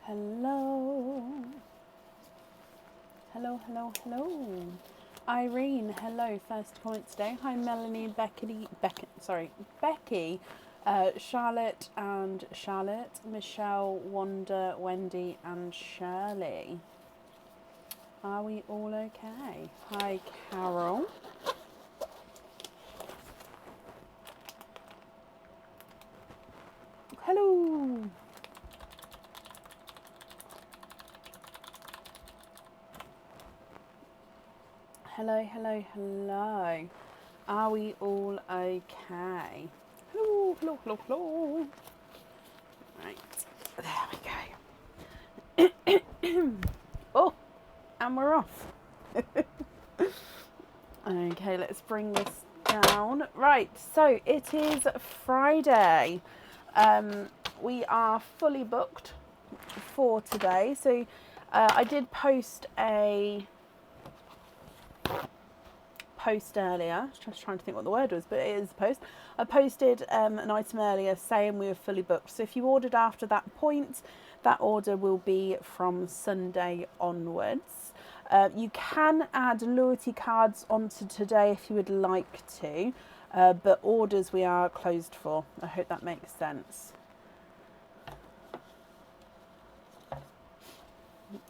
Hello. Hello, hello, hello. Irene, hello. First comment today. Hi, Melanie, Becky, Charlotte and Charlotte, Michelle, Wanda, Wendy, and Shirley. Are we all okay? Hi, Carol. Hello. Hello, hello, hello. Are we all okay? Hello, hello, hello, hello. Right, there we go. Oh, and we're off. Okay, let's bring this down. Right, so it is Friday. We are fully booked for today. So I did post a post earlier. Just trying to think what the word was, but it is a post. I posted an item earlier saying we were fully booked. So if you ordered after that point, that order will be from Sunday onwards. You can add loyalty cards onto today if you would like to, but orders we are closed for. I hope that makes sense.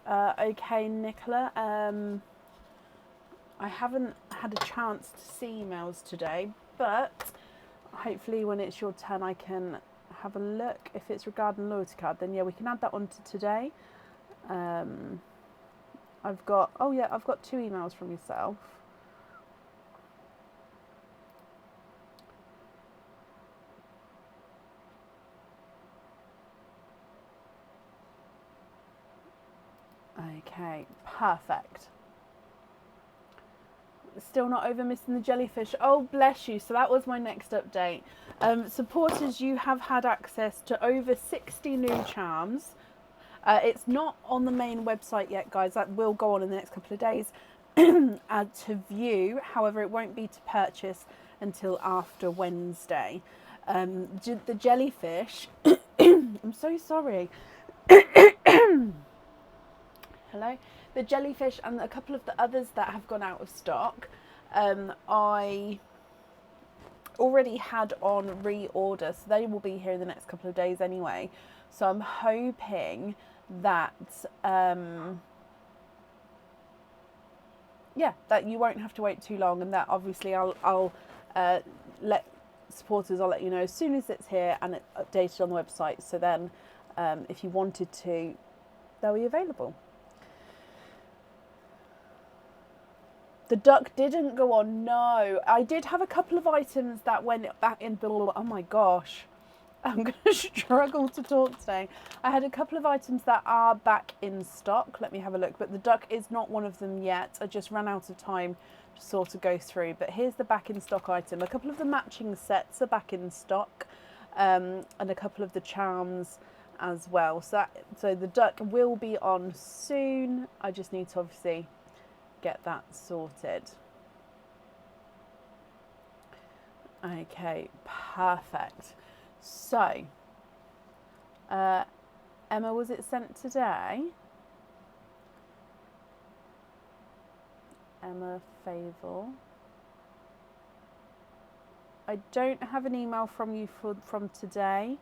Okay, Nicola. I haven't had a chance to see emails today, but hopefully when it's your turn I can have a look. If it's regarding loyalty card, then yeah, we can add that on to today. I've got 2 emails from yourself. Okay, perfect. Still not over missing the jellyfish. Oh, bless you. So that was my next update. Supporters, you have had access to over 60 new charms. It's not on the main website yet, guys. That will go on in the next couple of days to view. However, it won't be to purchase until after Wednesday. The jellyfish. I'm so sorry. Hello. The jellyfish and a couple of the others that have gone out of stock, I already had on reorder, so they will be here in the next couple of days anyway. So I'm hoping that that you won't have to wait too long, and that obviously I'll let supporters, I'll let you know as soon as it's here and it's updated on the website. So then, if you wanted to, they'll be available. The duck didn't go on, no. I did have a couple of items that went back in. Oh my gosh. I'm going to struggle to talk today. I had a couple of items that are back in stock. Let me have a look. But the duck is not one of them yet. I just ran out of time to sort of go through. But here's the back in stock item. A couple of the matching sets are back in stock. And a couple of the charms as well. So the duck will be on soon. I just need to obviously get that sorted. Okay, perfect. So, Emma, was it sent today? Emma Fable. I don't have an email from you from today.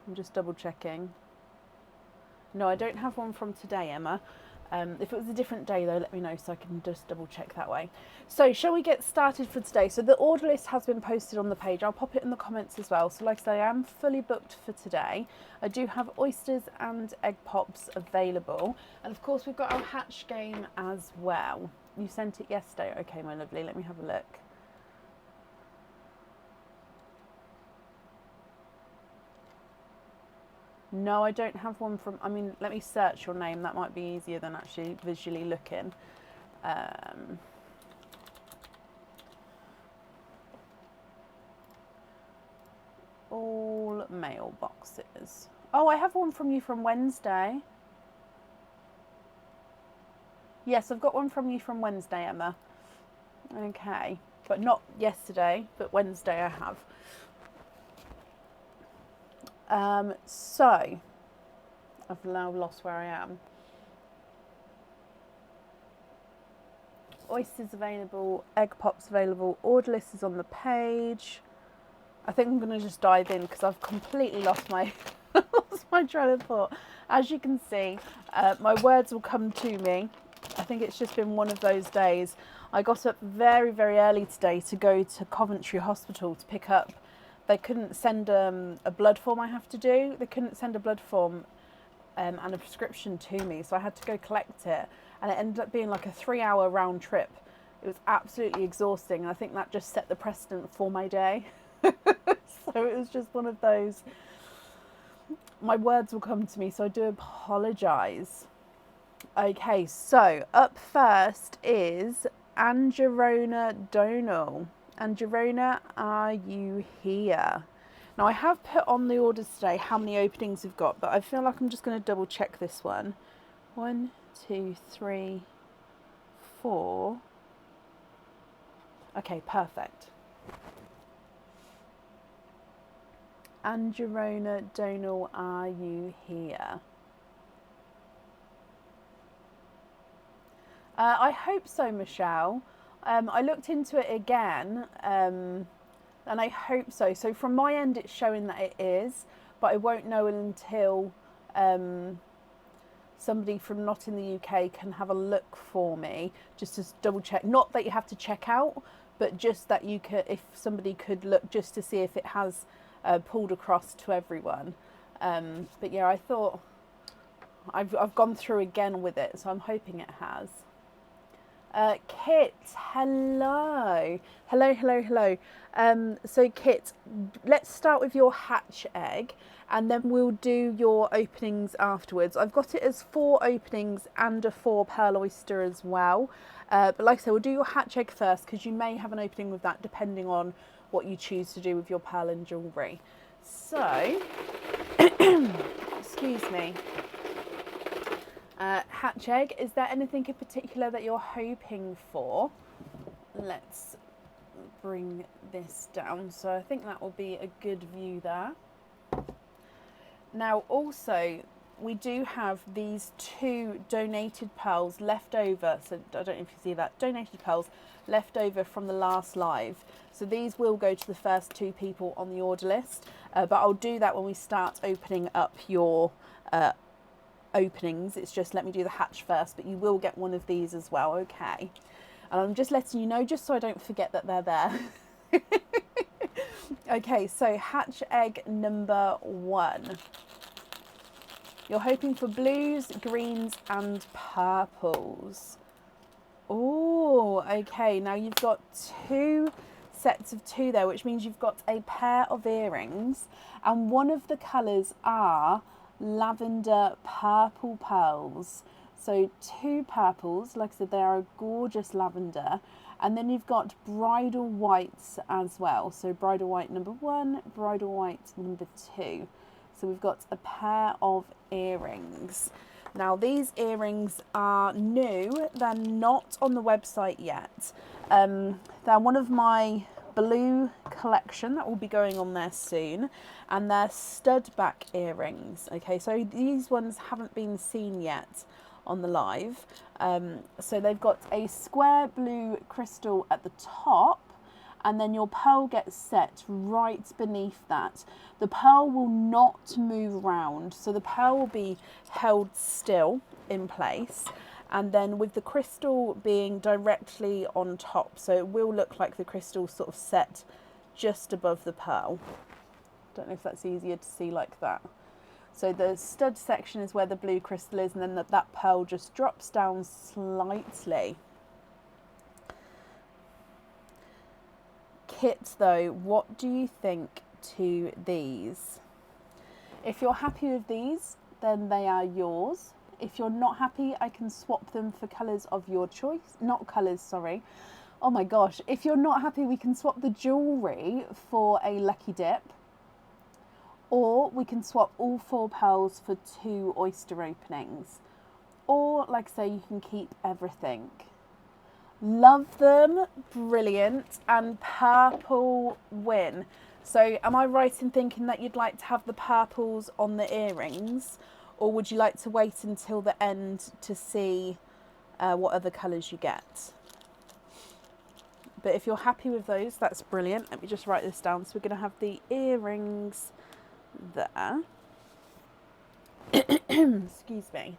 I'm just double checking. No, I don't have one from today, Emma. If it was a different day though, let me know so I can just double check that way. So shall we get started for today? So the order list has been posted on the page. I'll pop it in the comments as well. So like I say, I am fully booked for today. I do have oysters and egg pops available. And of course we've got our hatch game as well. You sent it yesterday. Okay, my lovely, let me have a look. No, I don't have one from, let me search your name. That might be easier than actually visually looking. All mailboxes. Oh, I have one from you from Wednesday. Yes, I've got one from you from Wednesday, Emma. Okay, but not yesterday, but Wednesday I have. So, I've now lost where I am. Oysters available, egg pops available, order list is on the page. I think I'm going to just dive in because I've completely lost my lost my train of thought. As you can see, my words will come to me. I think it's just been one of those days. I got up very, very early today to go to Coventry Hospital to pick up. They couldn't send a blood form I have to do. They couldn't send a blood form and a prescription to me, so I had to go collect it. And it ended up being like a 3-hour round trip. It was absolutely exhausting, and I think that just set the precedent for my day. So it was just one of those. My words will come to me, so I do apologise. Okay, so up first is Angerona Donal. Angerona, are you here? Now I have put on the orders today how many openings we've got, but I feel like I'm just going to double check this one. 1, 2, 3, 4. Okay, perfect. Angerona Donal, are you here? I hope so, Michelle. I looked into it again, and I hope so. So from my end, it's showing that it is, but I won't know until somebody from not in the UK can have a look for me, just to double check. Not that you have to check out, but just that you could, if somebody could look just to see if it has pulled across to everyone. But yeah, I thought I've gone through again with it, so I'm hoping it has. Kit, hello. Hello. So Kit, let's start with your hatch egg and then we'll do your openings afterwards. I've got it as 4 openings and a 4 pearl oyster as well. But like I said, we'll do your hatch egg first because you may have an opening with that depending on what you choose to do with your pearl and jewellery. So, excuse me. Hatch egg, is there anything in particular that you're hoping for? Let's bring this down. So I think that will be a good view there. Now also, we do have these 2 donated pearls left over. So I don't know if you see that. Donated pearls left over from the last live. So these will go to the first 2 people on the order list. But I'll do that when we start opening up your openings. It's just let me do the hatch first, but you will get one of these as well, okay? And I'm just letting you know just so I don't forget that they're there. Okay, so hatch egg number 1. You're hoping for blues, greens and purples. Oh, okay, now you've got 2 sets of 2 there, which means you've got a pair of earrings, and one of the colours are lavender purple pearls. So 2 purples, like I said, they are a gorgeous lavender, and then you've got bridal whites as well. So bridal white number 1, bridal white number 2. So we've got a pair of earrings. Now these earrings are new, they're not on the website yet. They're one of my blue collection that will be going on there soon, and they're stud back earrings. Okay, so these ones haven't been seen yet on the live. So they've got a square blue crystal at the top, and then your pearl gets set right beneath that. The pearl will not move around, so the pearl will be held still in place, and then with the crystal being directly on top, so it will look like the crystal sort of set just above the pearl. Don't know if that's easier to see like that. So the stud section is where the blue crystal is, and then that pearl just drops down slightly. Kit though, what do you think to these? If you're happy with these, then they are yours. If you're not happy, I can swap them for colours of your choice. Not colours, sorry. Oh my gosh. If you're not happy, we can swap the jewellery for a lucky dip. Or we can swap all 4 pearls for 2 oyster openings. Or, like I say, you can keep everything. Love them. Brilliant. And purple win. So am I right in thinking that you'd like to have the purples on the earrings? Or would you like to wait until the end to see what other colours you get? But if you're happy with those, that's brilliant. Let me just write this down. So we're going to have the earrings there. Excuse me.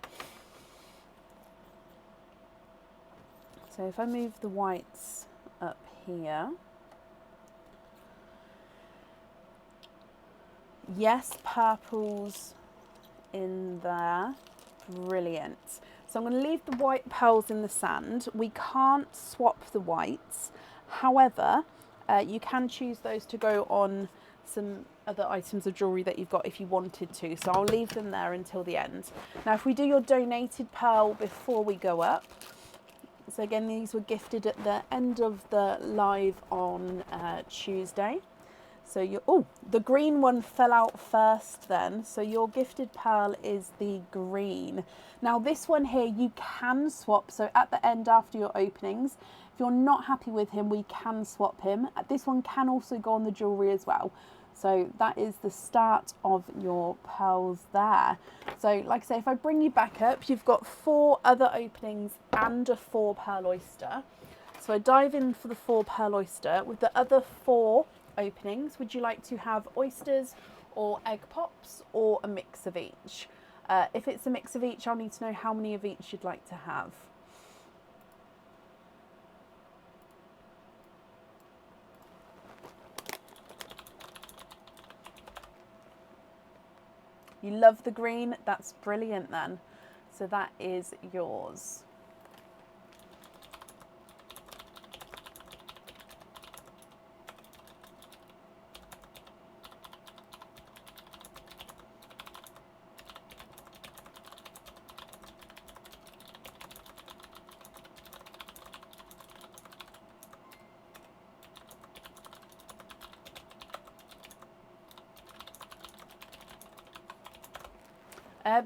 So if I move the whites up here. Yes, purples in there. Brilliant. So I'm going to leave the white pearls in the sand. We can't swap the whites. However, you can choose those to go on some other items of jewellery that you've got if you wanted to. So I'll leave them there until the end. Now, if we do your donated pearl before we go up, so again, these were gifted at the end of the live on Tuesday. So the green one fell out first then. So your gifted pearl is the green. Now this one here, you can swap. So at the end after your openings, if you're not happy with him, we can swap him. This one can also go on the jewellery as well. So that is the start of your pearls there. So like I say, if I bring you back up, you've got 4 other openings and a 4 pearl oyster. So I dive in for the 4 pearl oyster. With the other 4 openings, would you like to have oysters or egg pops or a mix of each? If it's a mix of each, I'll need to know how many of each you'd like to have. You love the green? That's brilliant then. So that is yours.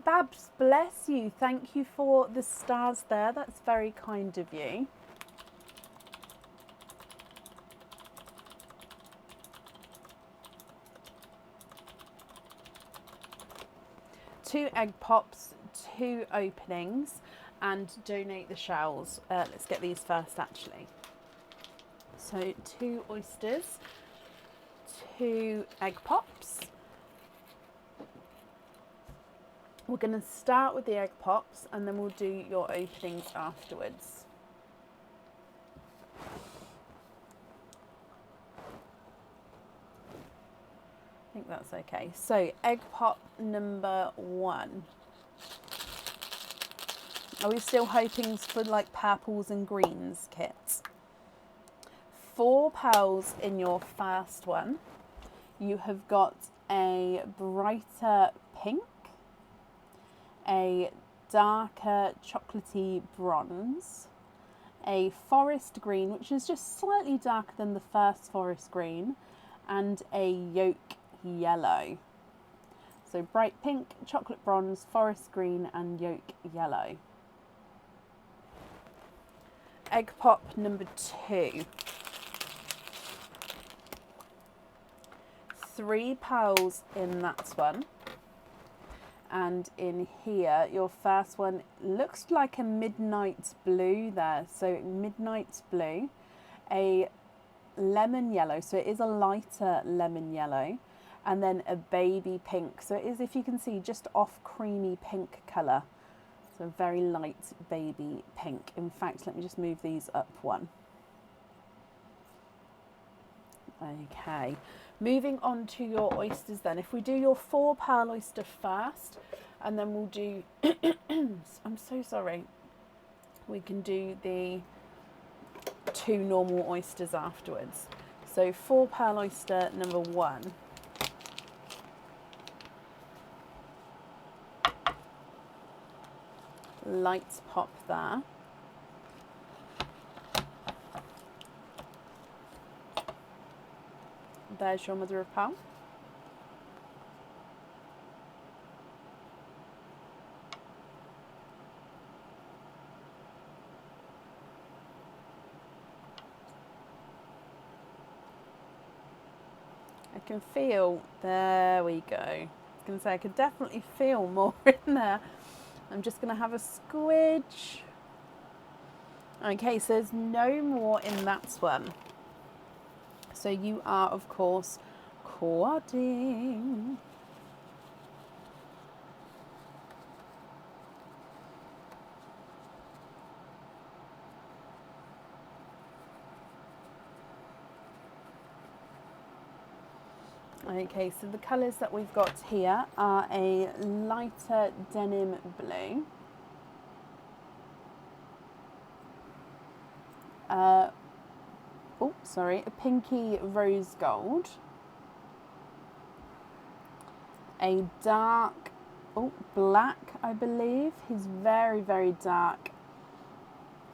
Babs, bless you. Thank you for the stars there. That's very kind of you. Two egg pops, 2 openings, and donate the shells. Let's get these first actually. So 2 oysters, 2 egg pops. We're going to start with the egg pops and then we'll do your openings afterwards. I think that's okay. So egg pop number 1. Are we still hoping for like purples and greens kits? 4 pearls in your first one. You have got a brighter pink, a darker chocolatey bronze, a forest green, which is just slightly darker than the first forest green, and a yolk yellow. So bright pink, chocolate bronze, forest green, and yolk yellow. Egg pop number 2. 3 pearls in that one. And in here, your first one looks like a midnight blue there. So midnight blue, a lemon yellow. So it is a lighter lemon yellow. And then a baby pink. So it is, if you can see, just off creamy pink colour. So a very light baby pink. In fact, let me just move these up one. Okay. Moving on to your oysters then. If we do your 4 pearl oyster first, and then we'll do, I'm so sorry, we can do the 2 normal oysters afterwards. So 4 pearl oyster number 1. Light pop there. There's your mother of pearl. I can feel, there we go. going to say I could definitely feel more in there. I'm just going to have a squidge. Okay, so there's no more in that one. So you are, of course, quadding. Okay, so the colours that we've got here are a lighter denim blue, a pinky rose gold, a dark, black, I believe. He's very, very dark.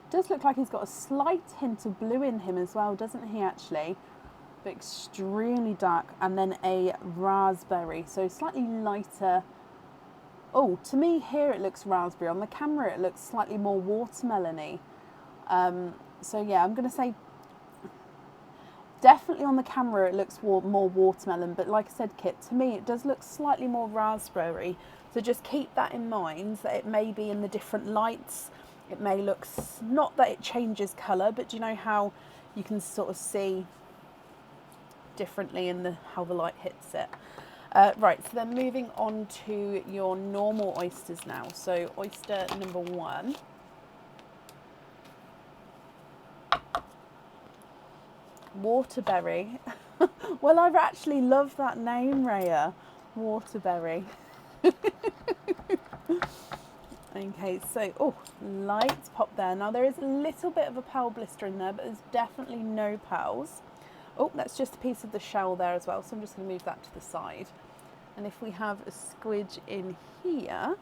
Does look like he's got a slight hint of blue in him as well, doesn't he, actually? But extremely dark. And then a raspberry, so slightly lighter. Oh, to me here it looks raspberry. On the camera it looks slightly more watermelony. So yeah, I'm going to say definitely on the camera it looks more watermelon, but like I said, Kit, to me it does look slightly more raspberry. So just keep that in mind, that it may be in the different lights. It may look, not that it changes colour, but do you know how you can sort of see differently in how the light hits it. Right, so then moving on to your normal oysters now. So oyster number 1. Waterberry. Well, I've actually loved that name, Raya. Waterberry. Okay, so, light pop there. Now there is a little bit of a pearl blister in there, but there's definitely no pearls. Oh, that's just a piece of the shell there as well, so I'm just going to move that to the side. And if we have a squidge in here,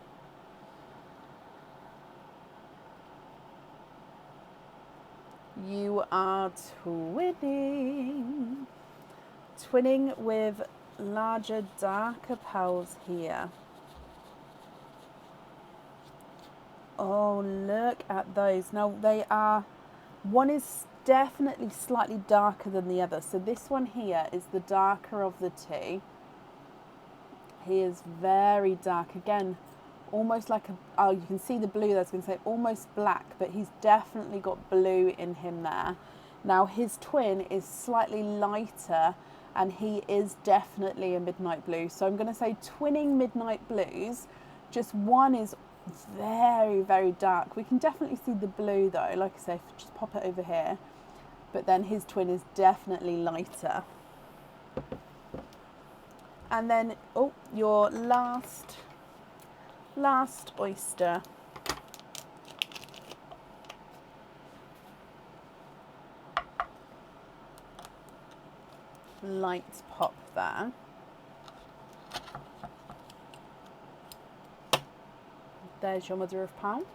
you are twinning. Twinning with larger, darker pearls here. Oh, look at those. Now they are, one is definitely slightly darker than the other. So this one here is the darker of the two. He is very dark. Again, almost like you can see the blue there. I was going to say almost black, but he's definitely got blue in him there. Now his twin is slightly lighter and he is definitely a midnight blue. So I'm going to say twinning midnight blues. Just one is very, very dark. We can definitely see the blue though. Like I say, just pop it over here. But then his twin is definitely lighter. And then, your last oyster. Light pop there. There's your mother of pearl.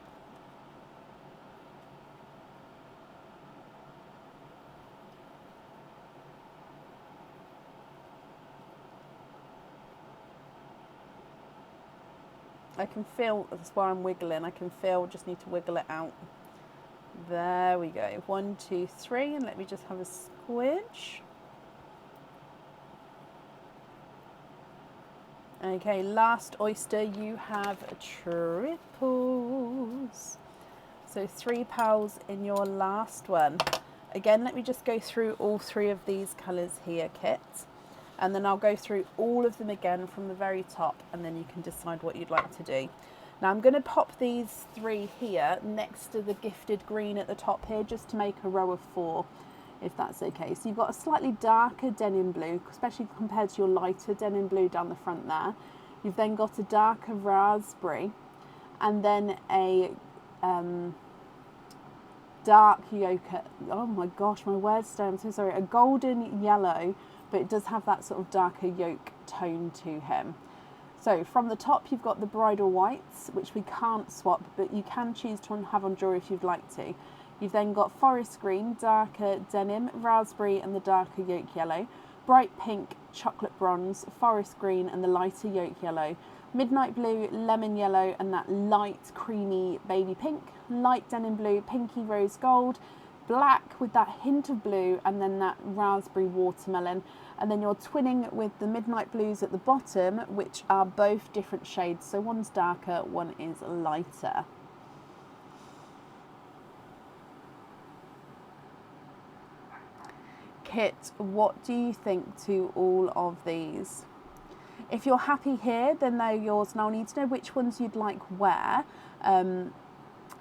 I can feel, that's why I'm wiggling, I can feel, just need to wiggle it out. There we go. 1, 2, 3, and let me just have a squidge. Okay, last oyster, you have triples. So 3 pearls in your last one. Again, let me just go through all 3 of these colours here, Kit. And then I'll go through all of them again from the very top, and then you can decide what you'd like to do. Now I'm going to pop these 3 here next to the gifted green at the top here, just to make a row of 4, if that's okay. So you've got a slightly darker denim blue, especially compared to your lighter denim blue down the front there. You've then got a darker raspberry, and then a dark yolk. Oh my gosh, my words today, I'm so sorry. A golden yellow, but it does have that sort of darker yolk tone to him. So from the top you've got the bridal whites, which we can't swap, but you can choose to have on jewellery if you'd like to. You've then got forest green, darker denim, raspberry and the darker yolk yellow, bright pink, chocolate bronze, forest green and the lighter yolk yellow, midnight blue, lemon yellow and that light creamy baby pink, light denim blue, pinky rose gold, black with that hint of blue and then that raspberry watermelon. And then you're twinning with the midnight blues at the bottom, which are both different shades. So one's darker, one is lighter. Kit, what do you think to all of these? If you're happy here, then they're yours, and I'll need to know which ones you'd like where.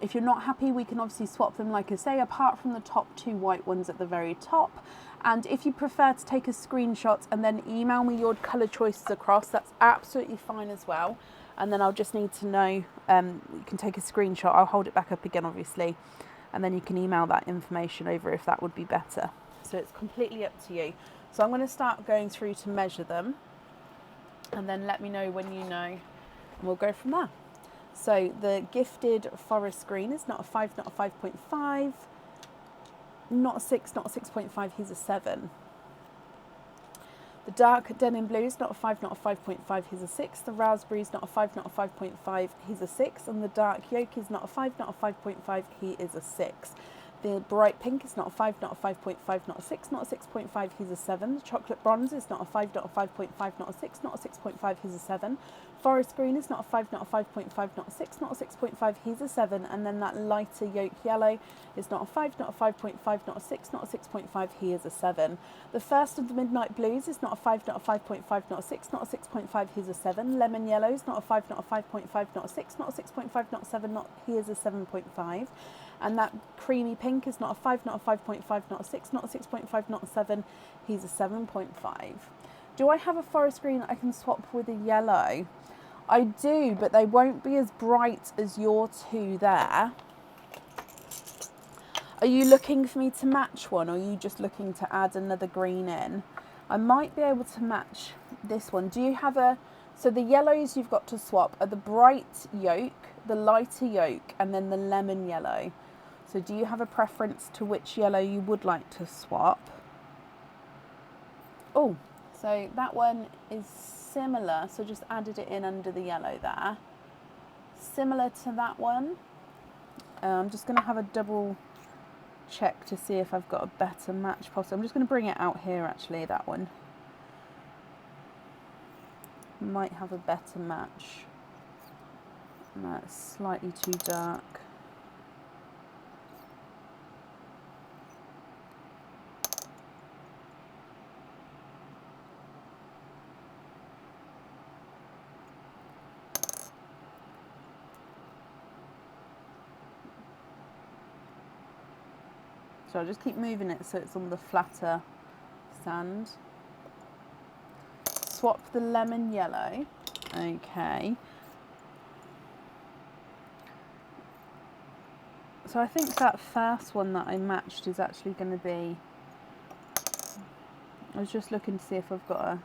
If you're not happy, we can obviously swap them, like I say, apart from the top two white ones at the very top. And if you prefer to take a screenshot and then email me your colour choices across, that's absolutely fine as well. And then I'll just need to know, you can take a screenshot, I'll hold it back up again obviously, and then you can email that information over if that would be better. So it's completely up to you. So I'm going to start going through to measure them, and then let me know when you know, and we'll go from there. So the gifted forest green is not a 5, not a 5.5, not a 6, not a 6.5, he's a 7. The dark denim blue is not a 5, not a 5.5, he's a 6. The raspberry is not a 5, not a 5.5, he's a 6. And the dark yolk is not a 5, not a 5.5, he is a 6. The bright pink is not a 5, not a 5.5, not a 6, not a 6.5, he's a 7. The chocolate bronze is not a 5, not a 5.5, not a 6, not a 6.5, he's a 7. Forest green is not a 5, not a 5.5, not a 6, not a 6.5, he's a 7. And then that lighter yolk yellow is not a 5, not a 5.5, not a 6, not a 6.5, he is a 7. The first of the midnight blues is not a 5, not a 5.5, not a 6, not a 6.5, he's a 7. Lemon yellow is not a 5, not a 5.5, not a 6, not a 6.5, not a 7, not, he is a 7.5. And that creamy pink is not a 5, not a 5.5, not a 6, not a 6.5, not a 7, he's a 7.5. Do I have a forest green I can swap with a yellow? I do, but they won't be as bright as your two there. Are you looking for me to match one, or are you just looking to add another green in? I might be able to match this one. Do you have a... So the yellows you've got to swap are the bright yolk, the lighter yolk, and then the lemon yellow. So do you have a preference to which yellow you would like to swap? Oh, so that one is similar, so just added it in under the yellow there. Similar to that one. I'm just going to have a double check to see if I've got a better match possible. I'm just going to bring it out here actually, that one. Might have a better match. That's slightly too dark. So I'll just keep moving it so it's on the flatter sand. Swap the lemon yellow. Okay. So I think that first one that I matched is actually going to be... I was just looking to see if I've got a...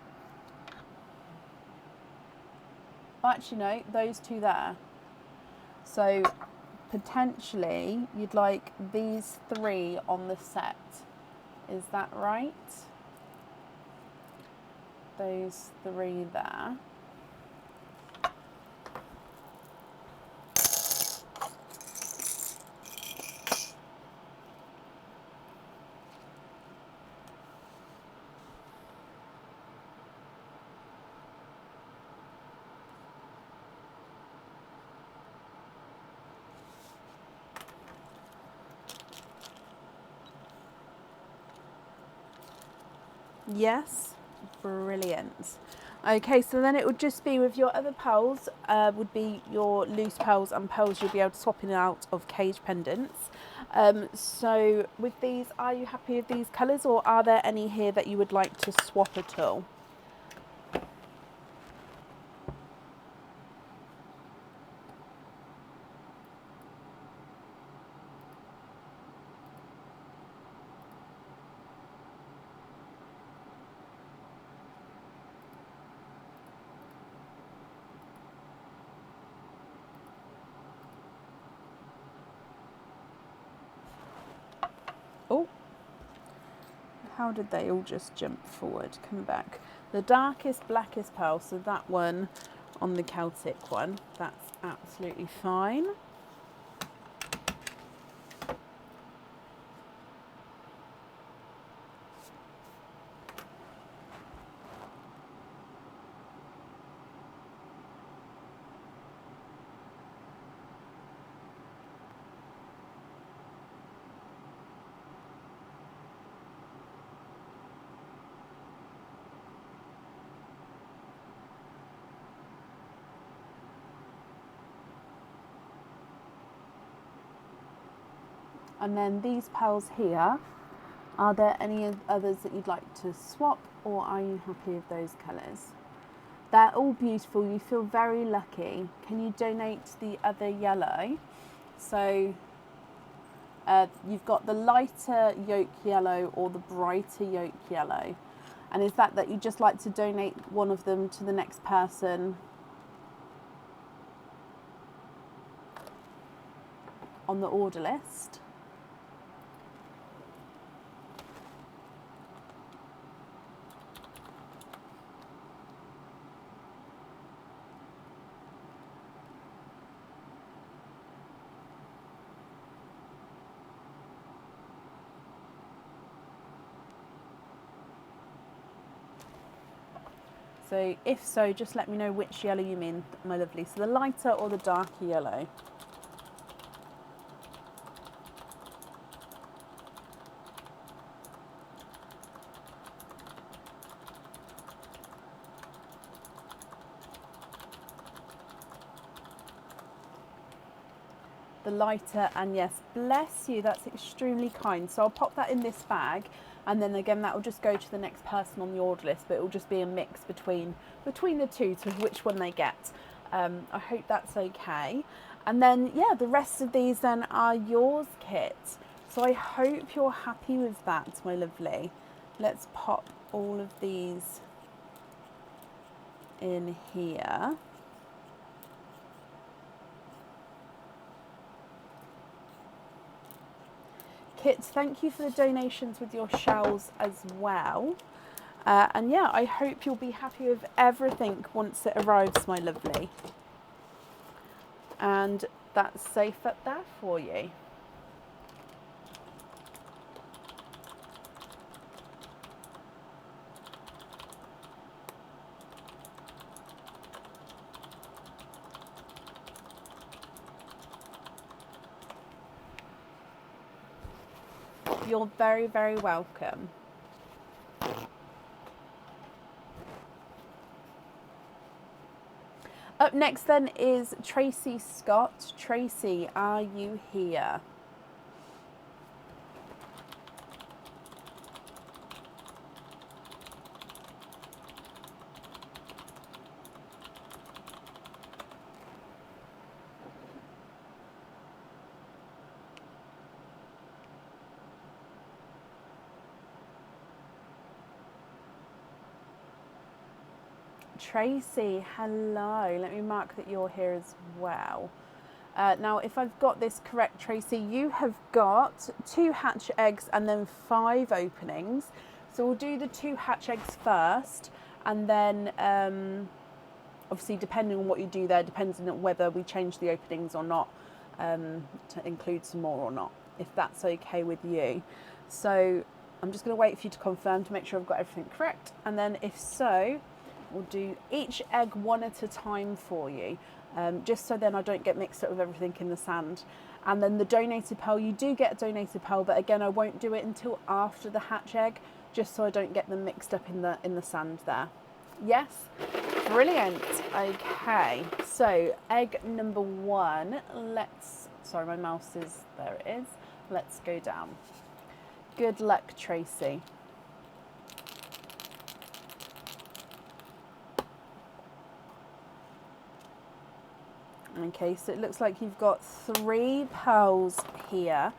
Oh, actually no, those two there. So potentially you'd like these three on the set. Is that right? Those three there. Yes, brilliant. Okay, so then it would just be with your other pearls, would be your loose pearls and pearls you'll be able to swap in and out of cage pendants. So with these, are you happy with these colours, or are there any here that you would like to swap at all? Oh, how did they all just jump forward? Come back. The darkest, blackest pearl, so that one on the Celtic one, that's absolutely fine. And then these pearls here, are there any others that you'd like to swap, or are you happy with those colours? They're all beautiful. You feel very lucky. Can you donate the other yellow? So you've got the lighter yolk yellow or the brighter yolk yellow. And is that you just like to donate one of them to the next person on the order list? So if so, just let me know which yellow you mean, my lovely. So the lighter or the darker yellow? The lighter, and yes, bless you, that's extremely kind. So I'll pop that in this bag, and then again that will just go to the next person on the order list, but it will just be a mix between the two to which one they get. I hope that's okay. And then yeah, the rest of these then are yours, Kit. So I hope you're happy with that, my lovely. Let's pop all of these in here. Kit, thank you for the donations with your shells as well. And yeah, I hope you'll be happy with everything once it arrives, my lovely. And that's safe up there for you. You're very, very welcome. Up next then is Tracy Scott. Tracy, are you here? Tracy, hello. Let me mark that you're here as well. Now, if I've got this correct, Tracy, you have got 2 hatch eggs and then 5 openings. So we'll do the 2 hatch eggs first, and then obviously depending on what you do there, depends on whether we change the openings or not, to include some more or not, if that's okay with you. So I'm just going to wait for you to confirm to make sure I've got everything correct, and then if so, we'll do each egg one at a time for you, just so then I don't get mixed up with everything in the sand. And then the donated pearl, you do get a donated pearl, but again I won't do it until after the hatch egg, just so I don't get them mixed up in the sand there. Yes, brilliant. Okay, so egg number 1, sorry, my mouse is, there it is. Let's go down. Good luck, Tracy. Okay, so it looks like you've got 3 pearls here,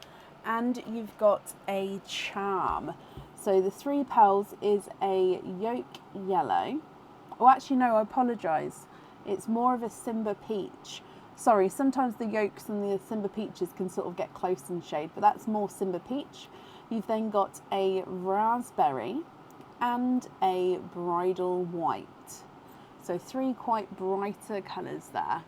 and you've got a charm. So the 3 pearls is a yolk yellow. Oh, actually no, I apologise. It's more of a Simba peach. Sorry, sometimes the yolks and the Simba peaches can sort of get close in shade, but that's more Simba peach. You've then got a raspberry and a bridal white. So 3 quite brighter colours there.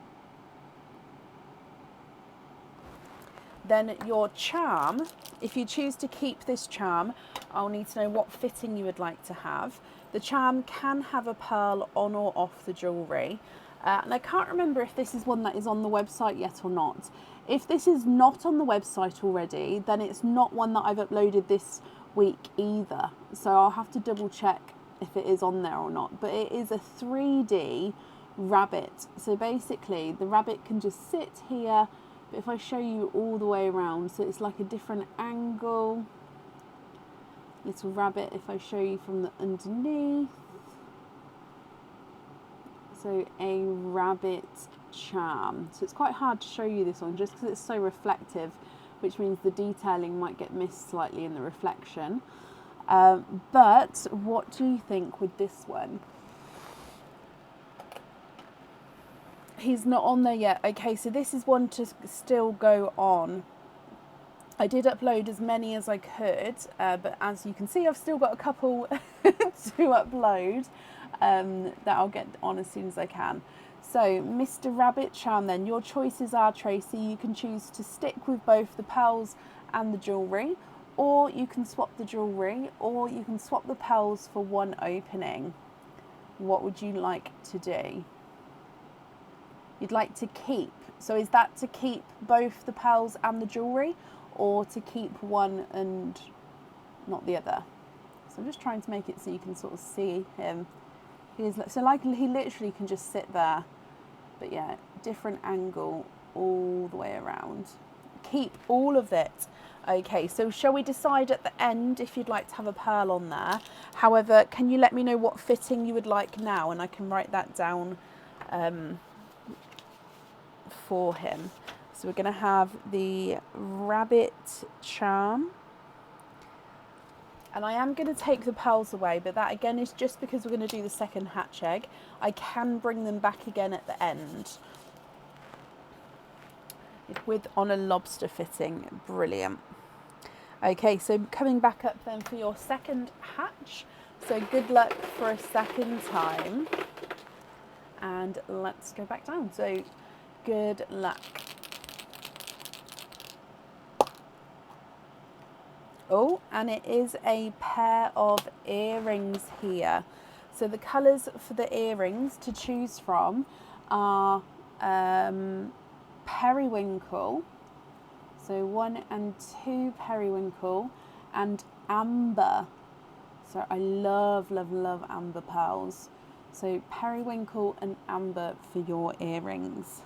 Then your charm, if you choose to keep this charm, I'll need to know what fitting you would like to have. The charm can have a pearl on or off the jewellery. And I can't remember if this is one that is on the website yet or not. If this is not on the website already, then it's not one that I've uploaded this week either. So I'll have to double check if it is on there or not. But it is a 3D rabbit. So basically the rabbit can just sit here But if I show you all the way around, so it's like a different angle. Little rabbit, if I show you from the underneath. So a rabbit charm. So it's quite hard to show you this one just because it's so reflective, which means the detailing might get missed slightly in the reflection. But what do you think with this one? He's not on there yet. Okay, so this is one to still go on. I did upload as many as I could, but as you can see, I've still got a couple to upload that I'll get on as soon as I can. So, Mr. Rabbit Charm then, your choices are, Tracy, you can choose to stick with both the pearls and the jewellery, or you can swap the jewellery, or you can swap the pearls for one opening. What would you like to do? You'd like to keep, so is that to keep both the pearls and the jewellery, or to keep one and not the other? So I'm just trying to make it so you can sort of see him. So like he literally can just sit there, but yeah, different angle all the way around. Keep all of it. Okay, so shall we decide at the end if you'd like to have a pearl on there? However, can you let me know what fitting you would like now, and I can write that down for him. So we're going to have the rabbit charm. And I am going to take the pearls away, but that again is just because we're going to do the second hatch egg. I can bring them back again at the end. With on a lobster fitting. Brilliant. Okay, so coming back up then for your second hatch. So good luck for a second time. And let's go back down. So good luck. Oh, and it is a pair of earrings here. So the colours for the earrings to choose from are periwinkle, so 1 and 2 periwinkle, and amber. So I love, love, love amber pearls. So periwinkle and amber for your earrings.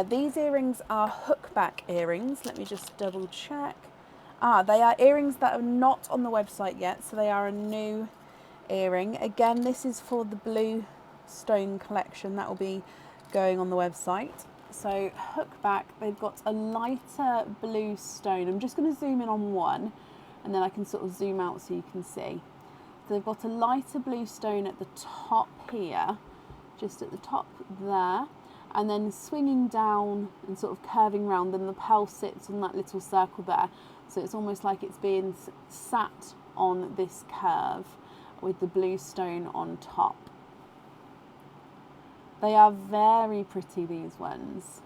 These earrings are hookback earrings. Let me just double check. They are earrings that are not on the website yet, so they are a new earring. Again, this is for the blue stone collection that will be going on the website. So hookback, they've got a lighter blue stone. I'm just going to zoom in on one, and then I can sort of zoom out so you can see. So they've got a lighter blue stone at the top here, just at the top there, and then swinging down and sort of curving round, and the pearl sits on that little circle there. So it's almost like it's being sat on this curve with the blue stone on top. They are very pretty, these ones.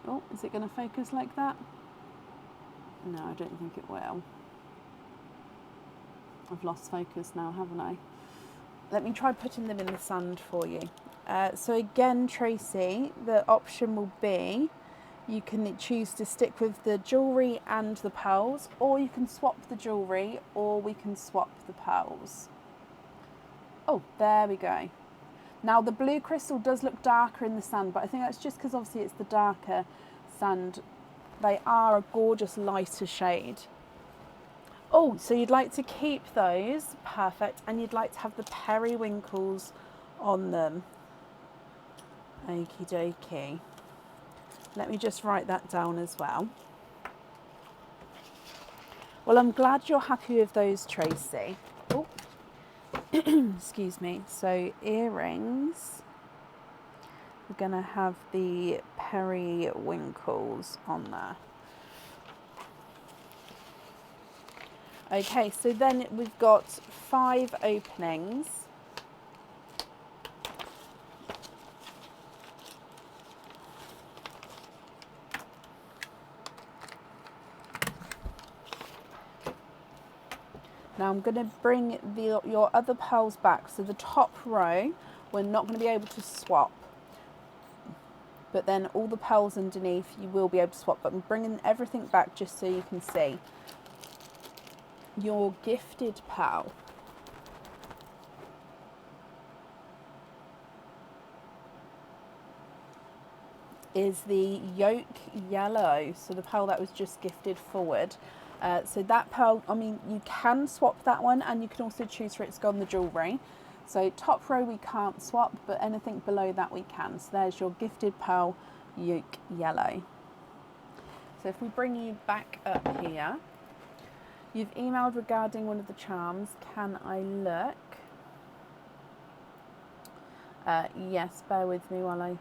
Oh, is it going to focus like that? No, I don't think it will. I've lost focus now, haven't I? Let me try putting them in the sand for you. So again, Tracy, the option will be, you can choose to stick with the jewellery and the pearls, or you can swap the jewellery, or we can swap the pearls. Oh, there we go. Now the blue crystal does look darker in the sand, but I think that's just because obviously it's the darker sand. They are a gorgeous lighter shade. Oh, so you'd like to keep those, perfect, and you'd like to have the periwinkles on them. Okie dokie. Let me just write that down as well. Well, I'm glad you're happy with those, Tracy. Oh, excuse me. So earrings, we're going to have the periwinkles on there. Okay, so then we've got 5 openings. Now I'm going to bring your other pearls back. So the top row, we're not going to be able to swap. But then all the pearls underneath, you will be able to swap. But I'm bringing everything back just so you can see. Your gifted pearl. is the yolk yellow, so the pearl that was just gifted forward. So that pearl, I mean, you can swap that one, and you can also choose for it to go on the jewellery. So top row we can't swap, but anything below that we can. So there's your gifted pearl yolk yellow. So if we bring you back up here, you've emailed regarding one of the charms. Can I look? Yes, bear with me while I...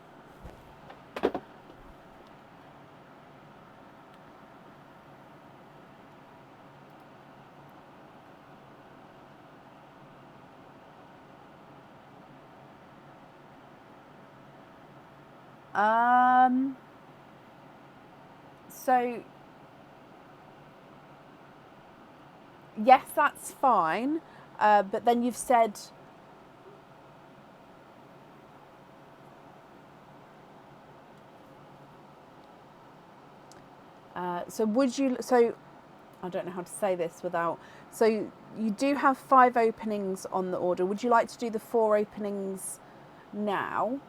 So yes, that's fine, but then you've said so would you, so I don't know how to say this without, so you do have 5 openings on the order. Would you like to do the 4 openings now?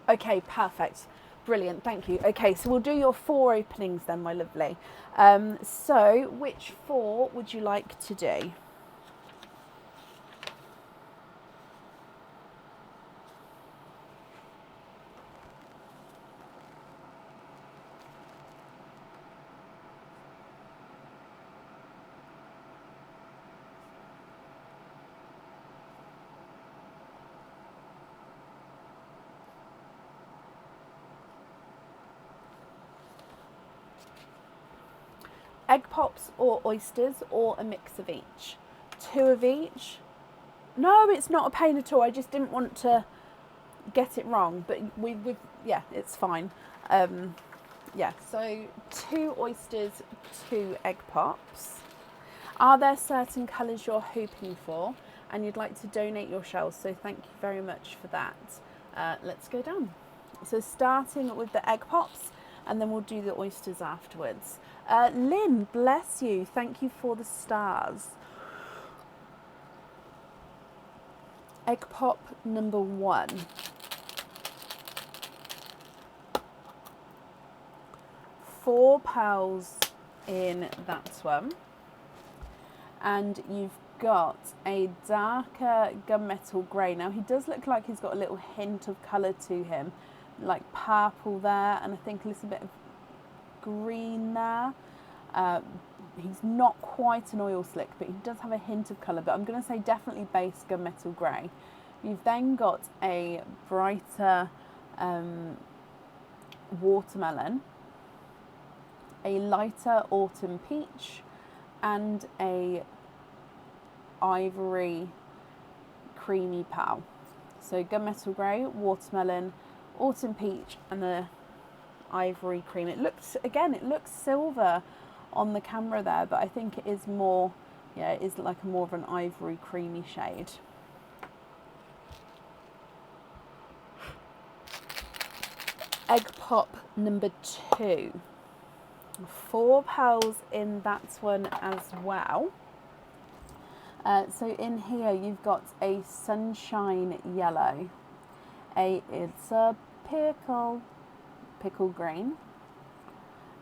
Okay, perfect. Brilliant, thank you. Okay, so we'll do your 4 openings then, my lovely. So which 4 would you like to do? Egg pops or oysters, or a mix of each? 2 of each? No, it's not a pain at all. I just didn't want to get it wrong, but we've yeah, it's fine. Yeah, so 2 oysters, 2 egg pops. Are there certain colours you're hoping for and you'd like to donate your shells? So thank you very much for that. Let's go down. So starting with the egg pops, and then we'll do the oysters afterwards. Lynn, bless you. Thank you for the stars. Egg pop number 1. Four pearls in that one. And you've got a darker gunmetal grey. Now he does look like he's got a little hint of colour to him, like purple there, and I think a little bit of green there. He's not quite an oil slick, but he does have a hint of colour, but I'm going to say definitely base gunmetal grey. You've then got a brighter watermelon, a lighter autumn peach, and a ivory creamy pearl. So gunmetal grey, watermelon, autumn peach, and the ivory cream. It looks, again, it looks silver on the camera there, but I think it is more, yeah, it is like more of an ivory creamy shade. Egg pop number 2. 4 pearls in that one as well. So in here you've got a sunshine yellow, it's a pickle green,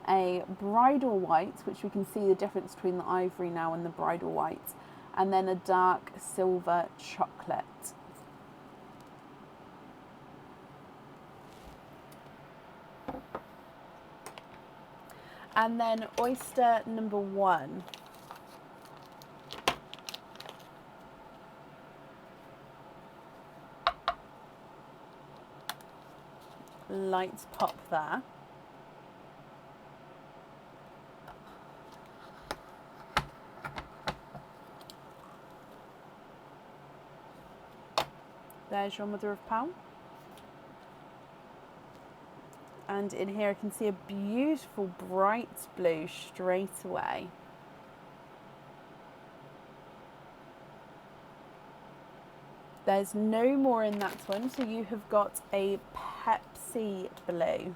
a bridal white, which we can see the difference between the ivory now and the bridal white, and then a dark silver chocolate. And then oyster number 1. Light pop there. There's your mother of pearl. And in here I can see a beautiful bright blue straight away. There's no more in that one, so you have got a Pepsi blue.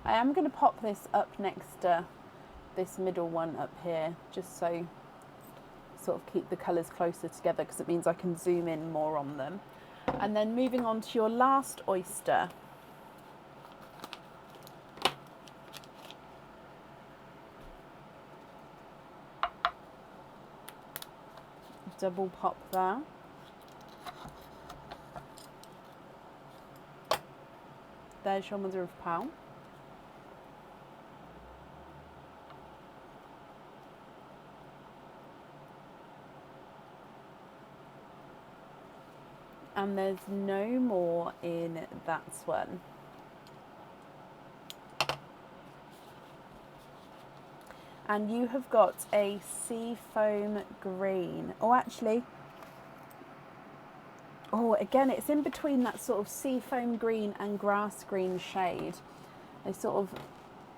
I I am going to pop this up next to this middle one up here, just so sort of keep the colours closer together, because it means I can zoom in more on them. And then moving on to your last oyster. Double pop there. There's your mother of pearl. And there's no more in that one. And you have got a sea foam green. Oh, actually, oh, again, it's in between that sort of sea foam green and grass green shade. They sort of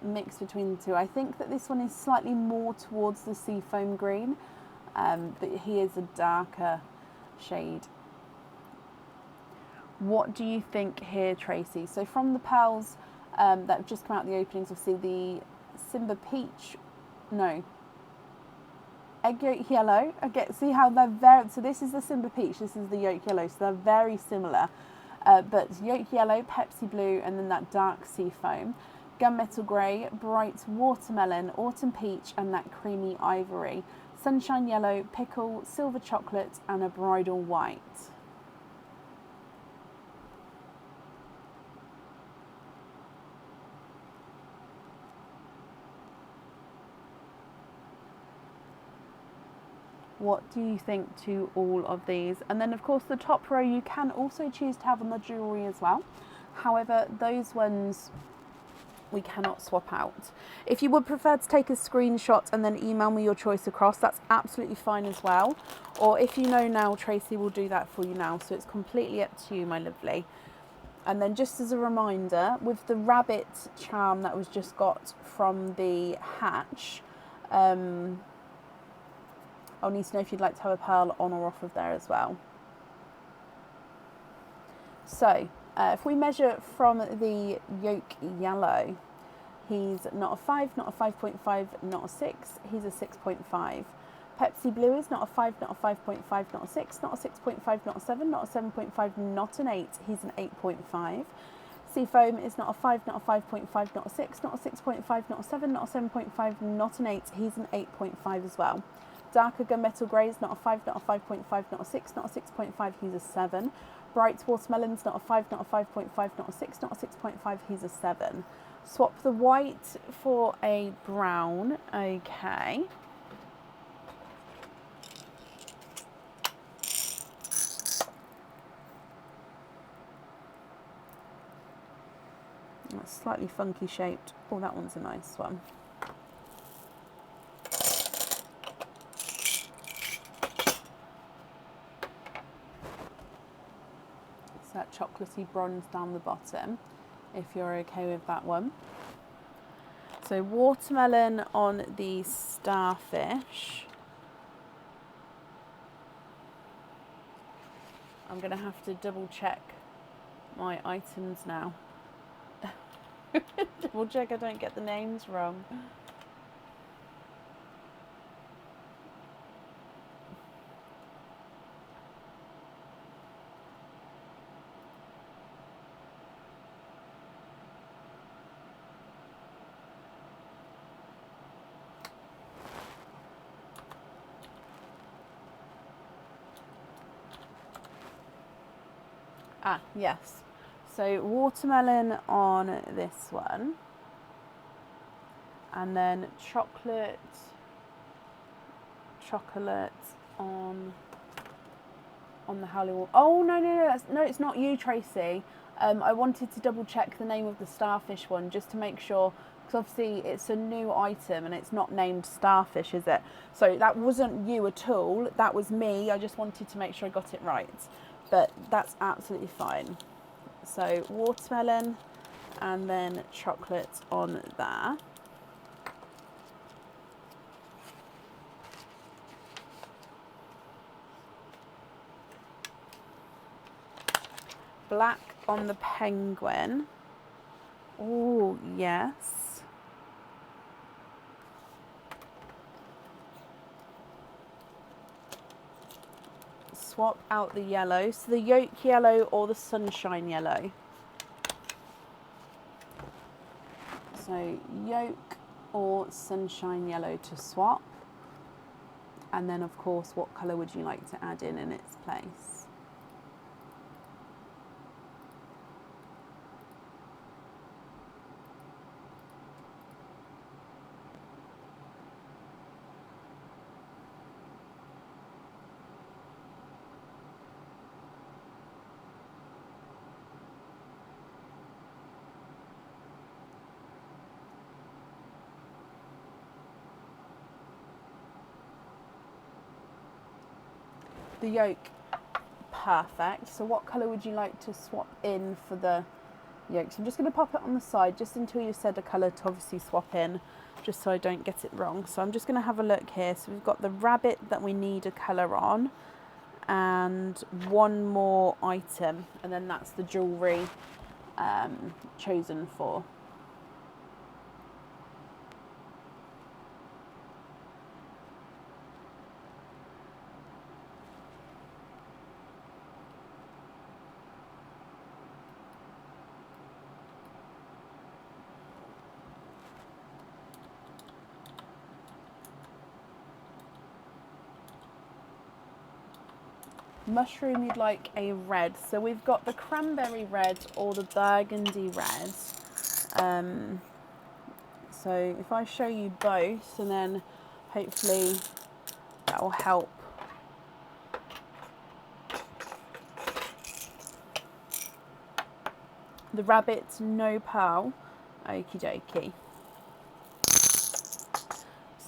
mix between the two. I think that this one is slightly more towards the sea foam green, but he is a darker shade. What do you think here, Tracy? So from the pearls that have just come out the openings, obviously the Simba Peach, no, Egg Yolk Yellow. Okay, see how they're very, so this is the Simba Peach, this is the Yolk Yellow, so they're very similar. But Yolk Yellow, Pepsi Blue, and then that dark sea foam. Gunmetal Grey, Bright Watermelon, Autumn Peach, and that creamy ivory. Sunshine Yellow, Pickle, Silver Chocolate, and a Bridal White. What do you think to all of these? And then of course the top row you can also choose to have on the jewellery as well. However, those ones we cannot swap out. If you would prefer to take a screenshot and then email me your choice across, that's absolutely fine as well. Or if you know now, Tracy will do that for you now. So it's completely up to you, my lovely. And then just as a reminder, with the rabbit charm that was just got from the hatch, I'll need to know if you'd like to have a pearl on or off of there as well. So, if we measure from the Yolk Yellow, he's not a 5, not a 5.5, not a 6, he's a 6.5. Pepsi Blue is not a 5, not a 5.5, not a 6, not a 6.5, not a 7, not a 7.5, not an 8, he's an 8.5. Seafoam is not a 5, not a 5.5, not a 6, not a 6.5, not a 7, not a 7.5, not an 8, he's an 8.5 as well. Darker Gunmetal Grey is not a 5, not a 5.5, not a 6, not a 6.5, he's a 7. Bright Watermelon's not a 5, not a 5.5, not a 6, not a 6.5, he's a 7. Swap the white for a brown, okay. That's slightly funky shaped. Oh, that one's a nice one. That chocolatey bronze down the bottom, if you're okay with that one. So watermelon on the starfish. I'm going to have to double check my items now. Double check I don't get the names wrong. Ah, yes. So watermelon on this one. And then chocolate on the Howling Wolf. Oh, no, it's not you, Tracy. I wanted to double check the name of the starfish one just to make sure, because obviously it's a new item and it's not named starfish, is it? So that wasn't you at all. That was me. I just wanted to make sure I got it right. But that's absolutely fine. So watermelon and then chocolate on there. Black on the penguin. Oh, yes. Swap out the yellow. So the yolk yellow or the sunshine yellow. So yolk or sunshine yellow to swap. And then of course, what colour would you like to add in its place? The yolk, perfect. So what colour would you like to swap in for the yolk? So I'm just going to pop it on the side just until you've said a colour to obviously swap in, just so I don't get it wrong. So I'm just going to have a look here. So we've got the rabbit that we need a colour on, and one more item, and then that's the jewellery chosen for. Mushroom, you'd like a red. So we've got the cranberry red or the burgundy red. So if I show you both, and then hopefully that will help. The rabbit, no pearl. Okie dokie.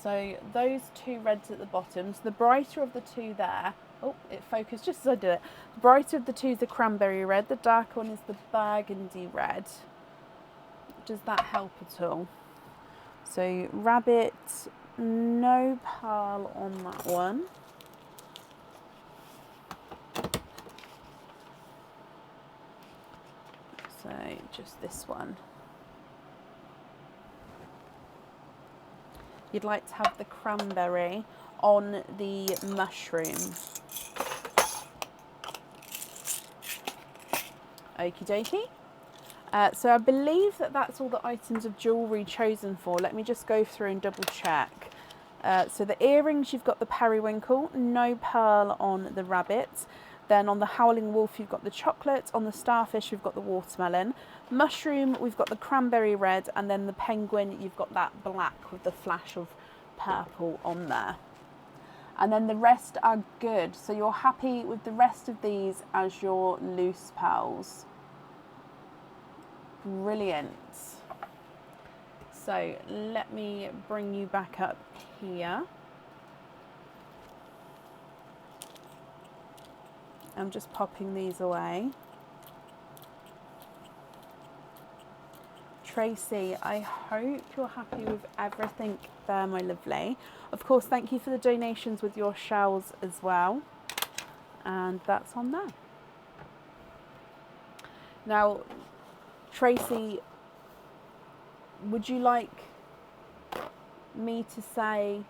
So those two reds at the bottom. So the brighter of the two there. Oh, it focused just as I did it. The brighter of the two is the cranberry red. The darker one is the burgundy red. Does that help at all? So rabbit, no pearl on that one. So just this one. You'd like to have the cranberry on the mushroom. Okie dokie. So I believe that that's all the items of jewellery chosen for. Let me just go through and double check. So the earrings, you've got the periwinkle, no pearl on the rabbit. Then on the howling wolf, you've got the chocolate. On the starfish, we've got the watermelon. Mushroom, we've got the cranberry red. And then the penguin, you've got that black with the flash of purple on there. And then the rest are good. So you're happy with the rest of these as your loose pearls. Brilliant. So let me bring you back up here. I'm just popping these away. Tracy, I hope you're happy with everything there, my lovely. Of course, thank you for the donations with your shells as well. And that's on there. Now, Tracy, would you like me to say...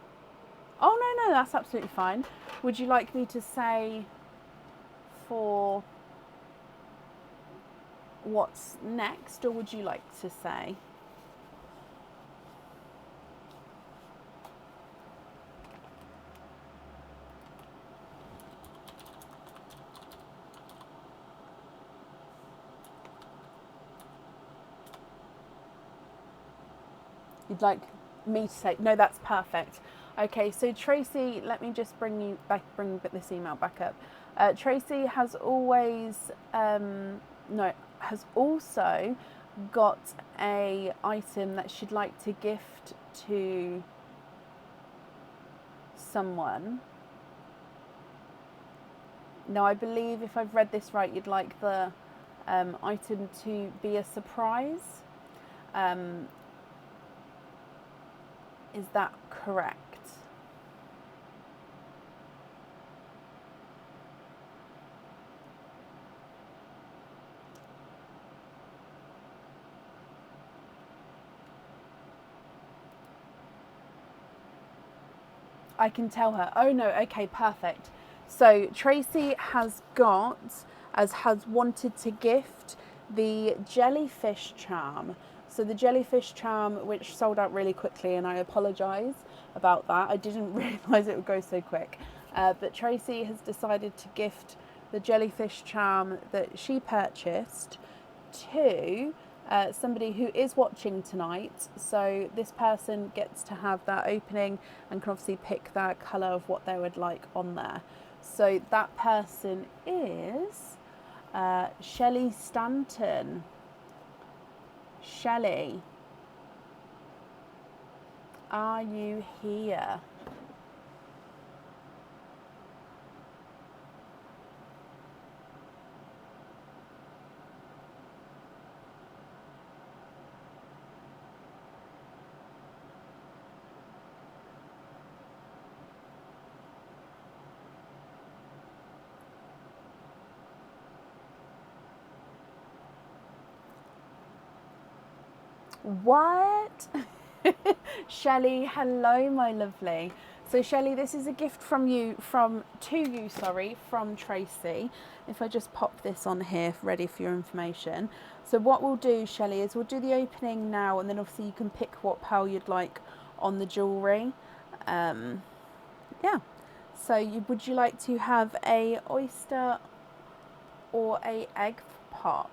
Oh, no, that's absolutely fine. Would you like me to say for what's next, or would you like to say? You'd like me to say? No, that's perfect. Okay, so Tracy, let me just bring this email back up. Tracy has always, has also got a item that she'd like to gift to someone. Now, I believe if I've read this right, you'd like the item to be a surprise. Is that correct? I can tell her. Oh no, okay, perfect. So Tracy has wanted to gift the jellyfish charm. So the jellyfish charm, which sold out really quickly, and I apologise about that. I didn't realise it would go so quick. But Tracy has decided to gift the jellyfish charm that she purchased to somebody who is watching tonight. So this person gets to have that opening and can obviously pick the colour of what they would like on there. So that person is Shelley Stanton. Shelley, are you here? What? Shelley, hello, my lovely. So Shelley, this is a gift from Tracy. If I just pop this on here, ready for your information. So what we'll do, Shelley, is we'll do the opening now, and then obviously you can pick what pearl you'd like on the jewellery. Yeah. So would you like to have a oyster or a egg pop?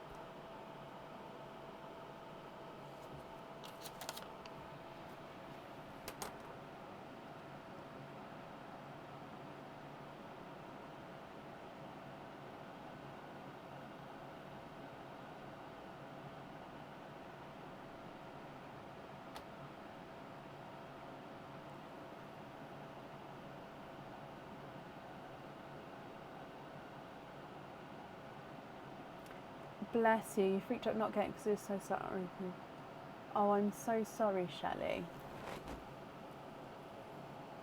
Bless you. You freaked out not getting because it was so sorry. Oh, I'm so sorry, Shelley.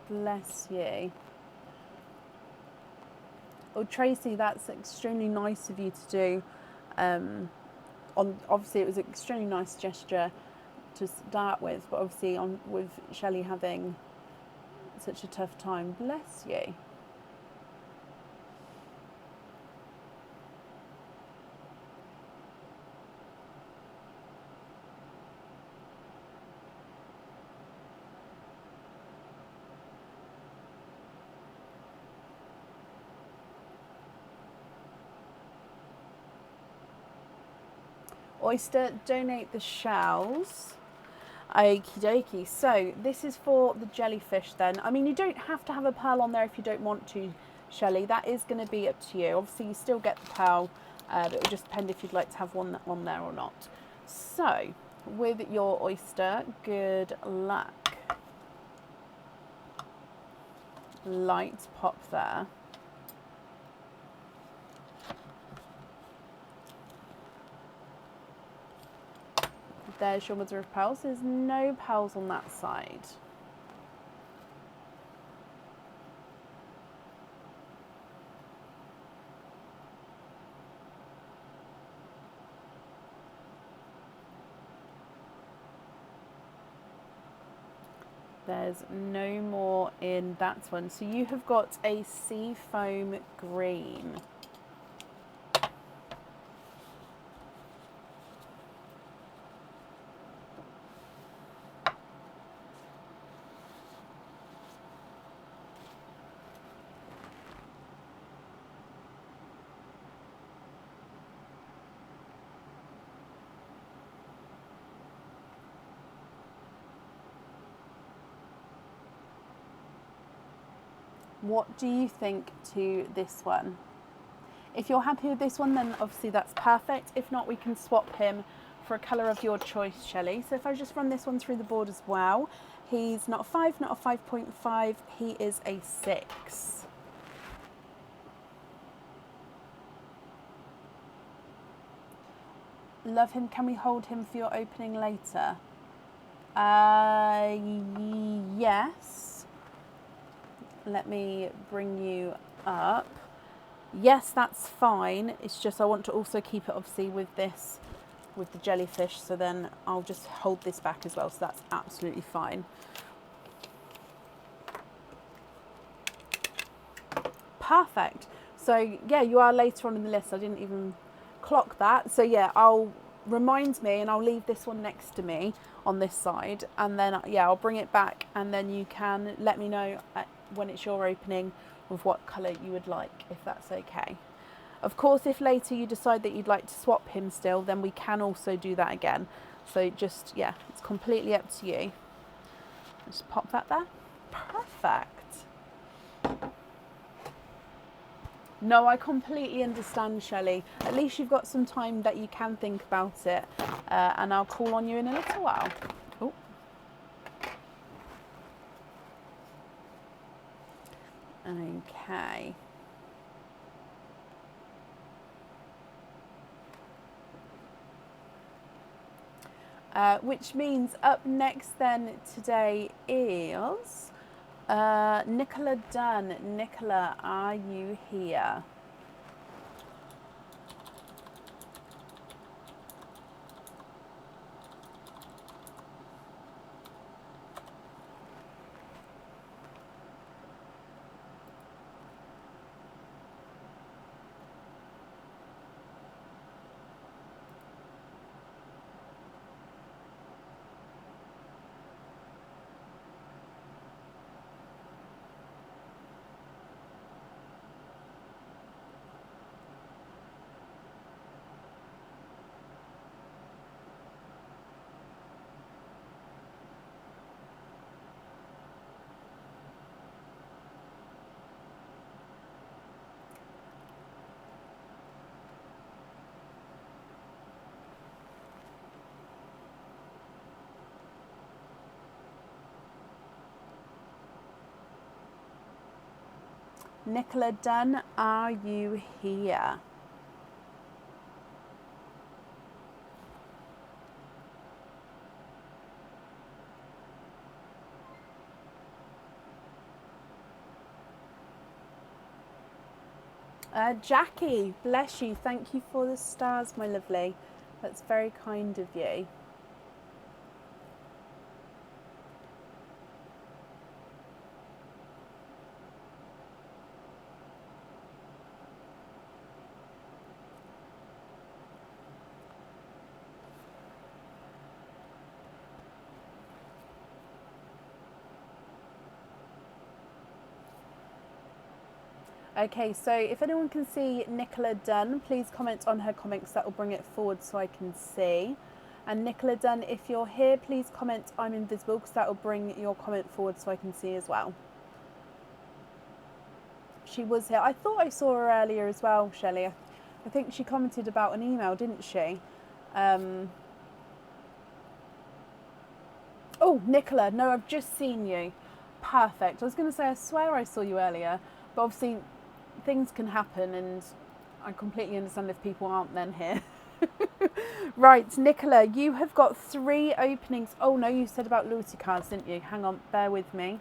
Bless you. Well, Tracy, that's extremely nice of you to do. Obviously, it was an extremely nice gesture to start with, but obviously, with Shelley having such a tough time, bless you. Oyster, donate the shells. Okie dokie. So this is for the jellyfish then. I mean, you don't have to have a pearl on there if you don't want to, Shelley. That is going to be up to you. Obviously, you still get the pearl, but it will just depend if you'd like to have one on there or not. So, with your oyster, good luck. Light pop there. There's your mother of pearls. There's no pearls on that side. There's no more in that one. So you have got a sea foam green. What do you think to this one? If you're happy with this one, then obviously that's perfect. If not, we can swap him for a colour of your choice, Shelley. So if I just run this one through the board as well, he's not a 5, not a 5.5, he is a 6. Love him. Can we hold him for your opening later? Yes. Let me bring you up. Yes, that's fine. It's just I want to also keep it obviously with this, with the jellyfish. So then I'll just hold this back as well. So that's absolutely fine. Perfect. So yeah, you are later on in the list. I didn't even clock that. So yeah, I'll remind me and I'll leave this one next to me on this side, and then yeah, I'll bring it back, and then you can let me know when it's your opening of what colour you would like, if that's okay. Of course, if later you decide that you'd like to swap him still, then we can also do that again. So just, yeah, it's completely up to you. Just pop that there. Perfect. No, I completely understand, Shelley. At least you've got some time that you can think about it, and I'll call on you in a little while. Oh. Okay. Which means up next then today is Nicola Dunn. Nicola, are you here? Nicola Dunn, are you here? Jackie, bless you. Thank you for the stars, my lovely. That's very kind of you. Okay, so if anyone can see Nicola Dunn, please comment on her comments. That will bring it forward so I can see. And Nicola Dunn, if you're here, please comment I'm invisible, because that will bring your comment forward so I can see as well. She was here. I thought I saw her earlier as well, Shelley. I think she commented about an email, didn't she? Oh, Nicola, no, I've just seen you. Perfect. I was going to say, I swear I saw you earlier, but obviously things can happen, and I completely understand if people aren't then here. Right, Nicola, you have got 3 openings. Oh no, you said about loyalty cards, didn't you? Hang on, bear with me.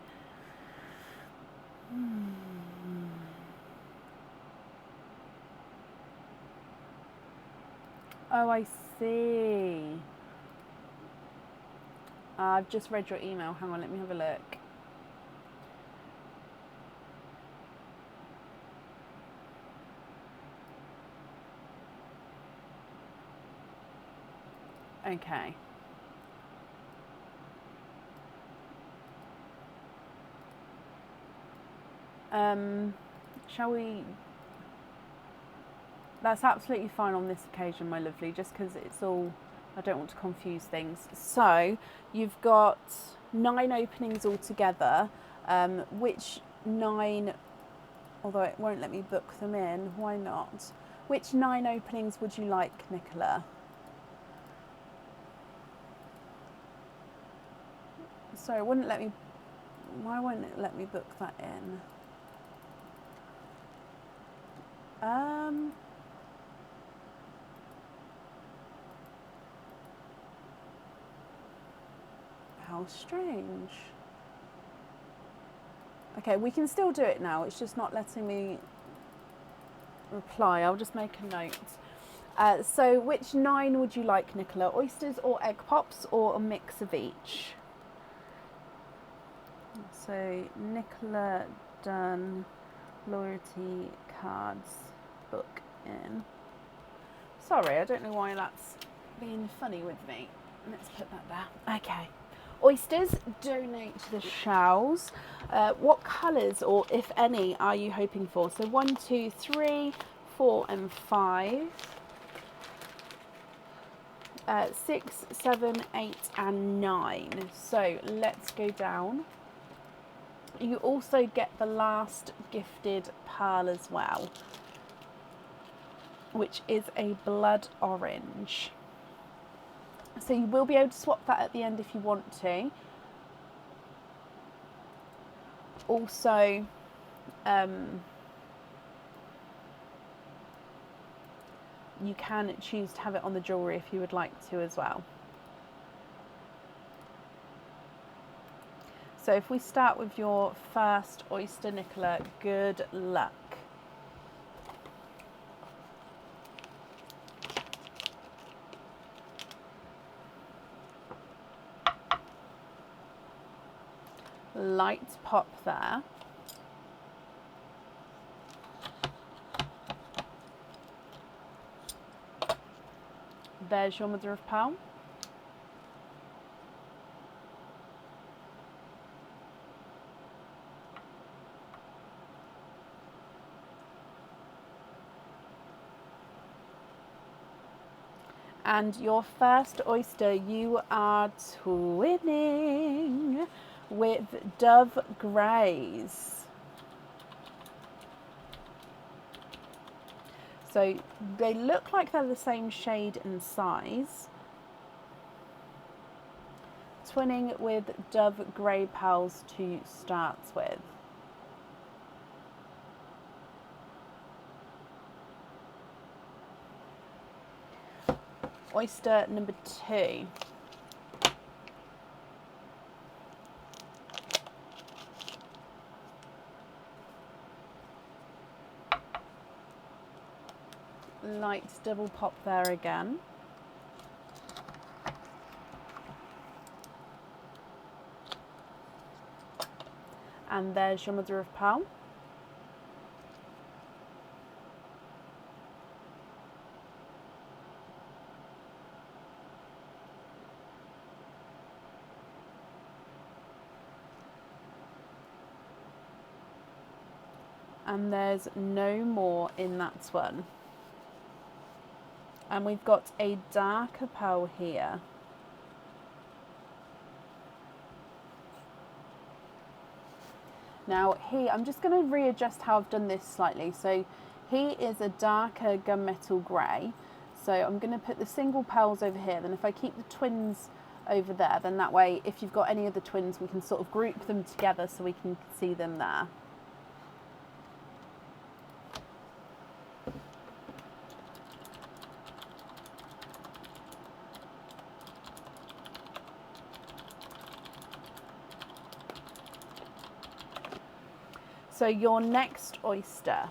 Oh, I see. I've just read your email. Hang on, let me have a look. Okay. Shall we? That's absolutely fine on this occasion, my lovely, just because it's all, I don't want to confuse things. So you've got 9 openings altogether. Which 9, although it won't let me book them in, why not? Which 9 openings would you like, Nicola? Sorry, it wouldn't let me, why won't it let me book that in? How strange. Okay, we can still do it now. It's just not letting me reply. I'll just make a note. So which 9 would you like, Nicola? Oysters or egg pops, or a mix of each? So Nicola Dunn, loyalty cards book in. Sorry, I don't know why that's being funny with me. Let's put that there. Okay. Oysters, donate to the shells. What colours, or if any, are you hoping for? So 1, 2, 3, 4 and 5. 6, 7, 8 and 9. So let's go down. You also get the last gifted pearl as well, which is a blood orange. So you will be able to swap that at the end if you want to. Also, you can choose to have it on the jewellery if you would like to as well. So if we start with your first oyster, Nicola, good luck. Light pop there. There's your mother of pearl. And your first oyster, you are twinning with Dove Greys. So they look like they're the same shade and size. Twinning with Dove Grey pearls to start with. Oyster number 2. Light double pop there again. And there's your mother of pearl. And there's no more in that one. And we've got a darker pearl here. Now he, I'm just going to readjust how I've done this slightly. So he is a darker gunmetal grey. So I'm going to put the single pearls over here. Then if I keep the twins over there, then that way if you've got any of the twins, we can sort of group them together so we can see them there. So your next oyster.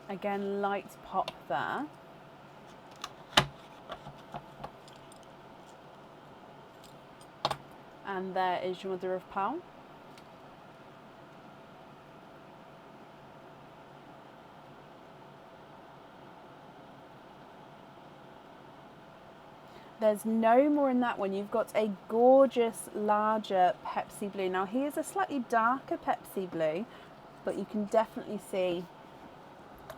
Again, light pop there. And there is your mother of pearl. There's no more in that one. You've got a gorgeous, larger Pepsi blue. Now, he is a slightly darker Pepsi blue, but you can definitely see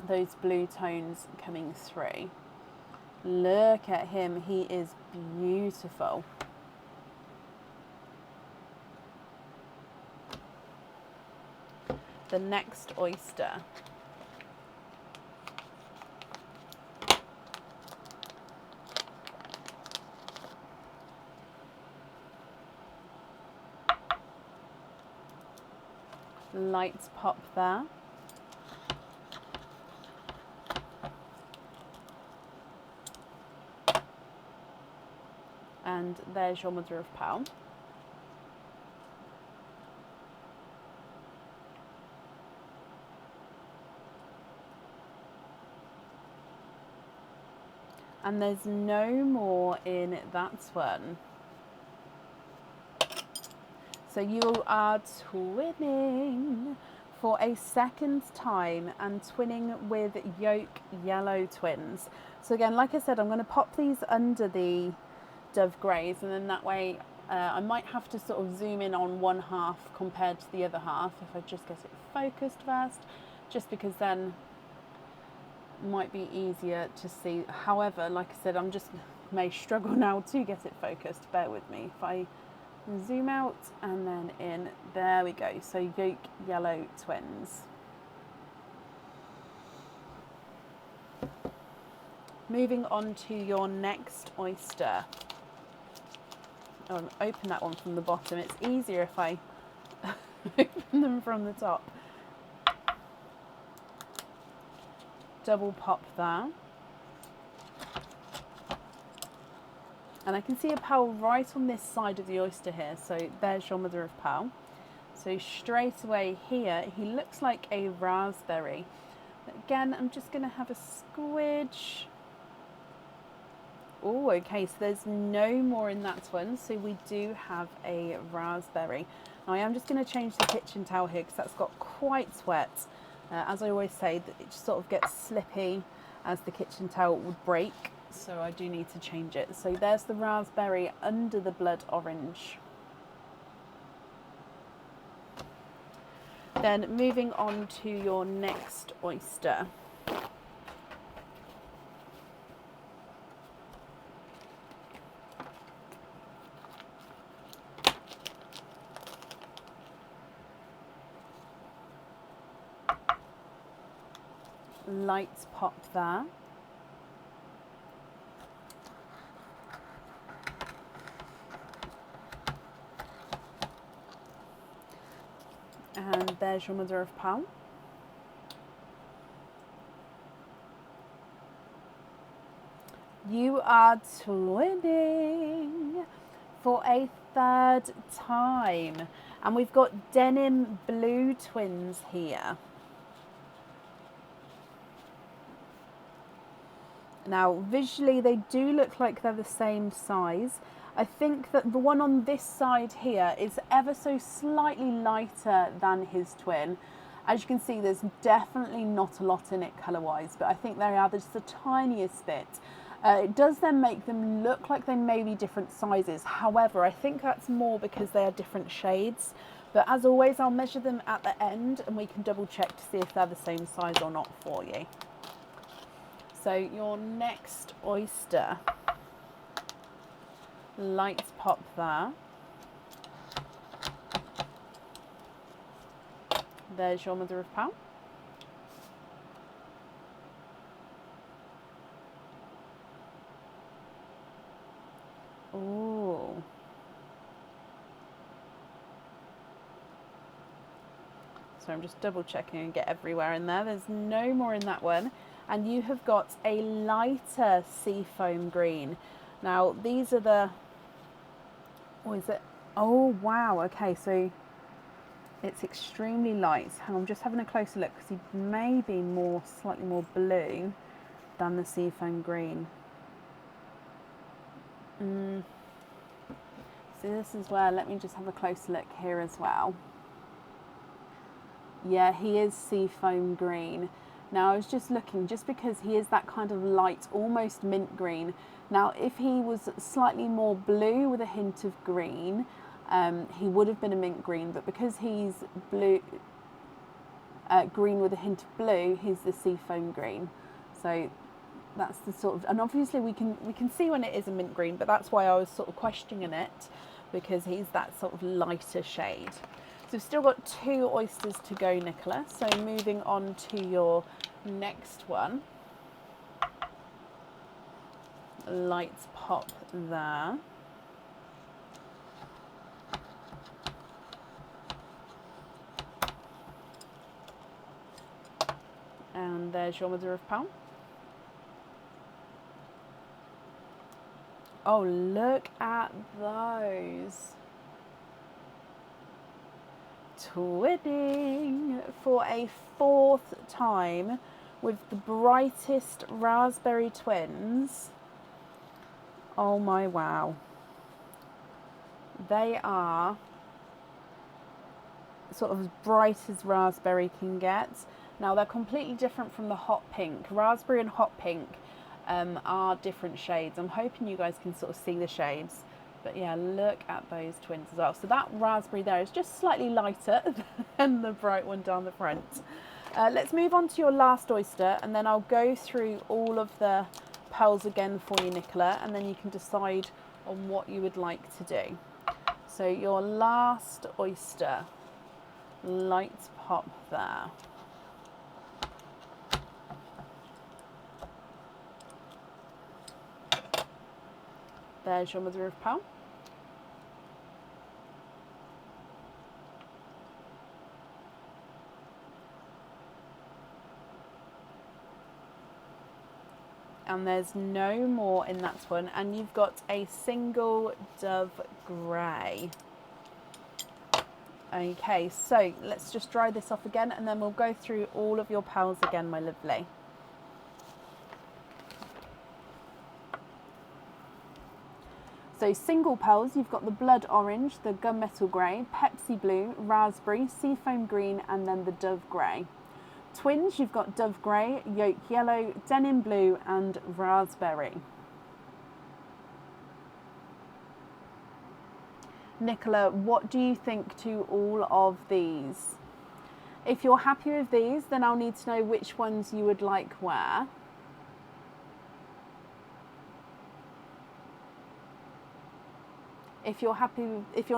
those blue tones coming through. Look at him. He is beautiful. The next oyster. Lights pop there. And there's your mother of pearl. And there's no more in that one. So you are twinning for a second time and twinning with yolk yellow twins. So again, like I said, I'm going to pop these under the dove greys, and then that way I might have to sort of zoom in on one half compared to the other half if I just get it focused first, just because then it might be easier to see. However, like I said, I'm just may struggle now to get it focused. Bear with me. If I zoom out and then in, there we go. So yolk yellow twins. Moving on to your next oyster. Oh, open that one from the bottom. It's easier if I open them from the top. Double pop there. And I can see a pearl right on this side of the oyster here. So there's your mother of pearl. So straight away here, he looks like a raspberry. But again, I'm just going to have a squidge. Oh, okay, so there's no more in that one. So we do have a raspberry. Now I am just going to change the kitchen towel here because that's got quite wet. As I always say, that it just sort of gets slippy as the kitchen towel would break. So I do need to change it. So there's the raspberry under the blood orange. Then moving on to your next oyster. Lights pop there. And there's your mother of pearl. You are twinning for a third time. And we've got denim blue twins here. Now, visually, they do look like they're the same size. I think that the one on this side here is ever so slightly lighter than his twin. As you can see, there's definitely not a lot in it colour-wise, but I think they are just the tiniest bit. It does then make them look like they may be different sizes. However, I think that's more because they are different shades. But as always, I'll measure them at the end and we can double check to see if they're the same size or not for you. So your next oyster, lights pop there. There's your mother of pearl. Ooh. So I'm just double checking and get everywhere in there. There's no more in that one. And you have got a lighter seafoam green. Now these are the, what is it? Oh wow, okay, so it's extremely light. And I'm just having a closer look because he may be slightly more blue than the seafoam green. So this is where, let me just have a closer look here as well. Yeah, he is seafoam green. Now I was just looking, just because he is that kind of light, almost mint green. Now if he was slightly more blue with a hint of green, he would have been a mint green, but because he's blue, green with a hint of blue, he's the seafoam green. So that's the sort of, and obviously we can see when it is a mint green, but that's why I was sort of questioning it, because he's that sort of lighter shade. So we've still got 2 oysters to go, Nicola. So moving on to your next one. Lights pop there. And there's your mother of pearl. Oh, look at those. Twinning for a 4th time with the brightest raspberry twins. Oh my wow. They are sort of as bright as raspberry can get. Now they're completely different from the hot pink. Raspberry and hot pink are different shades. I'm hoping you guys can sort of see the shades. But yeah, look at those twins as well. So that raspberry there is just slightly lighter than the bright one down the front. Let's move on to your last oyster, and then I'll go through all of the pearls again for you, Nicola, and then you can decide on what you would like to do. So your last oyster, light pop there. There's your mother of pearl. And there's no more in that one, and you've got a single dove grey. Okay, so let's just dry this off again, and then we'll go through all of your pearls again, my lovely. So single pearls, you've got the blood orange, the gunmetal grey, Pepsi blue, raspberry, seafoam green, and then the dove grey. Twins, you've got dove grey, yolk yellow, denim blue, and raspberry. Nicola, what do you think to all of these? If you're happy with these, then I'll need to know which ones you would like where. If you're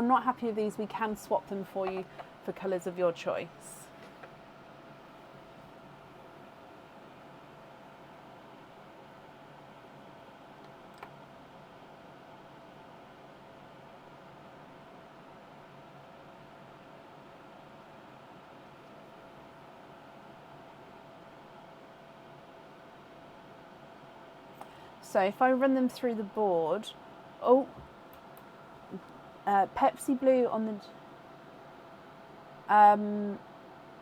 not happy with these, we can swap them for you for colours of your choice. So if I run them through the board, Pepsi blue on the,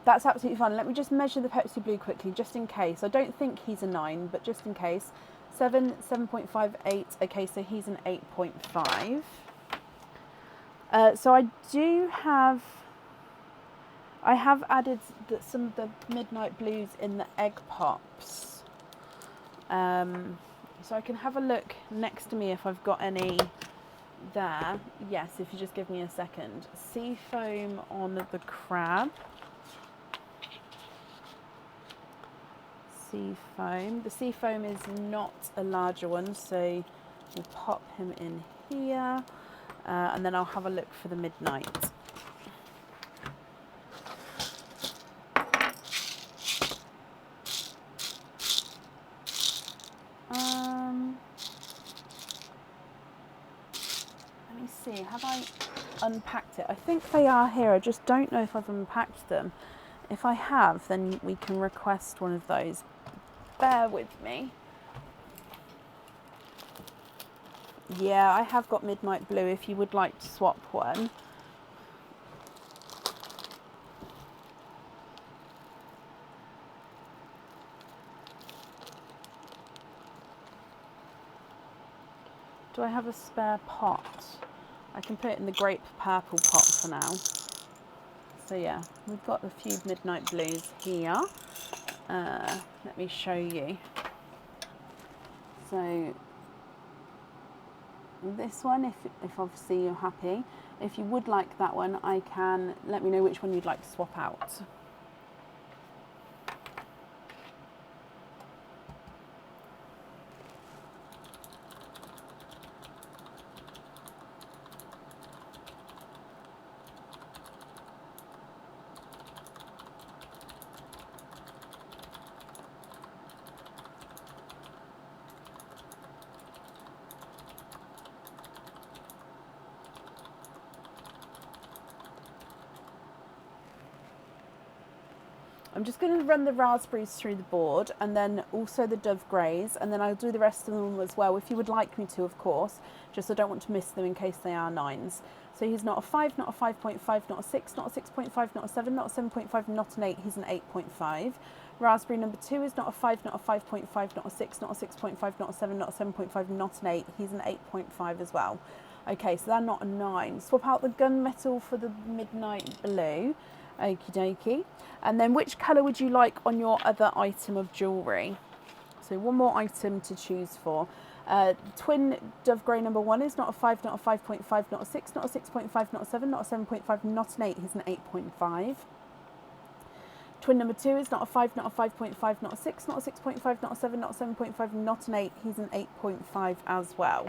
that's absolutely fine. Let me just measure the Pepsi blue quickly, just in case. I don't think he's a 9, but just in case. 7.58, okay, so he's an 8.5. So I have added some of the midnight blues in the egg pops. So I can have a look next to me if I've got any there. Yes, if you just give me a second. Seafoam on the crab. Seafoam. The seafoam is not a larger one, so we'll pop him in here. And then I'll have a look for the midnight. Let me see, have I unpacked it? I think they are here, I just don't know if I've unpacked them. If I have, then we can request one of those. Bear with me. Yeah, I have got midnight blue if you would like to swap one. Do I have a spare pot? I can put it in the grape purple pot for now. So yeah, we've got a few midnight blues here. Let me show you. So this one, if obviously you're happy, if you would like that one, I can let me know which one you'd like to swap out. I'm just going to run the raspberries through the board and then also the dove greys, and then I'll do the rest of them as well if you would like me to, of course, just I don't want to miss them in case they are 9s. So he's not a 5, not a 5.5, not a 6, not a 6.5, not a 7, not a 7.5, not an 8, he's an 8.5. Raspberry number 2 is not a 5, not a 5.5, not a 6, not a 6.5, not a 7, not a 7.5, not an 8. He's an 8.5 as well. Okay, so they're not a 9. Swap out the gunmetal for the midnight blue. Okie dokie. And then which colour would you like on your other item of jewellery? So one more item to choose for. Twin Dove Grey number 1 is not a 5, not a 5.5, not a 6, not a 6.5, not a 7, not a 7.5, not an 8. He's an 8.5. Twin number 2 is not a 5, not a 5.5, not a 6, not a 6.5, not a 7, not a 7.5, not an 8. He's an 8.5 as well.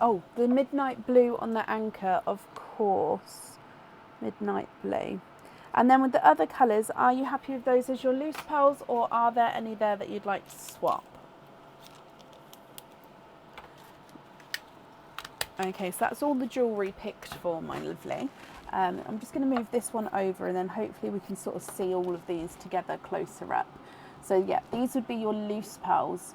Oh, the midnight blue on the anchor, of course. Midnight blue. And then with the other colours, are you happy with those as your loose pearls, or are there any there that you'd like to swap? Okay, so that's all the jewellery picked for, my lovely. I'm just going to move this one over, and then hopefully we can sort of see all of these together closer up. So yeah, these would be your loose pearls.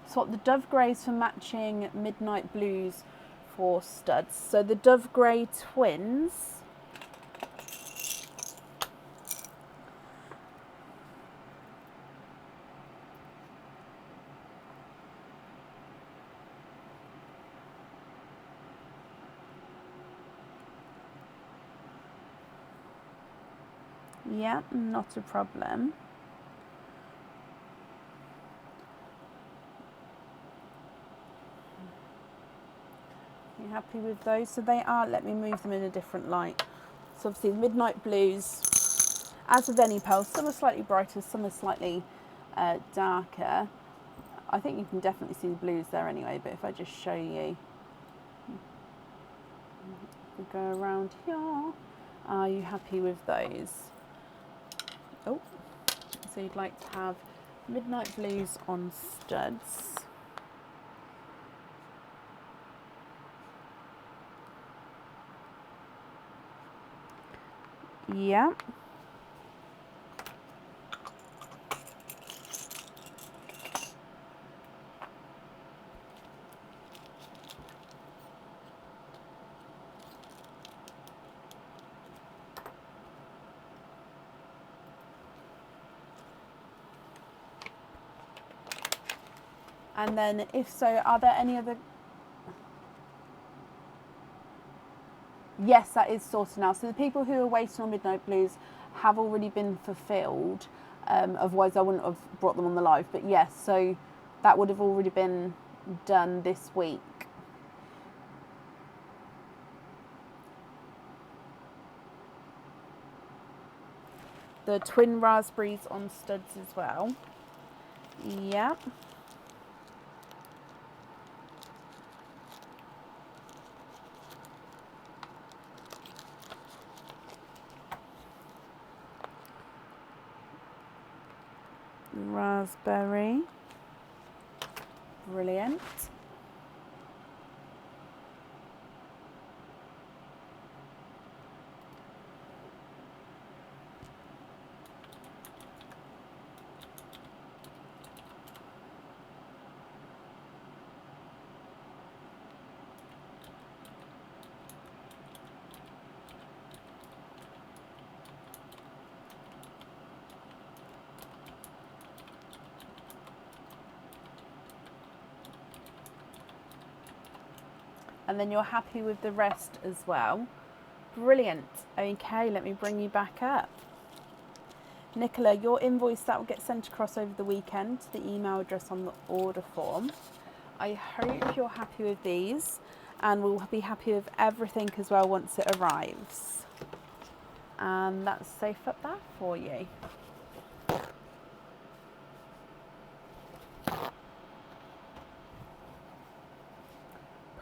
Swap the Dove Greys for matching midnight blues for studs. So the Dove Grey twins. Yeah, not a problem. You happy with those? So they are, let me move them in a different light. So obviously the midnight blues, as with any pearls, some are slightly brighter, some are slightly darker. I think you can definitely see the blues there anyway, but if I just show you, we go around here. Are you happy with those? Oh, so you'd like to have midnight blues on studs. Yeah. And then if so, are there any other? Yes, that is sorted now. So the people who are waiting on midnight blues have already been fulfilled. Otherwise I wouldn't have brought them on the live. But yes, so that would have already been done this week. The twin raspberries on studs as well. Yeah. Raspberry. Brilliant. And then you're happy with the rest as well. Brilliant. Okay, let me bring you back up. Nicola, your invoice, that will get sent across over the weekend to the email address on the order form. I hope you're happy with these, and we'll be happy with everything as well once it arrives. And that's safe up there for you.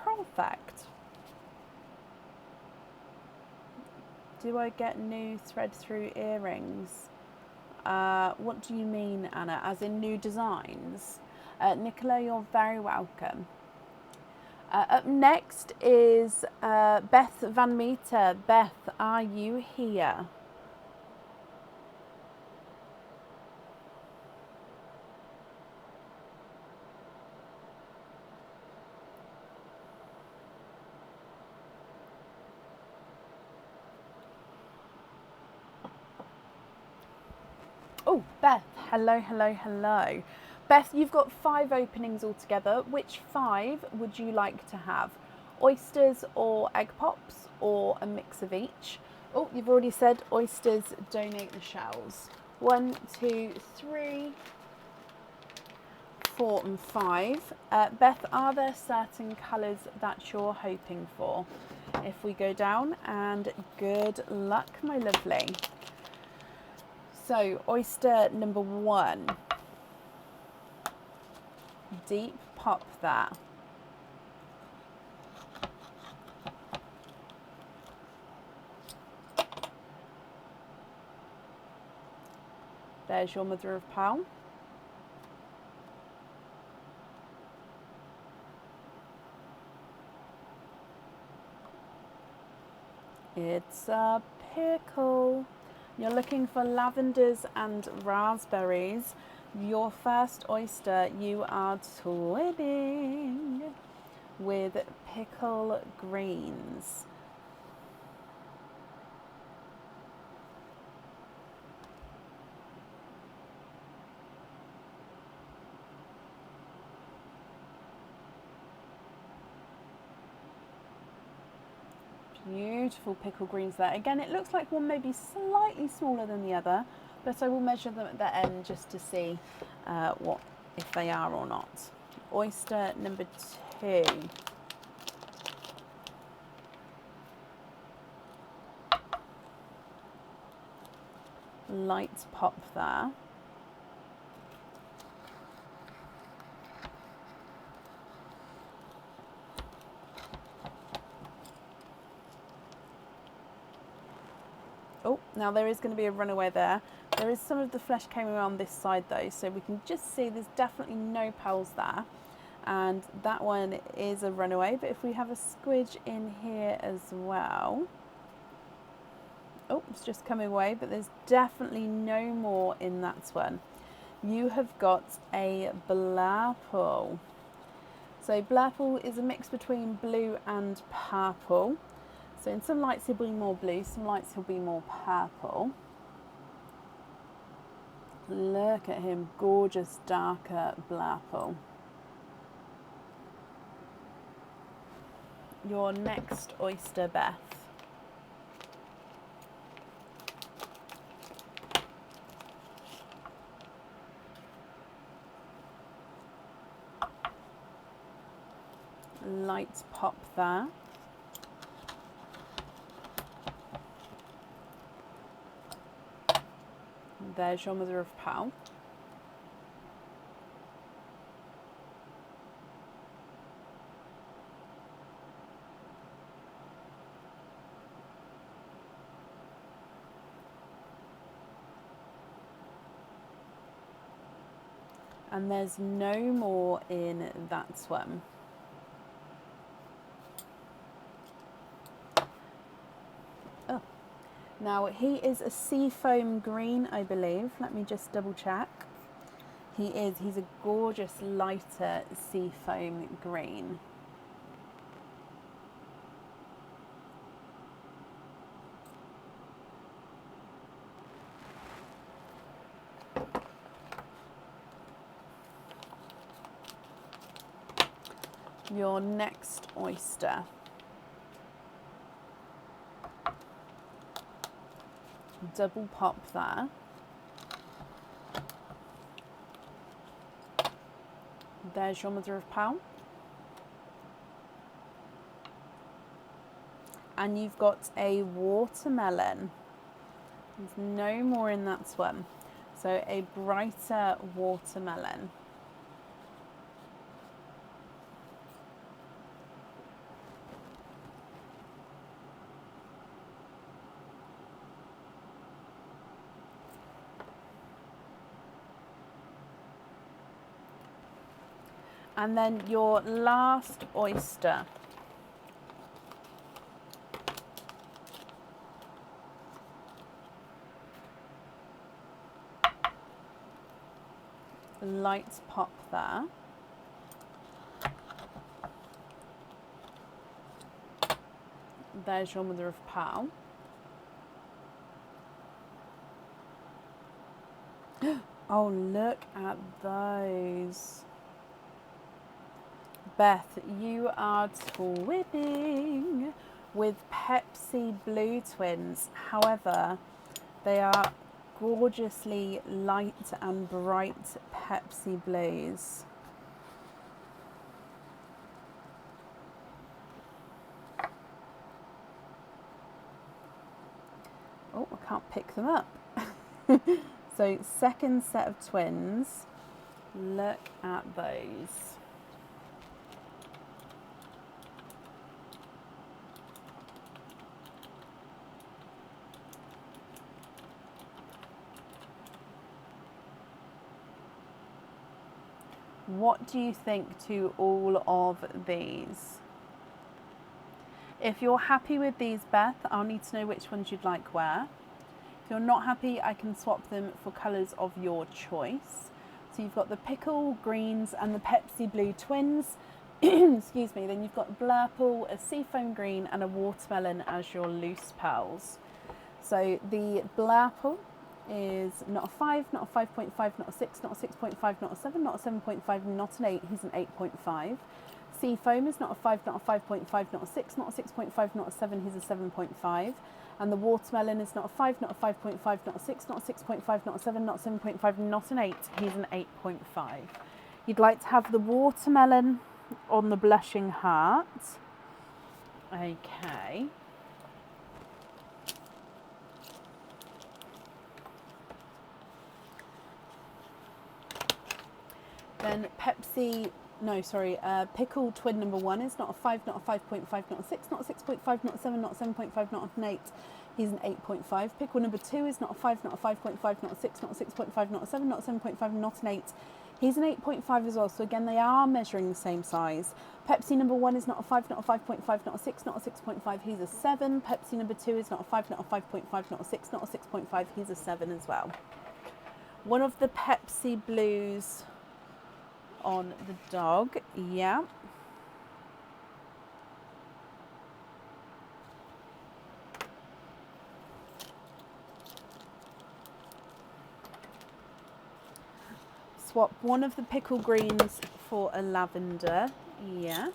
Perfect. Do I get new thread through earrings? What do you mean, Anna? As in new designs? Nicola, you're very welcome. Up next is Beth Van Meter. Beth, are you here? Oh, Beth, hello, hello, hello. Beth, you've got 5 openings altogether. Which 5 would you like to have? Oysters or egg pops, or a mix of each? Oh, you've already said oysters, donate the shells. 1, 2, 3, 4 and 5. Beth, are there certain colours that you're hoping for? If we go down, and good luck, my lovely. So, oyster number 1. Deep pop that. There's your mother of pearl. It's a pickle. You're looking for lavenders and raspberries. Your first oyster, you are twibbing with pickle greens. Beautiful pickle greens there. Again, it looks like one may be slightly smaller than the other, but I will measure them at the end just to see what if they are or not. Oyster number 2. Light pop there. Oh, now there is going to be a runaway there. There is some of the flesh came around this side though, so we can just see there's definitely no pearls there. And that one is a runaway, but if we have a squidge in here as well. Oh, it's just coming away, but there's definitely no more in that one. You have got a blurple. So blurple is a mix between blue and purple. So in some lights he'll be more blue, some lights he'll be more purple. Look at him, gorgeous darker blurple. Your next oyster, Beth. Light pop there. There's your mother of pearl. And there's no more in that one. Oh. Now he is a seafoam green, I believe. Let me just double check. He's a gorgeous lighter seafoam green. Your next oyster. Double pop there. There's your mother of pearl. And you've got a watermelon. There's no more in that one. So a brighter watermelon. And then your last oyster. Light pop there. There's your mother of pearl. Oh, look at those. Beth, you are twibbing with Pepsi Blue twins. However, they are gorgeously light and bright Pepsi Blues. Oh, I can't pick them up. So second set of twins. Look at those. What do you think to all of these? If you're happy with these, Beth, I'll need to know which ones you'd like where. If you're not happy, I can swap them for colours of your choice. So you've got the pickle greens and the Pepsi Blue twins. Excuse me. Then you've got Blurple, a seafoam green and a watermelon as your loose pearls. So the Blurple is not a 5, not a 5.5, not a 6, not a 6.5, not a 7, not a 7.5, not an 8, he's an 8.5. Seafoam is not a 5, not a 5.5, not a 6, not a 6.5, not a 7, he's a 7.5. And the watermelon is not a 5, not a 5.5, not a 6, not a 6.5, not a 7, not a 7.5, not an 8, he's an 8.5. You'd like to have the watermelon on the blushing heart. Okay. Then pickle twin number 1 is not a 5, not a 5.5, not a 6, not a 6.5, not a 7, not a 7.5, not an 8. He's an 8.5. Pickle number 2 is not a 5, not a 5.5, not a 6, not a 6.5, not a 7, not a 7.5, not an 8. He's an 8.5 as well. So again, they are measuring the same size. Pepsi number 1 is not a 5, not a 5.5, not a 6, not a 6.5. He's a 7. Pepsi number 2 is not a 5, not a 5.5, not a 6, not a 6.5. He's a 7 as well. One of the Pepsi Blues on the dog, yeah. Swap one of the pickle greens for a lavender, yes.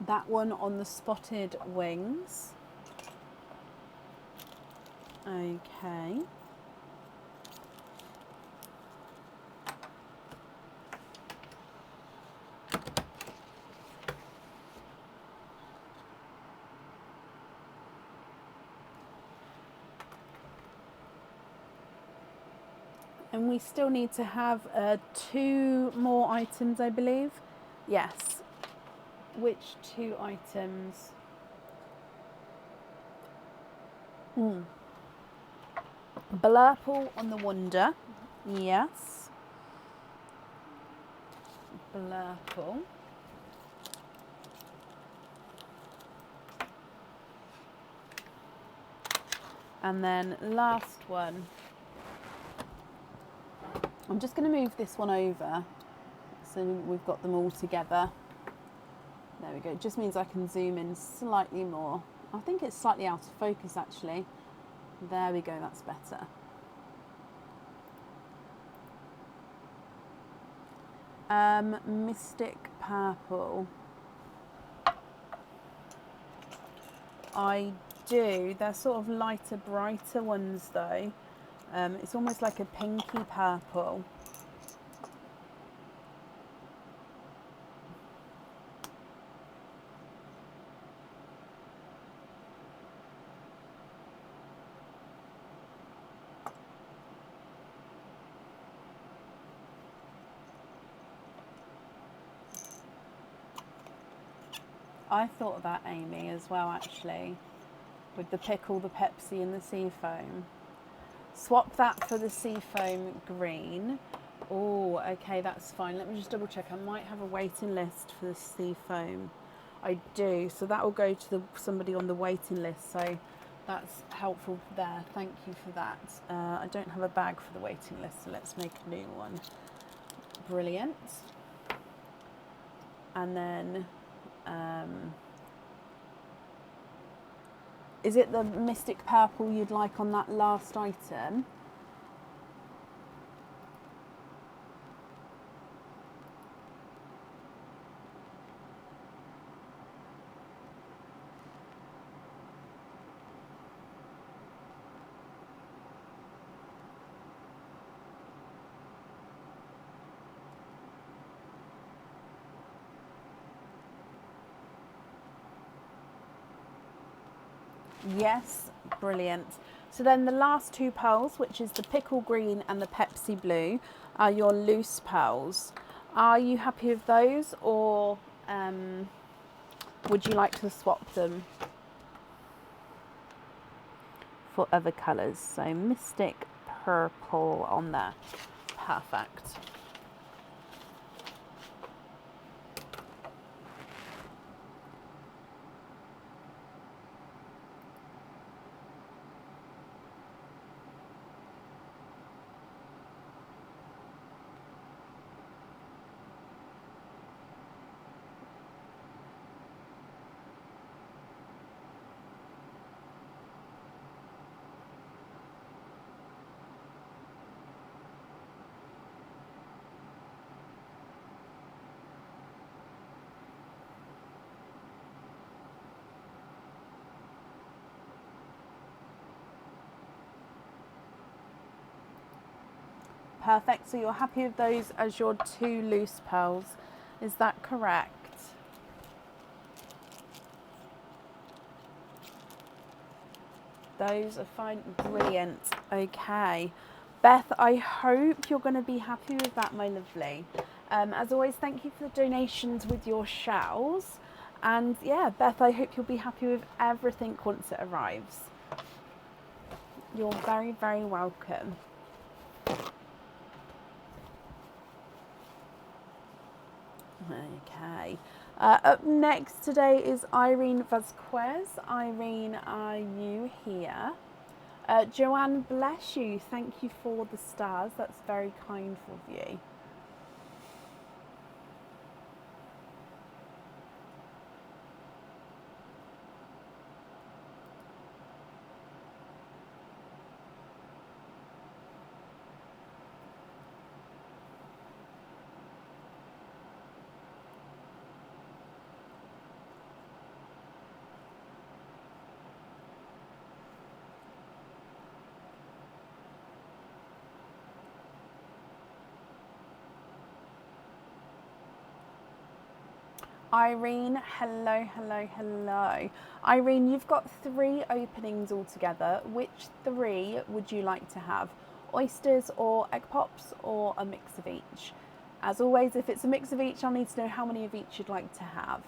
That one on the spotted wings. Okay. And we still need to have 2 more items, I believe. Yes. Which 2 items? Blurple on the Wonder. Yes. Blurple. And then last one. I'm just going to move this one over so we've got them all together. There we go. It just means I can zoom in slightly more. I think it's slightly out of focus actually. There we go, that's better. Mystic Purple. I do. They're sort of lighter, brighter ones though. It's almost like a pinky purple. I thought of that, Amy, as well, actually, with the pickle, the Pepsi and the Seafoam. Swap that for the Seafoam green. Oh, okay, that's fine. Let me just double check. I might have a waiting list for the Seafoam. I do, so that will go to somebody on the waiting list, so that's helpful there. Thank you for that. I don't have a bag for the waiting list, so let's make a new one. Brilliant. And then... is it the Mystic Purple you'd like on that last item? Yes, brilliant. So then the last two pearls, which is the Pickle Green and the Pepsi Blue, are your loose pearls. Are you happy with those, or would you like to swap them for other colours? So Mystic Purple on there. Perfect. Perfect, so you're happy with those as your two loose pearls, is that correct? Those are fine, brilliant, okay. Beth, I hope you're going to be happy with that, my lovely. As always, thank you for the donations with your shells. And yeah, Beth, I hope you'll be happy with everything once it arrives. You're very, very welcome. Okay. Up next today is Irene Vasquez. Irene, are you here? Joanne, bless you. Thank you for the stars. That's very kind of you. Irene, hello, hello, hello. Irene, you've got 3 openings altogether. Which 3 would you like to have? Oysters or egg pops, or a mix of each? As always, if it's a mix of each, I'll need to know how many of each you'd like to have.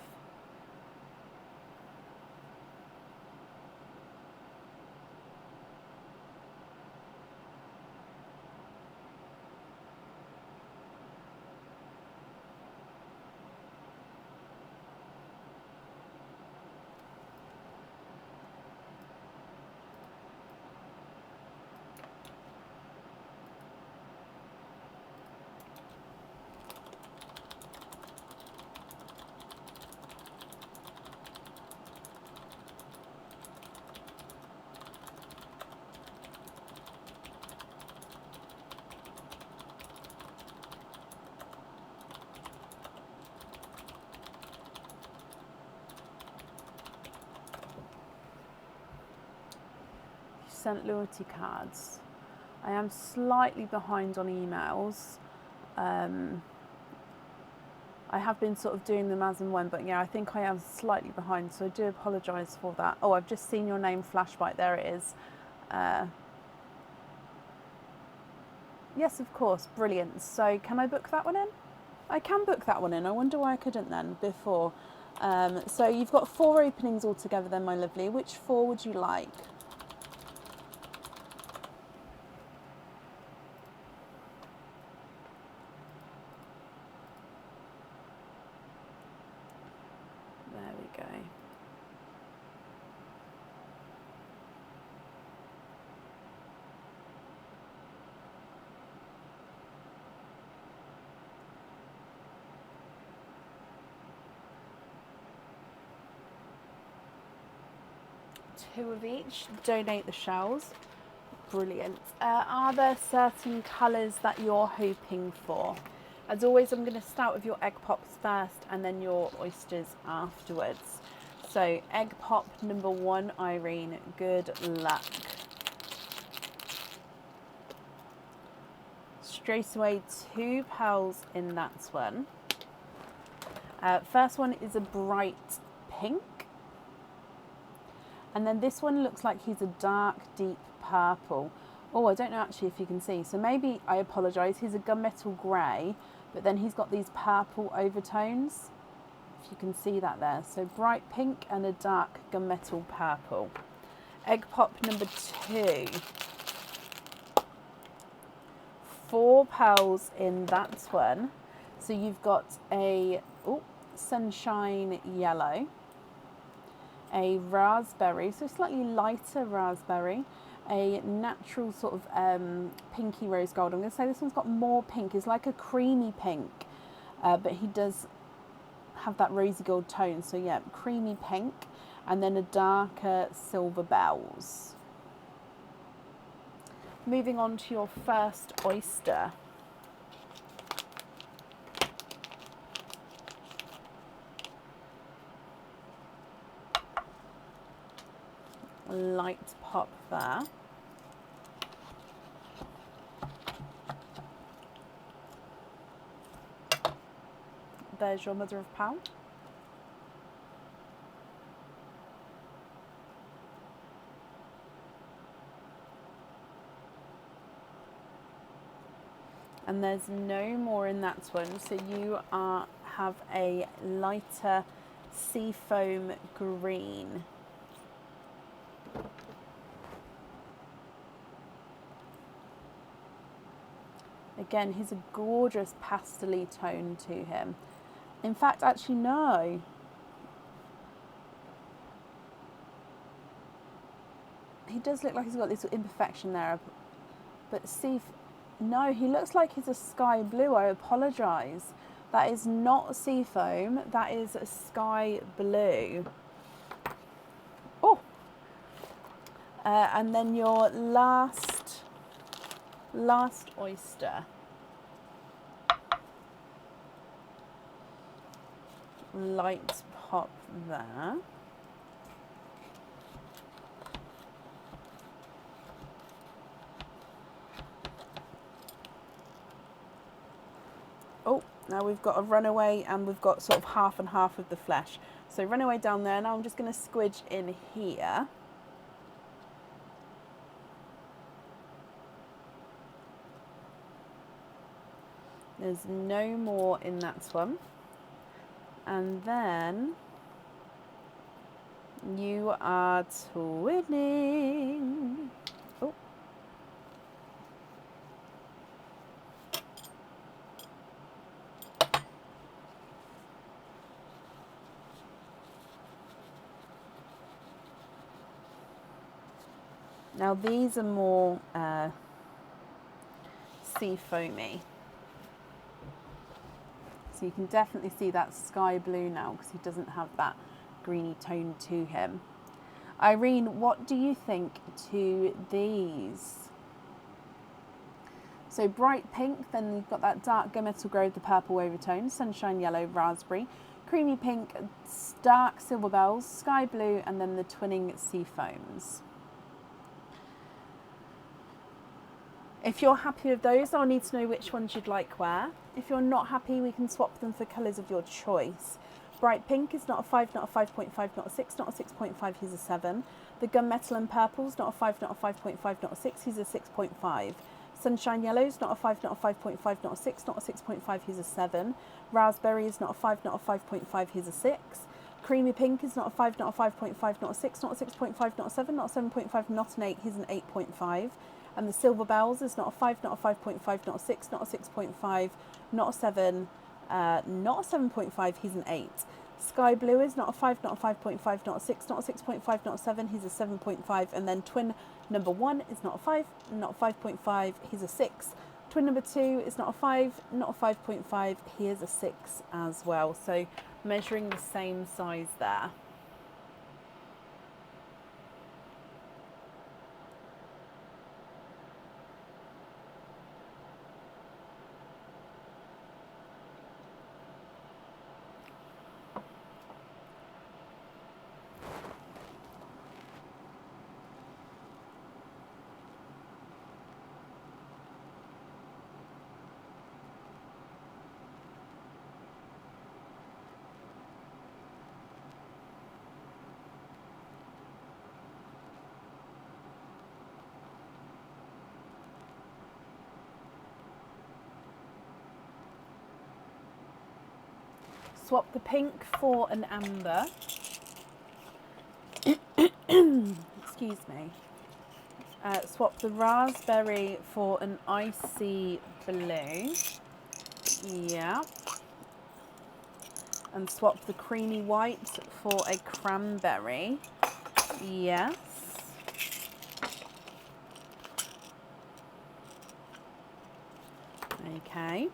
sent loyalty cards. I am slightly behind on emails. I have been sort of doing them as and when, but yeah, I think I am slightly behind, so I do apologise for that. Oh, I've just seen your name flash by. There it is. Yes, of course. Brilliant. So can I book that one in? I can book that one in. I wonder why I couldn't then before. So you've got 4 openings altogether then, my lovely. Which 4 would you like? There we go. Two of each. Donate the shells. Brilliant. Are there certain colours that you're hoping for? As always, I'm going to start with your egg pops first and then your oysters afterwards. So egg pop number 1, Irene, good luck. Straight away 2 pearls in that one. First one is a bright pink. And then this one looks like he's a dark, deep purple. Oh, I don't know actually if you can see. So maybe, I apologise, he's a gunmetal grey, but then he's got these purple overtones. If you can see that there. So bright pink and a dark gunmetal purple. Egg pop number 2. 4 pearls in that one. So you've got a sunshine yellow, a raspberry, so slightly lighter raspberry, a natural sort of pinky rose gold. I'm going to say this one's got more pink. It's like a creamy pink, but he does have that rosy gold tone. So yeah, creamy pink, and then a darker silver bells. Moving on to your first oyster. Light pop there. There's your mother of pearl. And there's no more in that one, so you have a lighter seafoam green. Again, he's a gorgeous pastel-y tone to him. In fact, actually, no. He does look like he's got this imperfection there. But see, no, he looks like he's a sky blue. I apologise. That is not seafoam. That is a sky blue. Oh. And then your last oyster. Light pop there. Oh, now we've got a runaway and we've got sort of half and half of the flesh. So runaway down there. Now I'm just going to squidge in here. There's no more in that one. And then you are twinning. Oh. Now these are more sea foamy. So you can definitely see that sky blue now because he doesn't have that greeny tone to him. Irene, what do you think to these? So bright pink, then you've got that dark gunmetal grey with the purple overtone, sunshine yellow, raspberry, creamy pink, dark silver bells, sky blue, and then the twinning sea foams. If you're happy with those, I'll need to know which ones you'd like where. If you're not happy, we can swap them for colours of your choice. Bright pink is not a 5, not a 5.5, not a 6, not a 6.5, he's a 7. The gunmetal and purple's not a 5, not a 5.5, not a 6, he's a 6.5. Sunshine yellow's not a 5, not a 5.5, not a 6, not a 6.5, he's a 7. Raspberry is not a 5, not a 5.5, he's a 6. Creamy pink is not a 5, not a 5.5, not a 6, not a 6.5, not a 7, not a 7.5, not an 8, he's an 8.5. And the silver bells is not a 5, not a 5.5, not a 6, not a 6.5, not a 7, not a 7.5, he's an 8. Sky blue is not a 5, not a 5.5, not a 6, not a 6.5, not a 7, he's a 7.5. And then twin number 1 is not a 5, not a 5.5, he's a 6. Twin number 2 is not a 5, not a 5.5, he is a 6 as well. So measuring the same size there. Swap the pink for an amber. Excuse me. Swap the raspberry for an icy blue. Yeah. And swap the creamy white for a cranberry. Yes. Okay.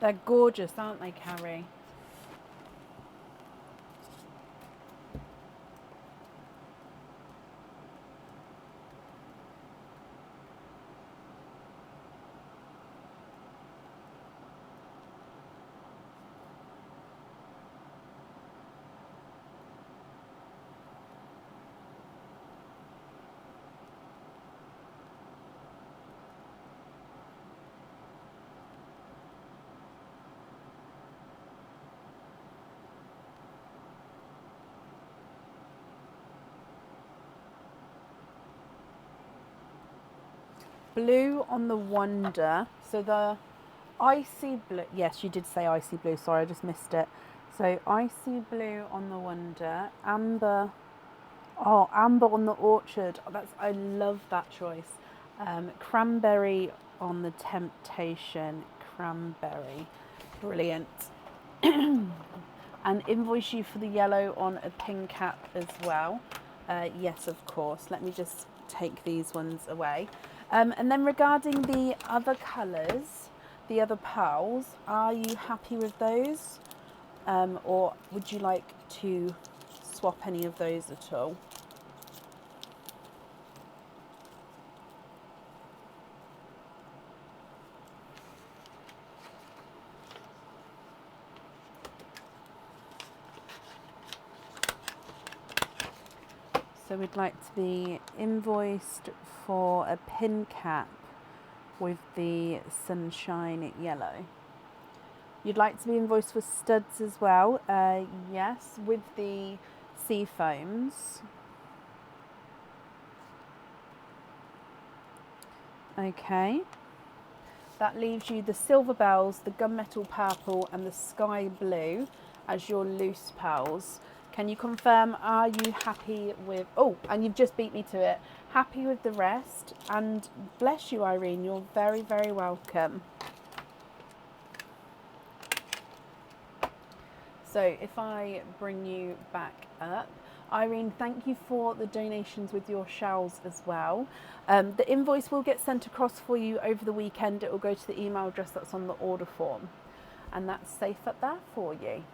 They're gorgeous, aren't they, Carrie? Blue on the Wonder. So the icy blue. Yes, you did say icy blue. Sorry, I just missed it. So icy blue on the Wonder. Amber. Oh, amber on the Orchard. Oh, I love that choice. Cranberry on the Temptation. Cranberry. Brilliant. And invoice you for the yellow on a pin cap as well. Yes, of course. Let me just take these ones away. And then regarding the other colours, the other pearls, are you happy with those? Or would you like to swap any of those at all? So we'd like to be invoiced for a pin cap with the sunshine yellow. You'd like to be invoiced for studs as well, yes, with the sea foams. Okay. That leaves you the silver bells, the gunmetal purple and the sky blue as your loose pals. Can you confirm, are you happy with, oh, and you've just beat me to it, happy with the rest? And bless you, Irene, you're very, very welcome. So if I bring you back up, Irene, thank you for the donations with your shells as well. The invoice will get sent across for you over the weekend. It will go to the email address that's on the order form, and that's safe up there for you.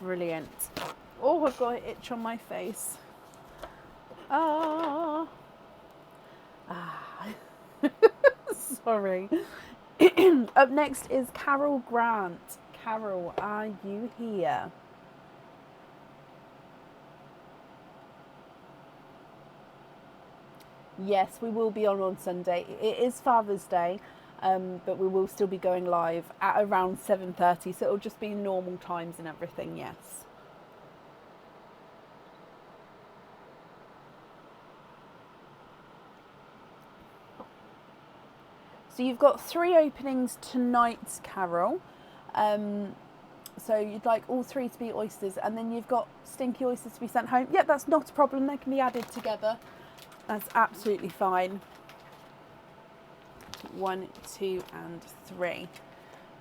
Brilliant. Oh, I've got an itch on my face. Ah. Sorry. Up next is Carol Grant. Carol, are you here? Yes, we will be on Sunday. It is Father's Day, but we will still be going live at around 7:30, so it'll just be normal times and everything, yes. So you've got 3 openings tonight, Carol. So you'd like all 3 to be oysters, and then you've got stinky oysters to be sent home. Yep, that's not a problem. They can be added together. That's absolutely fine. 1, 2, and 3.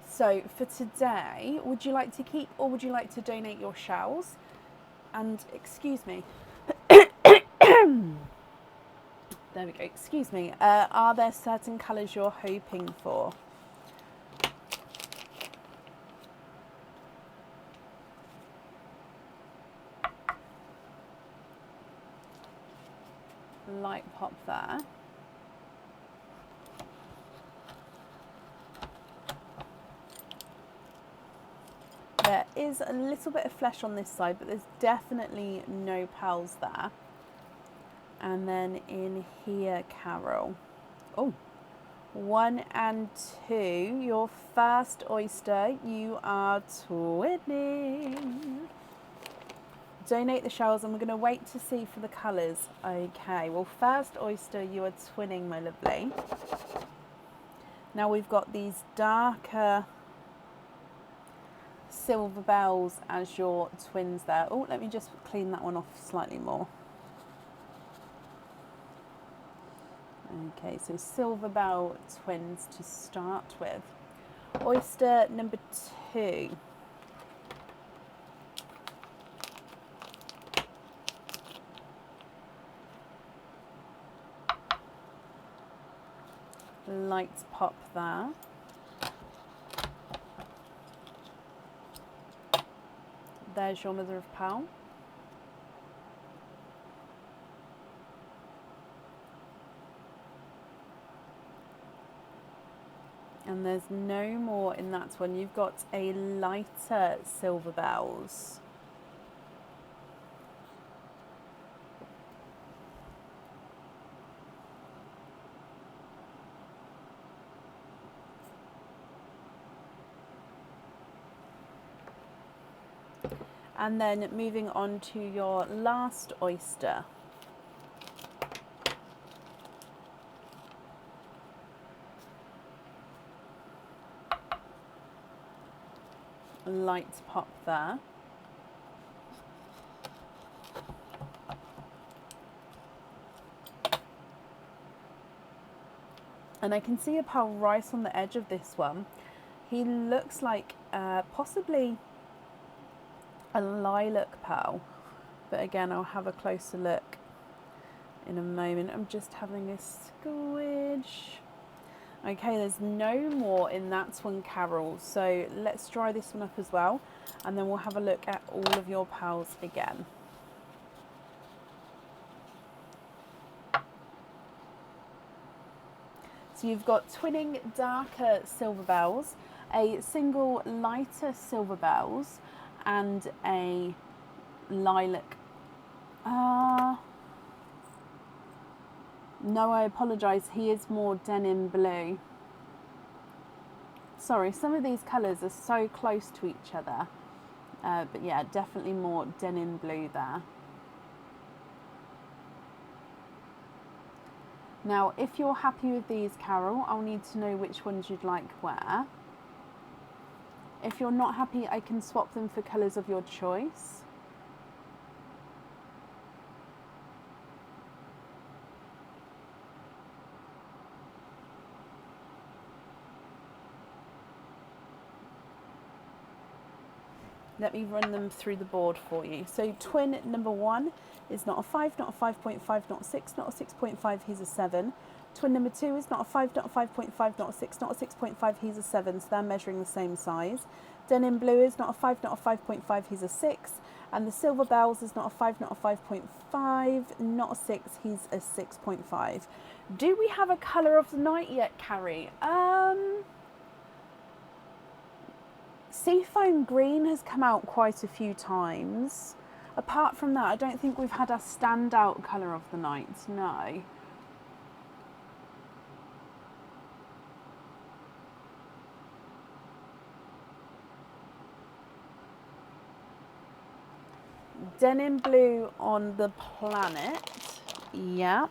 So for today, would you like to keep or would you like to donate your shells? And excuse me. There we go. Excuse me. Are there certain colours you're hoping for? Light pop there. There is a little bit of flesh on this side, but there's definitely no pearls there. And then in here, Carol. Oh, 1 and 2. Your first oyster, you are twinning. Donate the shells, and we're going to wait to see for the colours. Okay, well, first oyster, you are twinning, my lovely. Now we've got these darker silver bells as your twins there. Oh, let me just clean that one off slightly more. Okay, so silver bell twins to start with. Oyster number 2. Light pop there. There's your mother of pearl. And there's no more in that one. You've got a lighter silver bells. And then moving on to your last oyster. Light pop there. And I can see a pearl right on the edge of this one. He looks like possibly a lilac pearl, but again, I'll have a closer look in a moment. I'm just having a squidge. Okay, there's no more in that one, Carol. So let's dry this one up as well, and then we'll have a look at all of your pearls again. So you've got twinning darker silver bells, a single lighter silver bells, and a lilac. No, I apologise. He is more denim blue. Sorry, some of these colours are so close to each other. But yeah, definitely more denim blue there. Now, if you're happy with these, Carol, I'll need to know which ones you'd like where. If you're not happy, I can swap them for colours of your choice. Let me run them through the board for you. So twin number 1 is not a 5, not a 5.5, not a 6, not a 6.5, he's a 7. Twin number 2 is not a 5, not a 5.5, not a 6, not a 6.5, he's a 7, so they're measuring the same size. Denim blue is not a 5, not a 5.5, he's a 6. And the silver bells is not a 5, not a 5.5, not a 6, he's a 6.5. Do we have a colour of the night yet, Carrie? Seafoam green has come out quite a few times. Apart from that, I don't think we've had a standout colour of the night, no. Denim blue on the planet, yeah.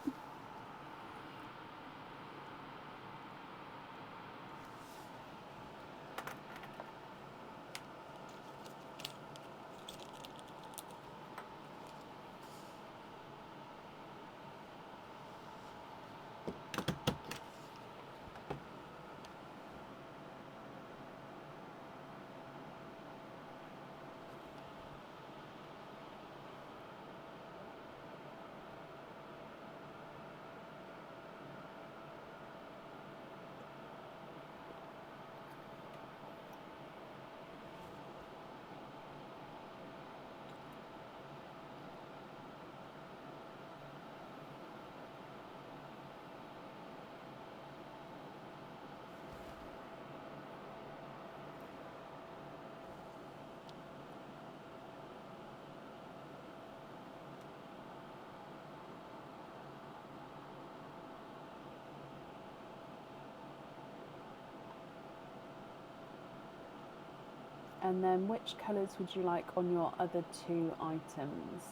And then which colours would you like on your other 2 items?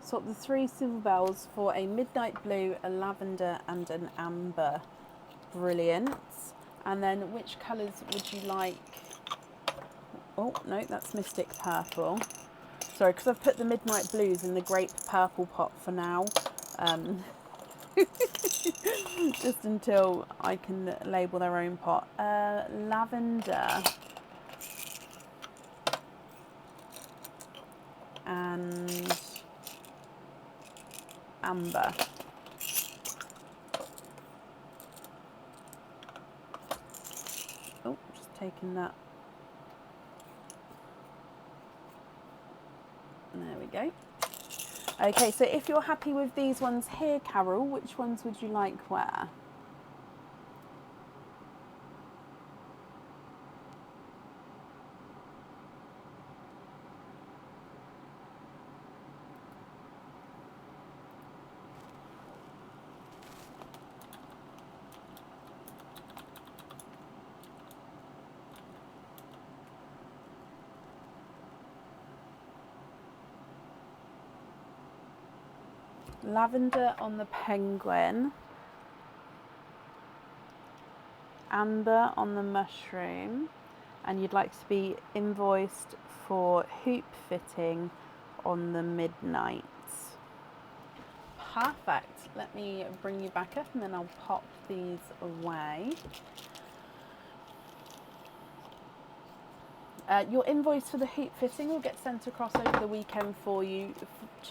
Swap the 3 silver bells for a midnight blue, a lavender and an amber. Brilliant. And then which colours would you like? Oh, no, that's Mystic Purple. Sorry, because I've put the Midnight Blues in the Grape Purple pot for now. Just until I can label their own pot. Lavender. And amber. Oh, just taking that. There we go. Okay, so if you're happy with these ones here, Carol, which ones would you like where? Lavender on the penguin, amber on the mushroom, and you'd like to be invoiced for hoop fitting on the midnight. Perfect. Let me bring you back up and then I'll pop these away. Your invoice for the hoop fitting will get sent across over the weekend for you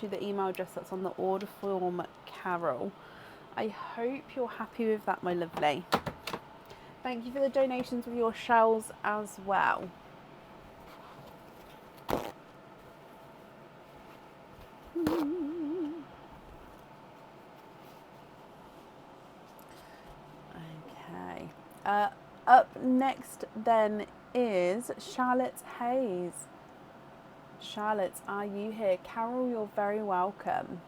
to the email address that's on the order form, Carol. I hope you're happy with that, my lovely. Thank you for the donations of your shells as well. Up next then is Charlotte Hayes. Charlotte, are you here? Carol, you're very welcome.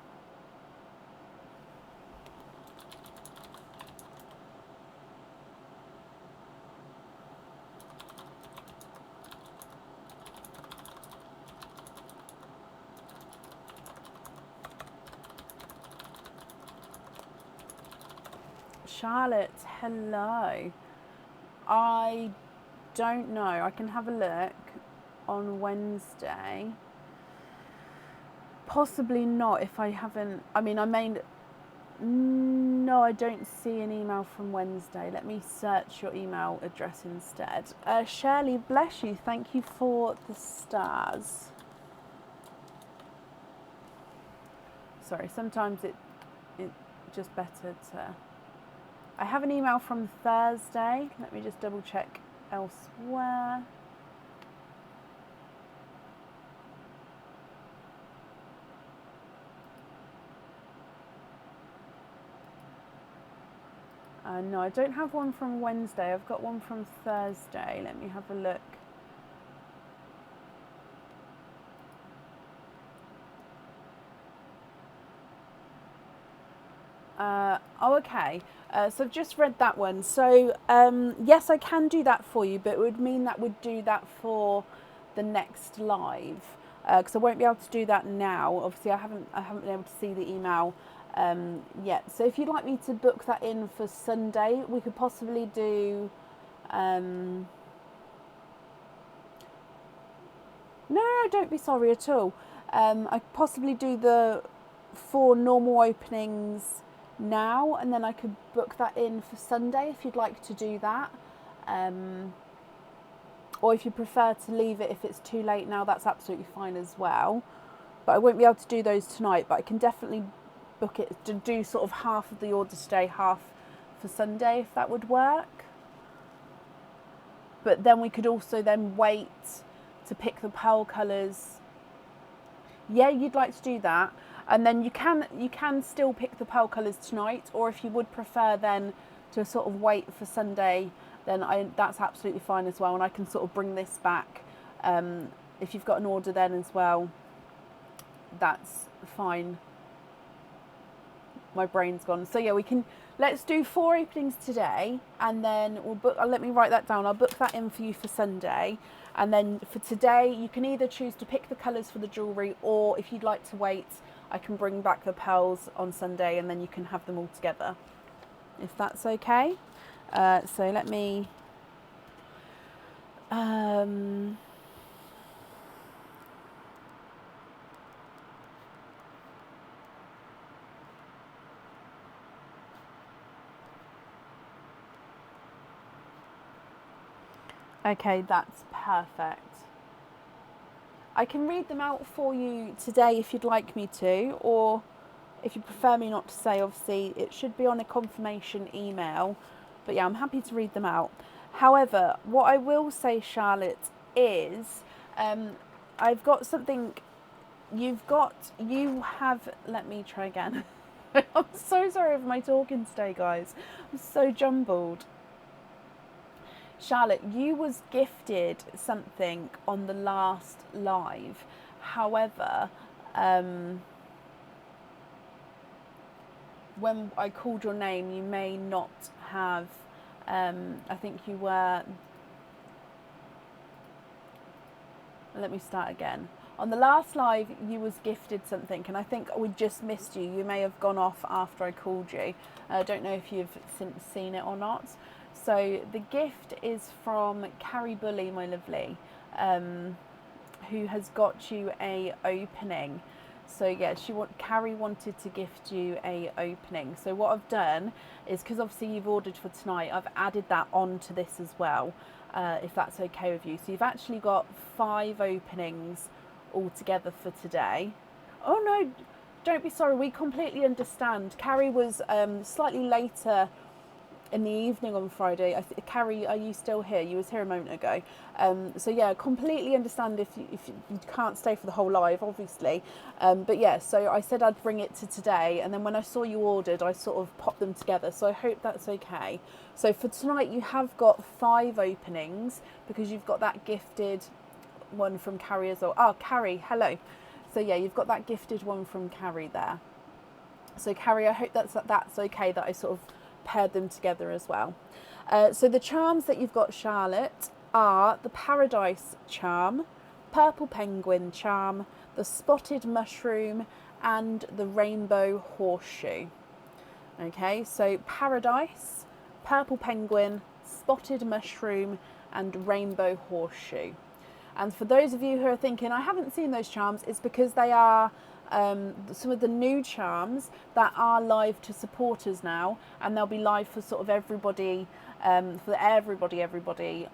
Charlotte, hello. I don't know. I can have a look on Wednesday. Possibly not if I haven't. I mean, I may. No, I don't see an email from Wednesday. Let me search your email address instead. Shirley, bless you. Thank you for the stars. Sorry, sometimes it's just better to. I have an email from Thursday. Let me just double check elsewhere. No, I don't have one from Wednesday. I've got one from Thursday. Let me have a look. Oh, okay. So I've just read that one. So yes, I can do that for you, but it would mean that would do that for the next live, because I won't be able to do that now. Obviously, I haven't been able to see the email yet. So if you'd like me to book that in for Sunday, we could possibly do. No, don't be sorry at all. I could possibly do the 4 normal openings now, and then I could book that in for Sunday if you'd like to do that. Or if you prefer to leave it if it's too late now, that's absolutely fine as well. But I won't be able to do those tonight, but I can definitely book it to do sort of half of the order today, half for Sunday, if that would work. But then we could also then wait to pick the pearl colours. Yeah, you'd like to do that. And then you can still pick the pearl colours tonight, or if you would prefer then to sort of wait for Sunday, then that's absolutely fine as well. And I can sort of bring this back. If you've got an order then as well, that's fine. My brain's gone. So yeah, let's do 4 openings today, and then we'll book. Let me write that down. I'll book that in for you for Sunday. And then for today, you can either choose to pick the colours for the jewellery, or if you'd like to wait, I can bring back the pearls on Sunday, and then you can have them all together, if that's okay. So let me. Okay, that's perfect. I can read them out for you today if you'd like me to, or if you prefer me not to say, obviously it should be on a confirmation email. But yeah, I'm happy to read them out. However, what I will say, Charlotte, is I've got something. Let me try again. I'm so sorry for my talking today, guys. I'm so jumbled. Charlotte, you was gifted something on the last live. However, when I called your name, you may not have, I think you were, let me start again. On the last live, you was gifted something, and I think we just missed you. You may have gone off after I called you. I don't know if you've since seen it or not. So the gift is from Carrie Bully, my lovely, who has got you a opening. So yeah, Carrie wanted to gift you a opening. So what I've done is, because obviously you've ordered for tonight, I've added that onto this as well, if that's okay with you. So you've actually got 5 openings altogether for today. Oh no, don't be sorry, we completely understand. Carrie was slightly later in the evening on Friday. Carrie, are you still here? You was here a moment ago. So yeah, completely understand if you can't stay for the whole live, obviously. But yeah, so I said I'd bring it to today, and then when I saw you ordered, I sort of popped them together. So I hope that's okay. So for tonight, you have got 5 openings because you've got that gifted one from Carrie as well. Oh, Carrie, hello. So yeah, you've got that gifted one from Carrie there. So Carrie, I hope that's okay that I sort of paired them together as well. So the charms that you've got, Charlotte, are the Paradise charm, Purple Penguin charm, the Spotted Mushroom, and the Rainbow Horseshoe. Okay, so Paradise, Purple Penguin, Spotted Mushroom, and Rainbow Horseshoe. And for those of you who are thinking, I haven't seen those charms, it's because they are some of the new charms that are live to supporters now, and they'll be live for sort of everybody, everybody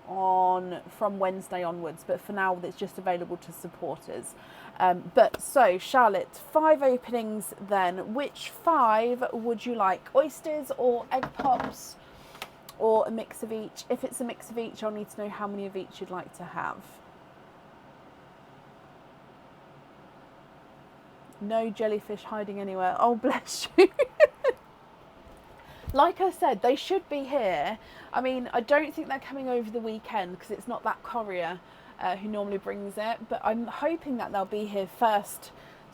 on from Wednesday onwards. But for now, it's just available to supporters. But so, Charlotte, 5 openings then. Which 5 would you like? Oysters or egg pops? Or a mix of each? If it's a mix of each, I'll need to know how many of each you'd like to have. No jellyfish hiding anywhere. Oh, bless you. Like I said, they should be here. I mean, I don't think they're coming over the weekend because it's not that courier who normally brings it. But I'm hoping that they'll be here first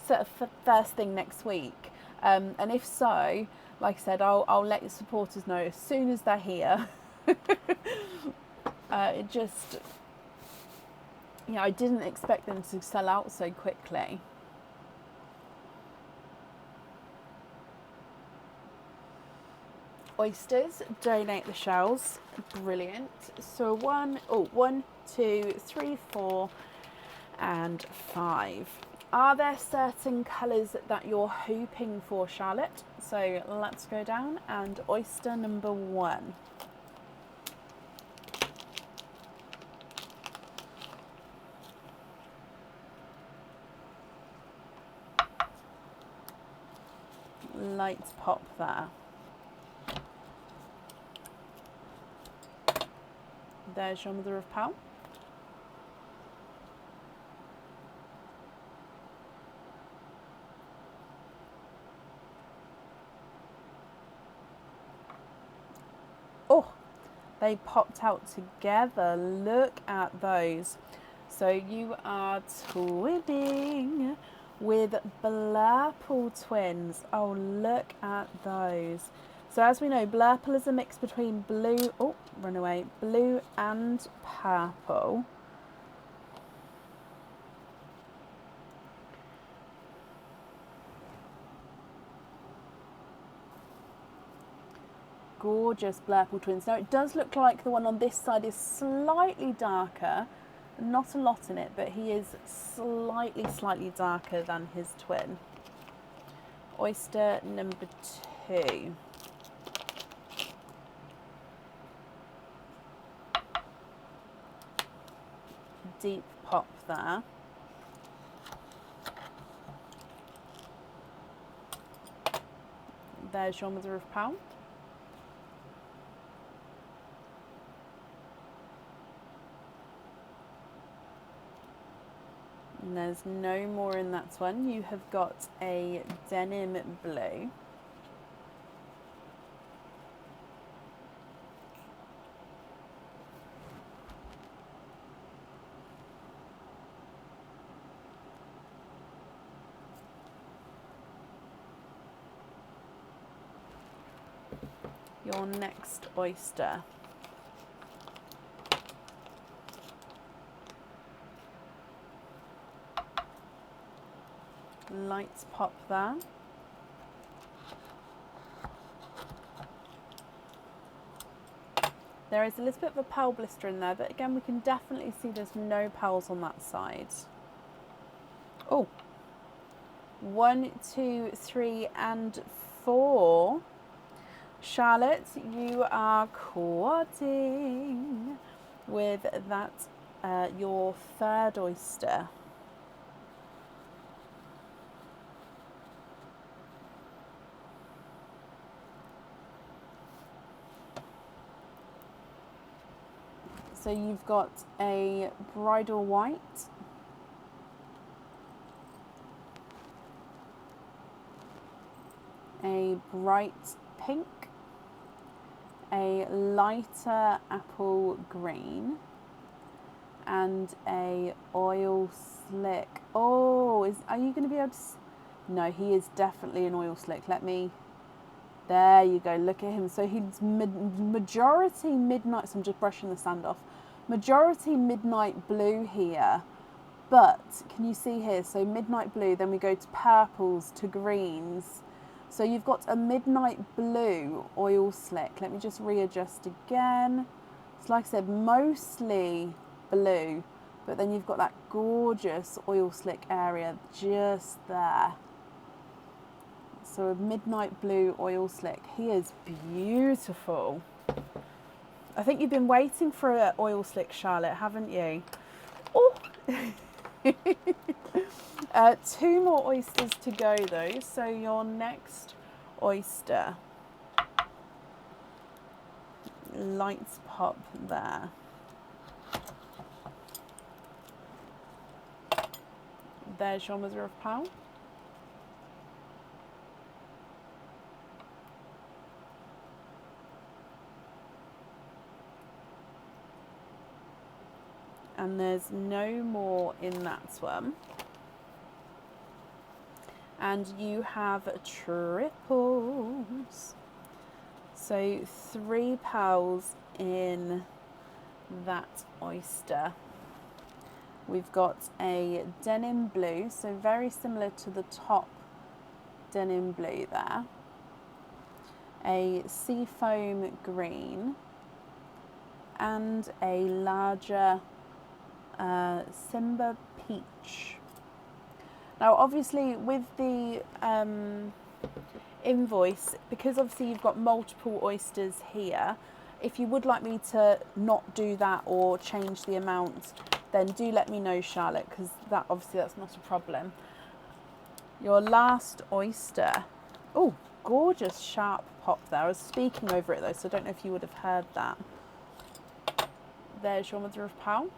thing next week. And if so, like I said, I'll let your supporters know as soon as they're here. It just, I didn't expect them to sell out so quickly. Oysters, donate the shells. Brilliant. So 1, 2, 3, 4, and 5. Are there certain colours that you're hoping for, Charlotte? So let's go down, and oyster number 1. Lights pop there. There's your mother of pearl. Oh, they popped out together. Look at those. So you are twinning with Blurple twins. Oh, look at those. So as we know, Blurple is a mix between blue and purple. Gorgeous Blurple twins. Now it does look like the one on this side is slightly darker. Not a lot in it, but he is slightly darker than his twin. Oyster number 2. Deep pop there. There's your mother of pearl. And there's no more in that one. You have got a denim blue. Your next oyster. Lights pop there. There is a little bit of a pearl blister in there, but again, we can definitely see there's no pearls on that side. Oh, 1, 2, 3, and 4. Charlotte, you are quadding with that, your 3rd oyster. So you've got a bridal white, a bright pink, a lighter apple green, and a oil slick. Oh, are you going to be able to? No, he is definitely an oil slick. There you go. Look at him. So he's majority midnight. So I'm just brushing the sand off. Majority midnight blue here. But can you see here? So midnight blue. Then we go to purples to greens. So you've got a midnight blue oil slick. Let me just readjust again. It's like I said, mostly blue. But then you've got that gorgeous oil slick area just there. So a midnight blue oil slick. He is beautiful. I think you've been waiting for an oil slick, Charlotte, haven't you? Oh! 2 more oysters to go though. So your next oyster. Lights pop there. There's your mother of pearl. And there's no more in that one. And you have triples. So 3 pearls in that oyster. We've got a denim blue, so very similar to the top denim blue there. A seafoam green and a larger Simba peach. Now obviously with the invoice, because obviously you've got multiple oysters here, if you would like me to not do that or change the amount, then do let me know, Charlotte, because that's not a problem. Your last oyster. Oh, gorgeous sharp pop there. I was speaking over it though, so I don't know if you would have heard that. There's your mother of pearl.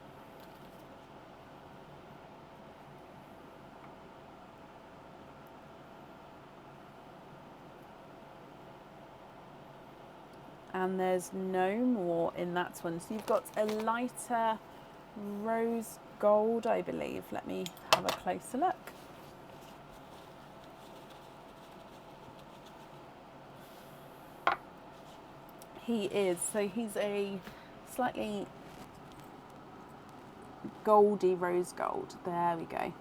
And there's no more in that one. So you've got a lighter rose gold, I believe. Let me have a closer look. He is. So he's a slightly goldy rose gold. There we go.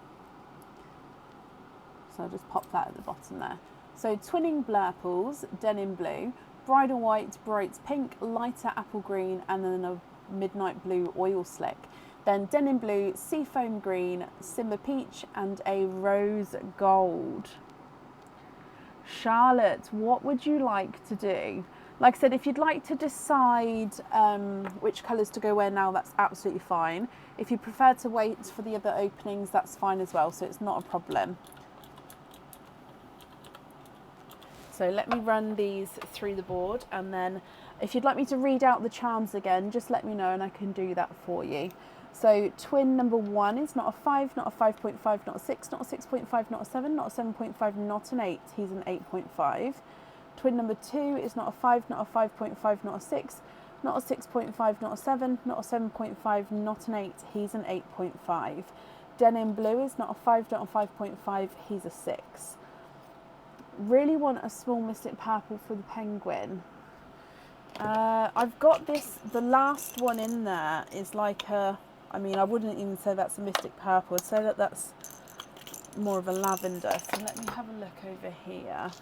So I'll just pop that at the bottom there. So twinning blurples, denim blue, bridal white, bright pink, lighter apple green, and then a midnight blue oil slick. Then denim blue, seafoam green, Simba peach, and a rose gold. Charlotte, what would you like to do? Like I said, if you'd like to decide which colours to go where now, that's absolutely fine. If you prefer to wait for the other openings, that's fine as well, so it's not a problem. So let me run these through the board, and then if you'd like me to read out the charms again, just let me know and I can do that for you. So twin number 1 is not a 5, not a 5.5, not a 6, not a 6.5, not a 7, not a 7.5, not an 8. He's an 8.5. Twin number 2 is not a 5, not a 5.5, not a 6, not a 6.5, not a 7, not a 7.5, not an 8. He's an 8.5. Denim blue is not a 5, not a 5.5. He's a 6. Really want a small mystic purple for the penguin. I've got this, the last one in there is like a, I mean, I wouldn't even say that's a mystic purple. I'd say that that's more of a lavender. So let me have a look over here.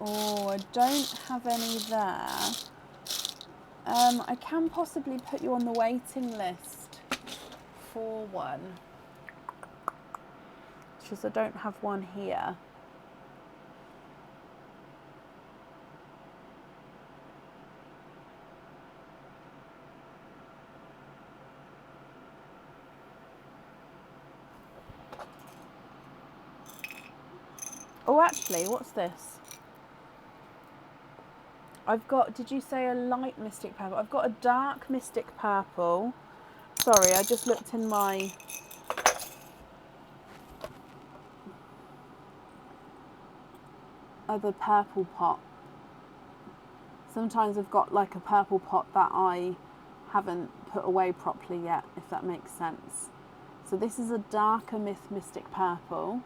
Oh, I don't have any there. I can possibly put you on the waiting list for one. Because I don't have one here. Oh, actually, what's this? I've got, did you say a light Mystic Purple? I've got a dark Mystic Purple. Sorry, I just looked in my other purple pot. Sometimes I've got like a purple pot that I haven't put away properly yet, if that makes sense. So this is a darker Mystic Purple.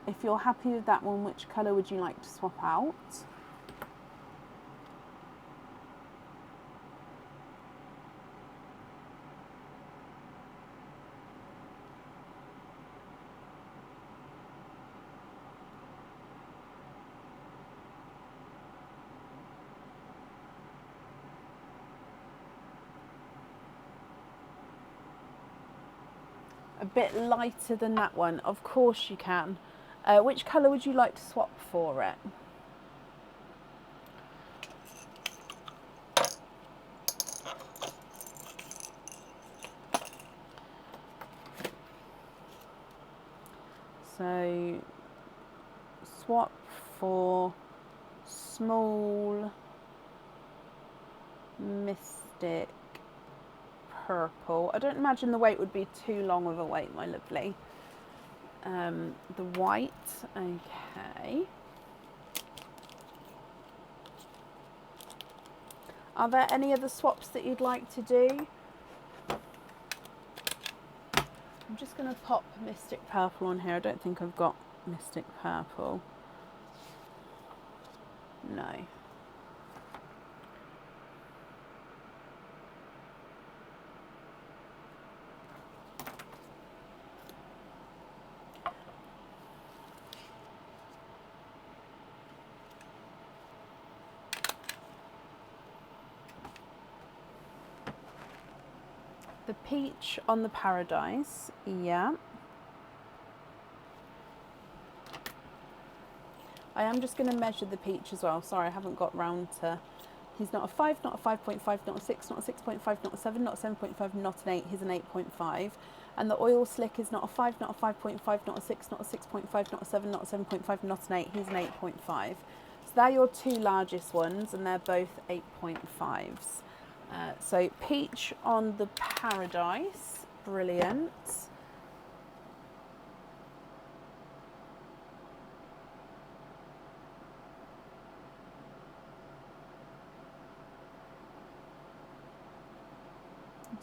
If you're happy with that one, which colour would you like to swap out? A bit lighter than that one, of course you can. Which colour would you like to swap for it? So swap for small Mystic Purple. I don't imagine the weight would be too long of a weight, my lovely. The white, okay. Are there any other swaps that you'd like to do? I'm just going to pop Mystic Purple on here. I don't think I've got Mystic Purple. No. The peach on the Paradise, yeah. I am just going to measure the peach as well. Sorry, I haven't got round to... He's not a 5, not a 5.5, not a 6, not a 6.5, not a 7, not a 7.5, not an 8. He's an 8.5. And the oil slick is not a 5, not a 5.5, not a 6, not a 6.5, not a 7, not a 7.5, not an 8. He's an 8.5. So they're your two largest ones, and they're both 8.5s. So peach on the Paradise, brilliant.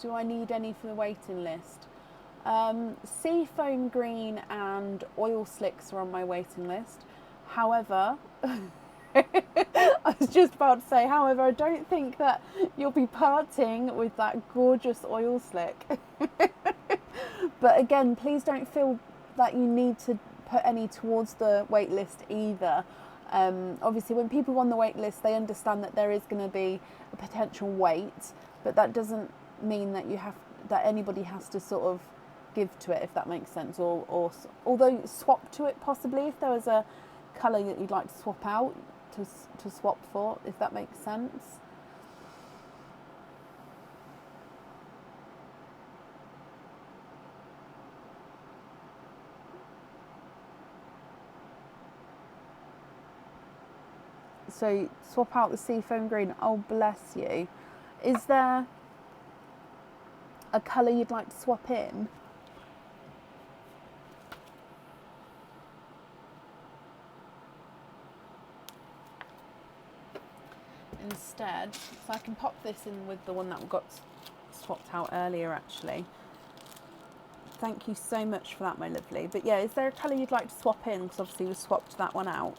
Do I need any for the waiting list? Seafoam green and oil slicks are on my waiting list. However, I was just about to say, however, I don't think that you'll be parting with that gorgeous oil slick. But again, please don't feel that you need to put any towards the wait list either. Obviously, when people go on the wait list, they understand that there is going to be a potential wait, but that doesn't mean that that anybody has to sort of give to it, if that makes sense, or although swap to it possibly if there was a colour that you'd like to swap out to swap for, if that makes sense. So swap out the seafoam green. Oh, bless you. Is there a colour you'd like to swap in? Instead, so I can pop this in with the one that got swapped out earlier actually. Thank you so much for that, my lovely. But yeah, is there a colour you'd like to swap in? Because obviously we swapped that one out.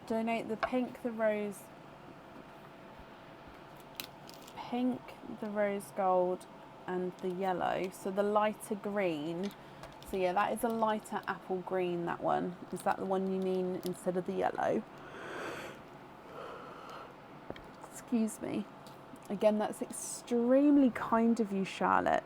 Donate the pink, the rose gold, and the yellow. So the lighter green. So yeah, that is a lighter apple green, that one. Is that the one you mean instead of the yellow? Excuse me. Again, that's extremely kind of you, Charlotte.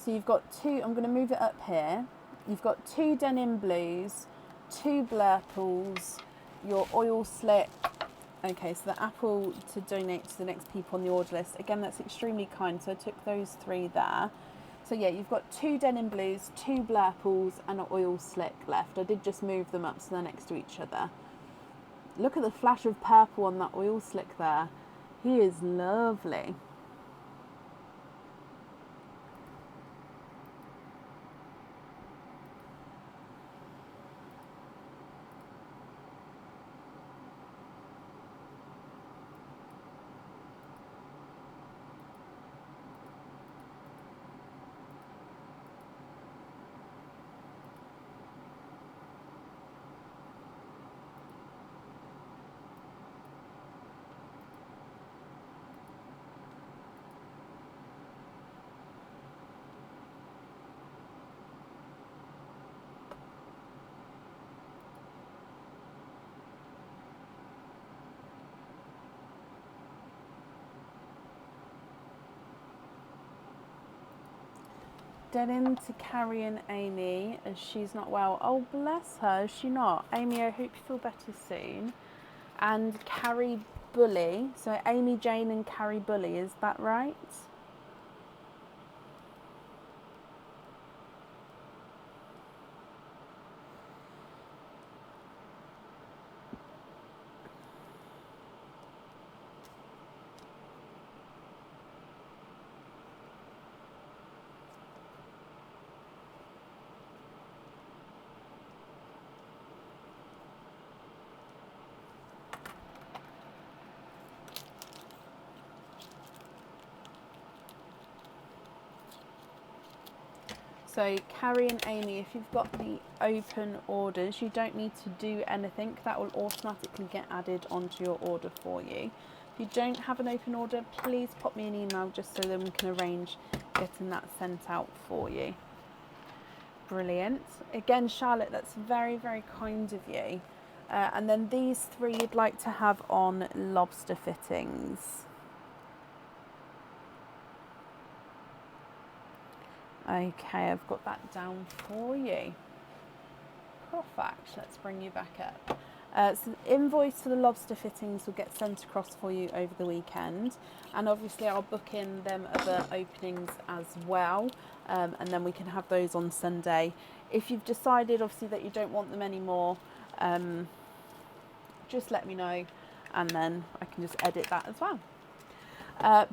So you've got two, I'm going to move it up here. You've got 2 denim blues, 2 blurples, your oil slick. Okay, so the apple to donate to the next people on the order list. Again, that's extremely kind. So I took those 3 there. So yeah, you've got 2 denim blues, 2 blurples, and an oil slick left. I did just move them up so they're next to each other. Look at the flash of purple on that oil slick there. He is lovely. Denim to Carrie and Amy as she's not well. Oh, bless her, is she not? Amy, I hope you feel better soon. And Carrie Bully. So Amy Jane and Carrie Bully, is that right? So Carrie and Amy, if you've got the open orders, you don't need to do anything. That will automatically get added onto your order for you. If you don't have an open order, please pop me an email just so that we can arrange getting that sent out for you. Brilliant. Again, Charlotte, that's very, very kind of you. And then these 3 you'd like to have on lobster fittings. Okay, I've got that down for you. Perfect. Let's bring you back up. So the invoice for the lobster fittings will get sent across for you over the weekend, and obviously I'll book in them other openings as well, and then we can have those on Sunday. If you've decided obviously that you don't want them anymore, just let me know and then I can just edit that as well.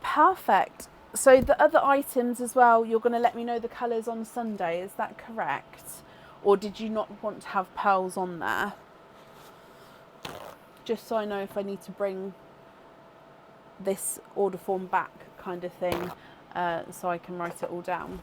Perfect. So the other items as well, you're going to let me know the colours on Sunday, is that correct? Or did you not want to have pearls on there? Just so I know if I need to bring this order form back kind of thing, so I can write it all down.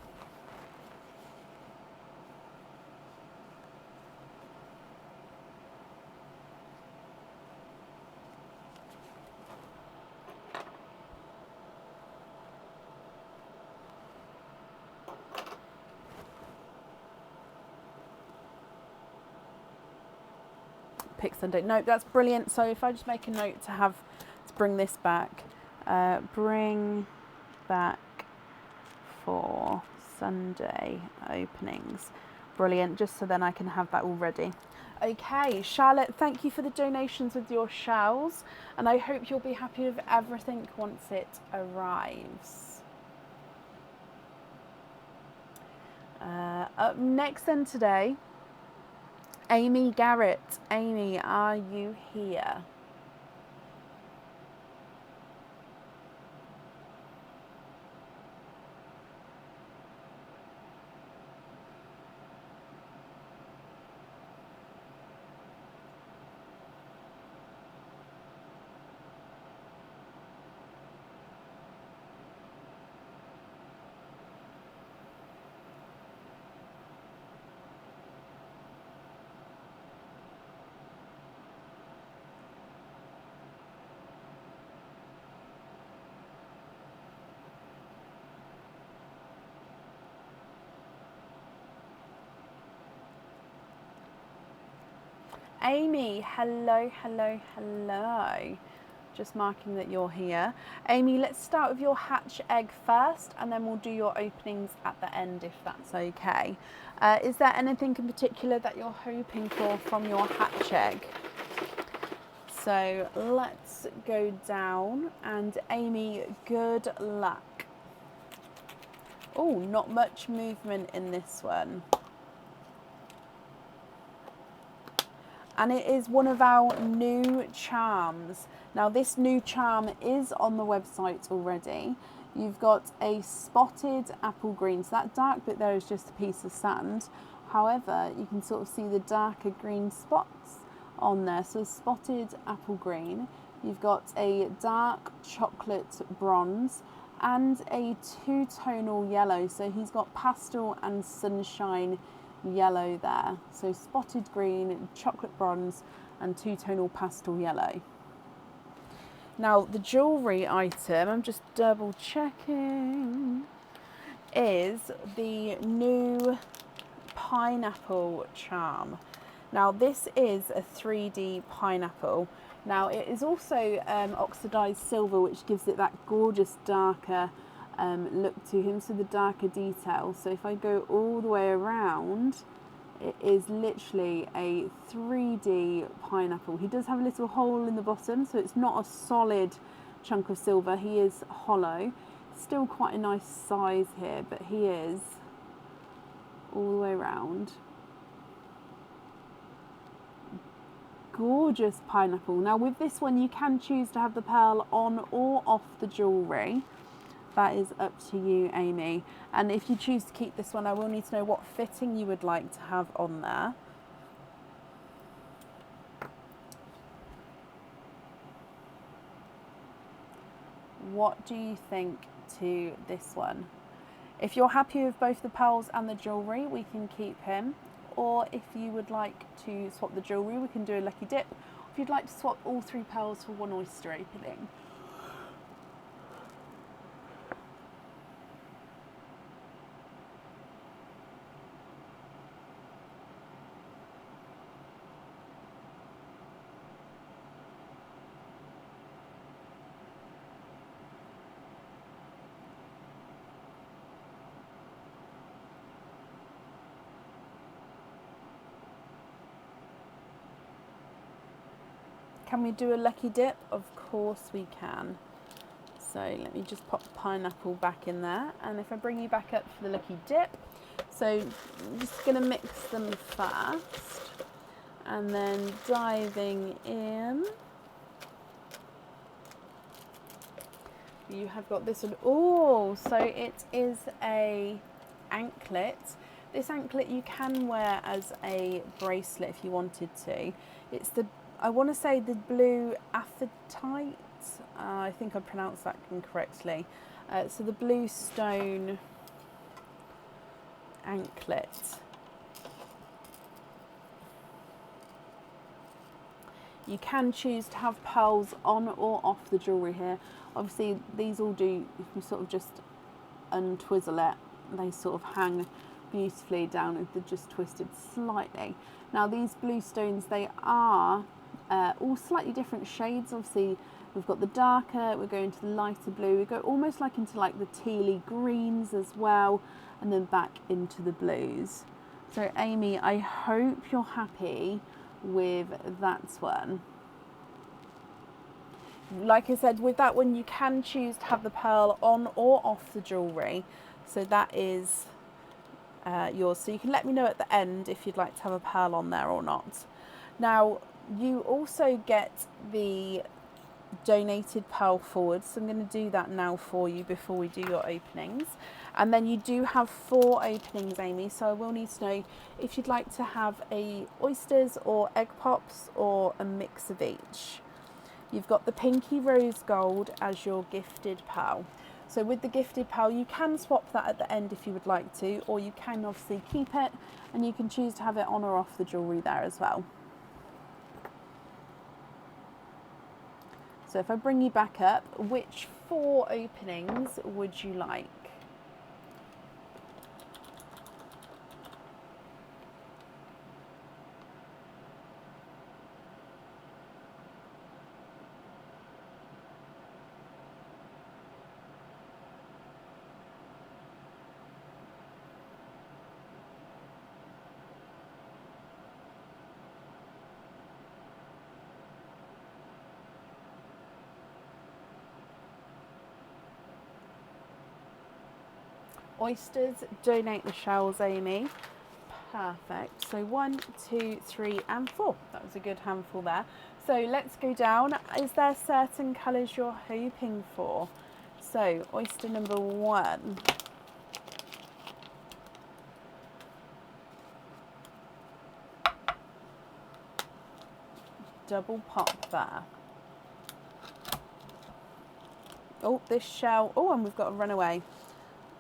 Pick Sunday. No, that's brilliant. So if I just make a note to bring this back, bring back for Sunday openings. Brilliant. Just so then I can have that all ready. Okay, Charlotte, thank you for the donations with your shells, and I hope you'll be happy with everything once it arrives. Up next then today, Amy Garrett. Amy, are you here? Amy, hello, hello, hello. Just marking that you're here. Amy, let's start with your hatch egg first, and then we'll do your openings at the end if that's okay. Is there anything in particular that you're hoping for from your hatch egg? So let's go down, and Amy, good luck. Oh, not much movement in this one. And it is one of our new charms. Now this new charm is on the website already. You've got a spotted apple green. So that dark bit there is just a piece of sand. However, you can sort of see the darker green spots on there. So spotted apple green. You've got a dark chocolate bronze and a two-tonal yellow. So he's got pastel and sunshine yellow there. So spotted green, chocolate bronze and two-tonal pastel yellow. Now the jewellery item, I'm just double checking, is the new pineapple charm. Now this is a 3D pineapple. Now it is also oxidized silver, which gives it that gorgeous darker look to him, so the darker detail. So if I go all the way around, it is literally a 3D pineapple. He does have a little hole in the bottom, so it's not a solid chunk of silver. He is hollow. Still quite a nice size here, but he is all the way around. Gorgeous pineapple. Now with this one, you can choose to have the pearl on or off the jewellery. That is up to you, Amy. And if you choose to keep this one, I will need to know what fitting you would like to have on there. What do you think to this one? If you're happy with both the pearls and the jewellery, we can keep him. Or if you would like to swap the jewellery, we can do a lucky dip. If you'd like to swap all 3 pearls for 1 oyster opening. Can we do a lucky dip? Of course we can. So let me just pop the pineapple back in there. And if I bring you back up for the lucky dip, so I'm just going to mix them first. And then diving in. You have got this one. Oh, so it is a anklet. This anklet you can wear as a bracelet if you wanted to. It's the, I want to say the blue apatite. I think I pronounced that incorrectly. So the blue stone anklet. You can choose to have pearls on or off the jewellery here. Obviously these all do, if you sort of just untwizzle it, they sort of hang beautifully down if they're just twisted slightly. Now these blue stones, they are all slightly different shades. Obviously we've got the darker, we're going to the lighter blue, we go almost like into like the tealy greens as well, and then back into the blues. So Amy, I hope you're happy with that one. Like I said, with that one you can choose to have the pearl on or off the jewellery, so that is yours. So you can let me know at the end if you'd like to have a pearl on there or not. Now you also get the donated pearl forward, so I'm going to do that now for you before we do your openings. And then you do have 4 openings, Amy, so I will need to know if you'd like to have a oysters or egg pops or a mix of each. You've got the pinky rose gold as your gifted pearl. So with the gifted pearl, you can swap that at the end if you would like to, or you can obviously keep it and you can choose to have it on or off the jewellery there as well. So if I bring you back up, which 4 openings would you like? Oysters, donate the shells, Amy. Perfect. So 1, 2, 3 and 4. That was a good handful there. So let's go down. Is there certain colours you're hoping for? So oyster number 1. Double pop there. Oh, this shell. Oh, and we've got a runaway.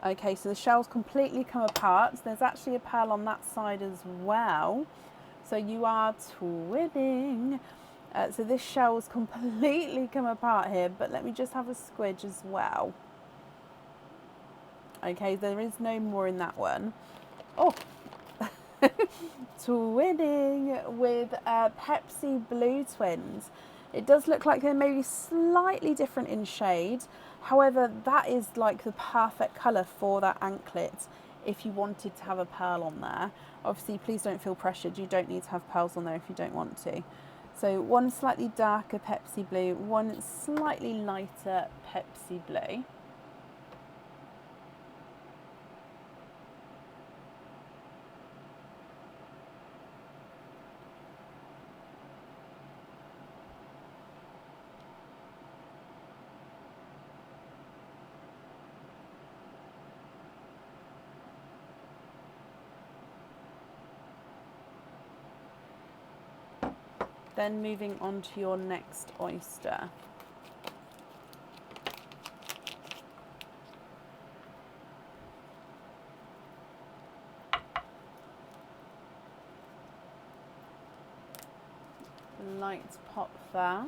Okay, so the shell's completely come apart. So there's actually a pearl on that side as well. So you are twinning. So this shell's completely come apart here, but let me just have a squidge as well. Okay, there is no more in that one. Oh, twinning with Pepsi Blue twins. It does look like they're maybe slightly different in shade. However, that is like the perfect colour for that anklet if you wanted to have a pearl on there. Obviously, please don't feel pressured. You don't need to have pearls on there if you don't want to. So one slightly darker Pepsi Blue, one slightly lighter Pepsi Blue. Then moving on to your next oyster. Light pop there.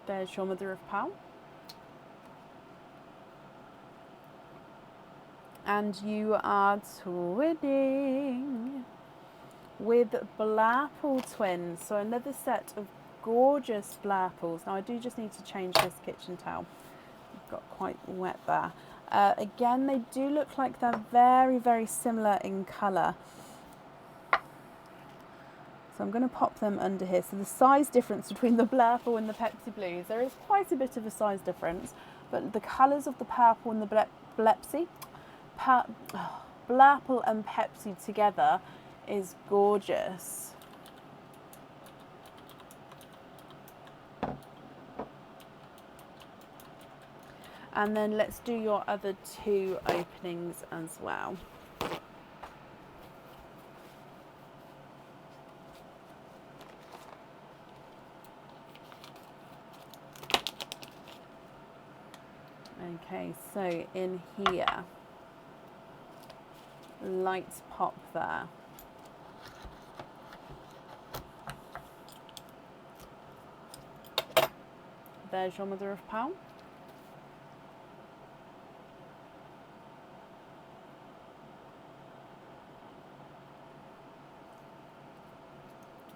There's your mother of pearl. And you are twinning with Blapple twins. So another set of gorgeous Blapples. Now I do just need to change this kitchen towel. I've got quite wet there. Again, they do look like they're very, very similar in colour. So I'm going to pop them under here. So the size difference between the Blapple and the Pepsi Blues, there is quite a bit of a size difference, but the colours of the purple and the Blapple and Pepsi together is gorgeous. And then let's do your other 2 openings as well. Okay, so in here, lights pop there. There's your mother of pearl.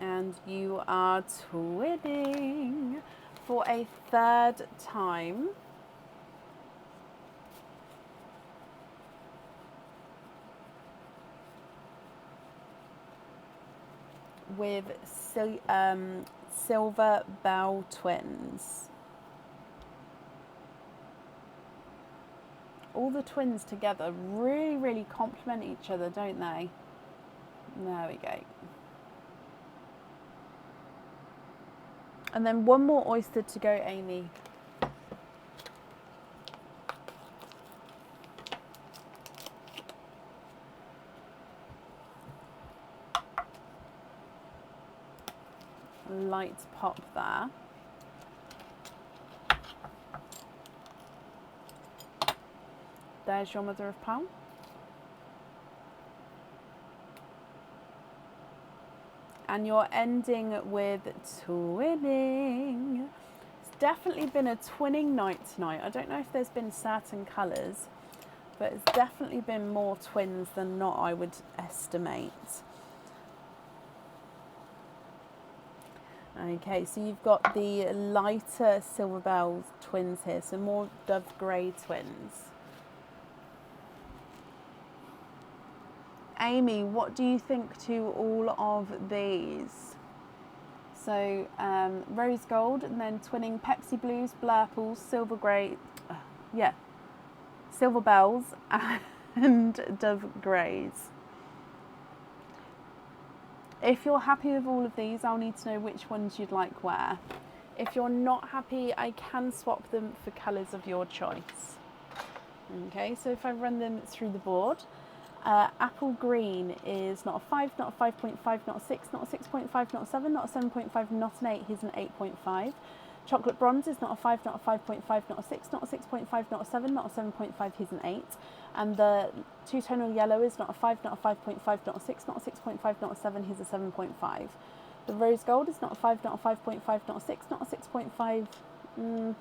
And you are twinning for a 3rd time. With Silver Bell twins. All the twins together really, really complement each other, don't they? There we go. And then one more oyster to go, Amy. Light pop there. There's your mother of pearl. And you're ending with twinning. It's definitely been a twinning night tonight. I don't know if there's been certain colours, but it's definitely been more twins than not, I would estimate. Okay, so you've got the lighter Silver Bell twins here, so more dove grey twins. Amy, what do you think to all of these? So rose gold, and then twinning Pepsi blues, blurples, silver grey, silver bells, and dove greys. If you're happy with all of these, I'll need to know which ones you'd like where. If you're not happy, I can swap them for colours of your choice. Okay, so if I run them through the board, apple green is not a 5, not a 5.5, not a 6, not a 6.5, not a 7, not a 7.5, not an 8, here's an 8.5. Chocolate bronze is not a 5, not a 5.5, not a 6, not a 6.5, not a 7, not a 7.5, here's an 8. And the two-tonal yellow is not a 5, not a 5.5, not a 6, not a 6.5, not a 7, here's a 7.5. The rose gold is not a 5, not a 5.5, not a 6, not a 6.5,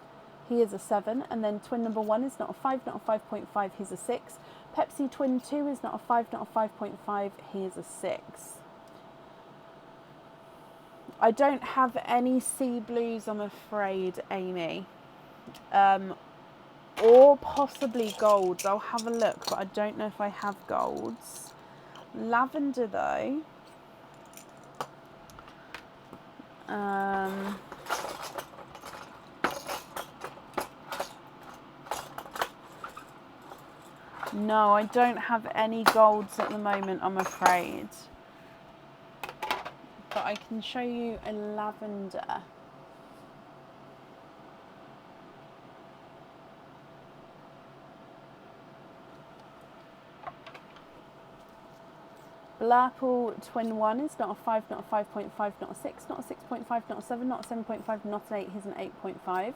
he is a 7. And then twin number 1 is not a 5, not a 5.5, he's a 6. Pepsi twin 2 is not a 5, not a 5.5, he is a 6. I don't have any sea blues, I'm afraid, Amy. Or possibly golds. I'll have a look, but I don't know if I have golds. Lavender, though. No, I don't have any golds at the moment, I'm afraid. But I can show you a lavender. Blurple twin 1 is not a 5, not a 5.5, not a 6, not a 6.5, not a 7, not a 7.5, not an 8, here's an 8.5.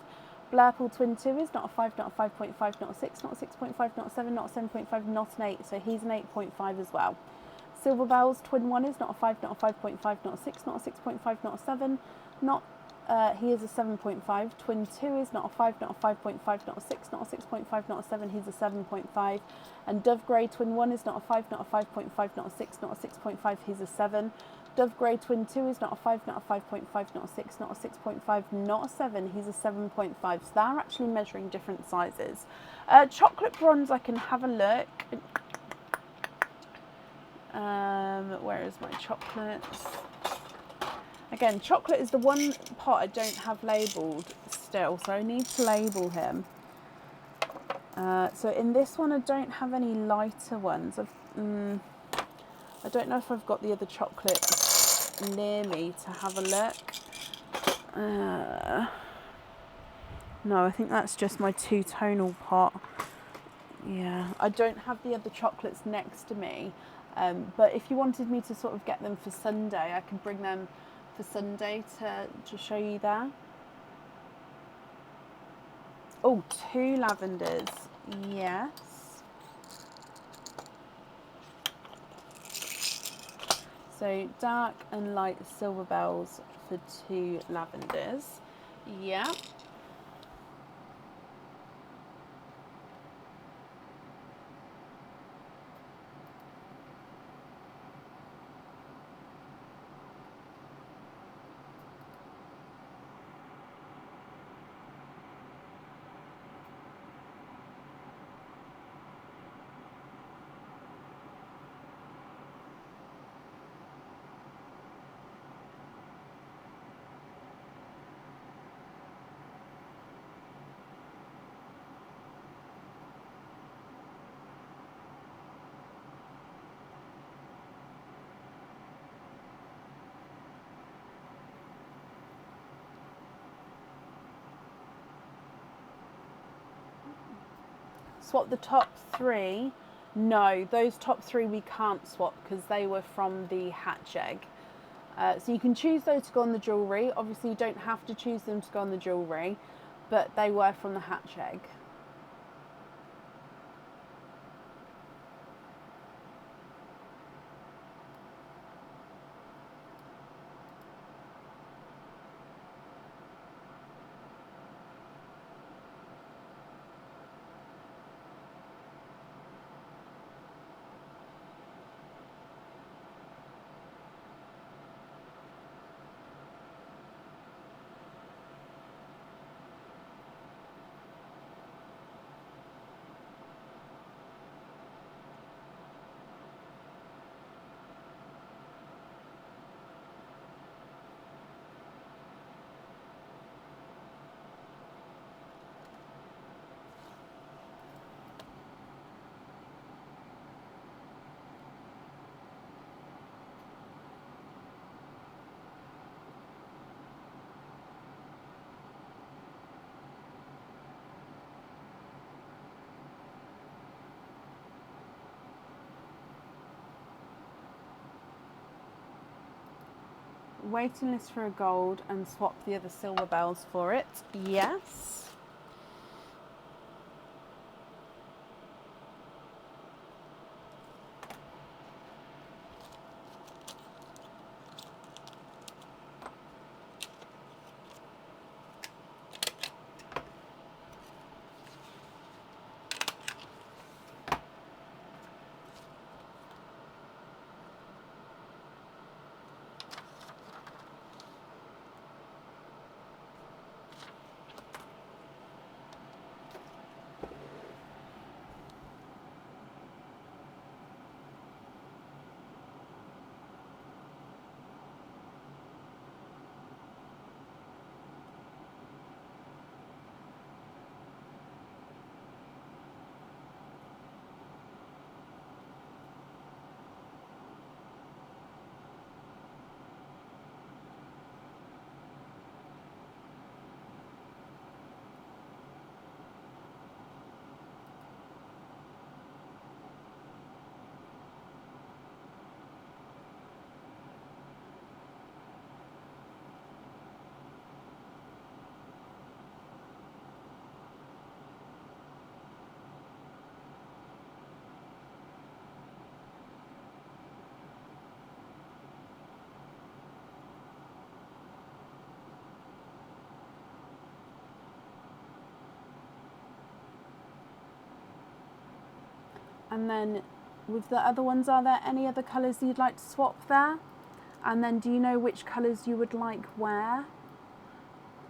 Blurple twin 2 is not a 5, not a 5.5, not a 6, not a 6.5, not a 7, not a 7.5, not an 8, so he's an 8.5 as well. Silver bells twin 1 is not a 5, not a 5.5, not a 6, not a 6.5, not a 7, he is a 7.5. Twin 2 is not a 5, not a 5.5, not a 6, not a 6.5, not a 7, he's a 7.5. And Dove Grey Twin 1 is not a 5, not a 5.5, not a 6, not a 6.5, he's a 7. Dove Grey Twin 2 is not a 5, not a 5.5, not a 6, not a 6.5, not a 7, he's a 7.5. So they're actually measuring different sizes. Chocolate bronze, I can have a look. Where is my chocolates? Again, chocolate is the one pot I don't have labelled still, so I need to label him. So in this one, I don't have any lighter ones. I don't know if I've got the other chocolates near me to have a look. No, I think that's just my two-tonal pot. Yeah, I don't have the other chocolates next to me. But if you wanted me to sort of get them for Sunday, I could bring them for Sunday to show you there. Oh, 2 lavenders, yes. So dark and light silver bells for 2 lavenders, yeah. Swap the top 3. No, those top 3 we can't swap because they were from the hatch egg. So you can choose those to go on the jewellery. Obviously you don't have to choose them to go on the jewellery, but they were from the hatch egg. Waiting list for a gold and swap the other silver bells for it. Yes. And then with the other ones, are there any other colours you'd like to swap there? And then do you know which colours you would like where?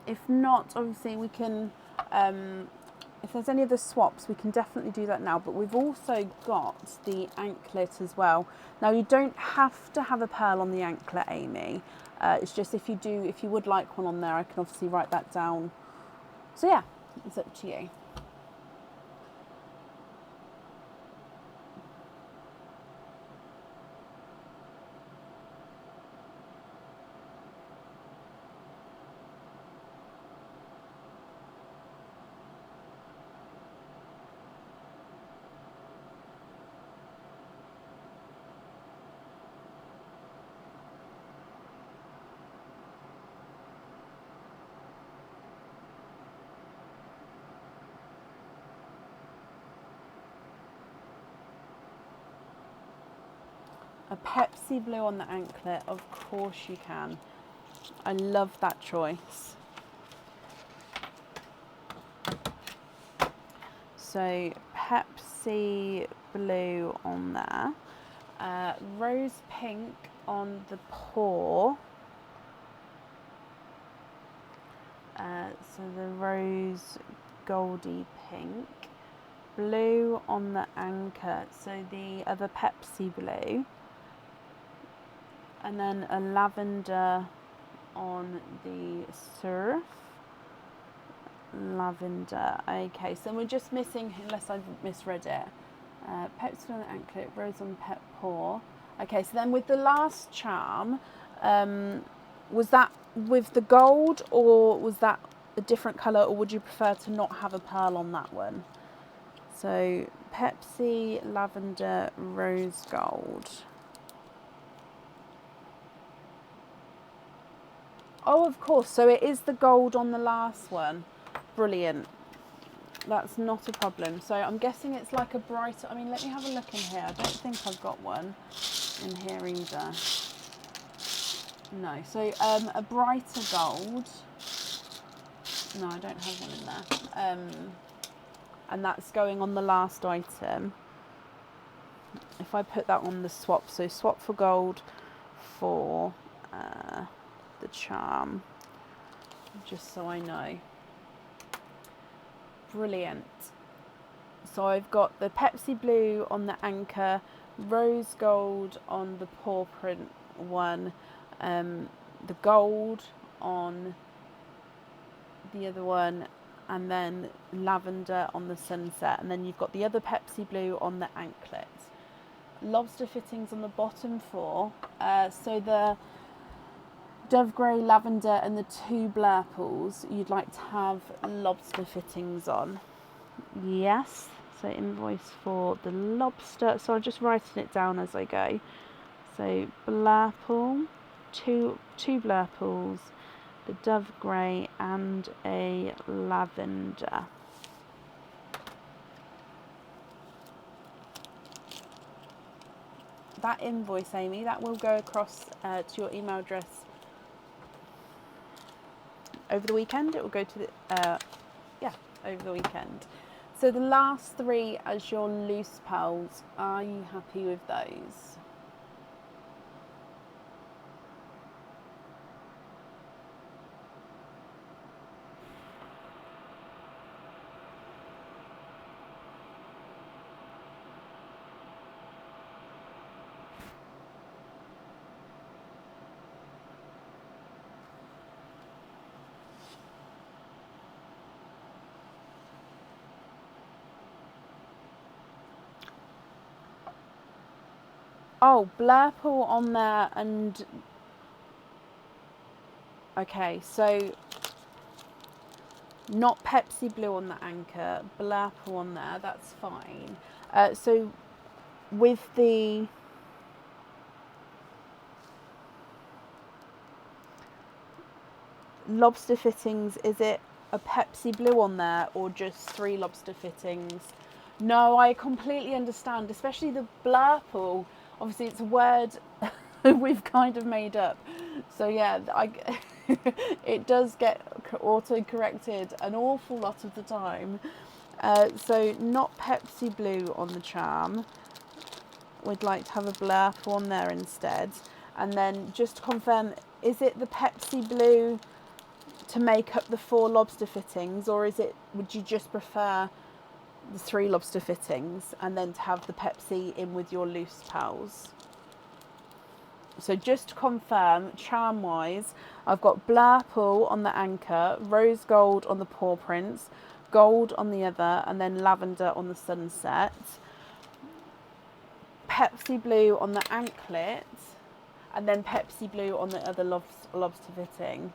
If not, obviously we can, if there's any other swaps, we can definitely do that now. But we've also got the anklet as well. Now you don't have to have a pearl on the anklet, Amy. It's just if you do, if you would like one on there, I can obviously write that down. So yeah, it's up to you. A Pepsi blue on the anklet, of course you can. I love that choice. So Pepsi blue on there. Rose pink on the paw. So the rose goldy pink. Blue on the anchor, so the other Pepsi blue. And then a lavender on the surf. Lavender. Okay, so we're just missing, unless I've misread it, Pepsi on the anklet, rose on pet paw. Okay, so then with the last charm, was that with the gold, or was that a different colour, or would you prefer to not have a pearl on that one? So Pepsi, lavender, rose gold. Oh, of course. So it is the gold on the last one. Brilliant. That's not a problem. So I'm guessing it's like a brighter... I mean, let me have a look in here. I don't think I've got one in here either. No. So a brighter gold. No, I don't have one in there. And that's going on the last item. If I put that on the swap. So swap for gold for... the charm, just so I know. Brilliant. So I've got the Pepsi blue on the anchor, rose gold on the paw print one, the gold on the other one, and then lavender on the sunset, and then you've got the other Pepsi blue on the anklet. Lobster fittings on the bottom four, so the dove grey, lavender and the two blurples you'd like to have lobster fittings on. Yes, so invoice for the lobster. So I'm just writing it down as I go. So blurple, two blurples, the dove grey and a lavender. That invoice, Amy, that will go across to your email address over the weekend. It will go to the over the weekend. So the last three as your loose pearls, are you happy with those? Oh, blurple on there and... Okay, so not Pepsi Blue on the anchor, blurple on there, that's fine. So with the... lobster fittings, is it a Pepsi Blue on there or just 3 lobster fittings? No, I completely understand, especially the blurple. Obviously, it's a word we've kind of made up. So yeah, it does get auto-corrected an awful lot of the time. So not Pepsi Blue on the charm. We'd like to have a blurple on there instead. And then just to confirm, is it the Pepsi Blue to make up the 4 lobster fittings, or would you just prefer the 3 lobster fittings and then to have the Pepsi in with your loose pearls? So just to confirm, charm wise, I've got blurple on the anchor, rose gold on the paw prints, gold on the other, and then lavender on the sunset, Pepsi Blue on the anklet, and then Pepsi Blue on the other lobster fitting.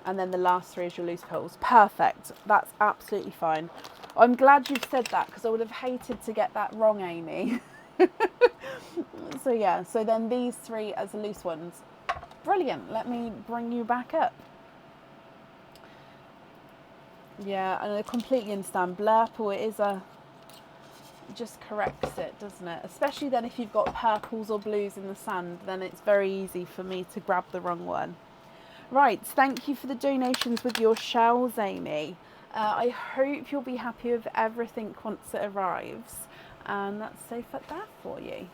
And then the last 3 is your loose pearls. Perfect. That's absolutely fine. I'm glad you've said that because I would have hated to get that wrong, Amy. So yeah, so then these 3 as the loose ones. Brilliant. Let me bring you back up. Yeah, and I completely understand. Blurple, it just corrects it, doesn't it? Especially then if you've got purples or blues in the sand, then it's very easy for me to grab the wrong one. Right, thank you for the donations with your shells, Amy. I hope you'll be happy with everything once it arrives. And that's safe at that for you.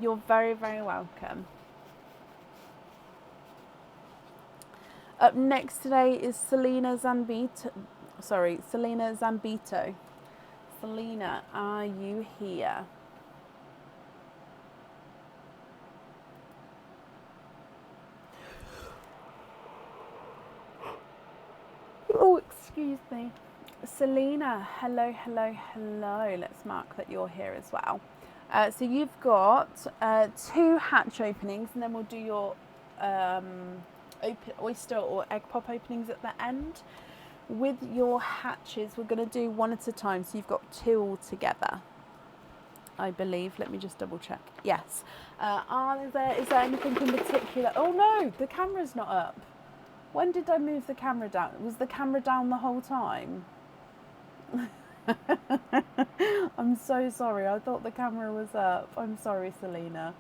You're very, very welcome. Up next today is Selena Zambito. Selena, are you here? Oh, excuse me. Selena, hello. Let's mark that you're here as well. So you've got 2 hatch openings, and then we'll do your oyster or egg pop openings at the end. With your hatches, we're going to do 1 at a time, so you've got 2 all together, I believe. Let me just double check. Yes. Is there anything in particular? Oh no, the camera's not up. When did I move the camera down? Was the camera down the whole time? I'm so sorry. I thought the camera was up. I'm sorry, Selena.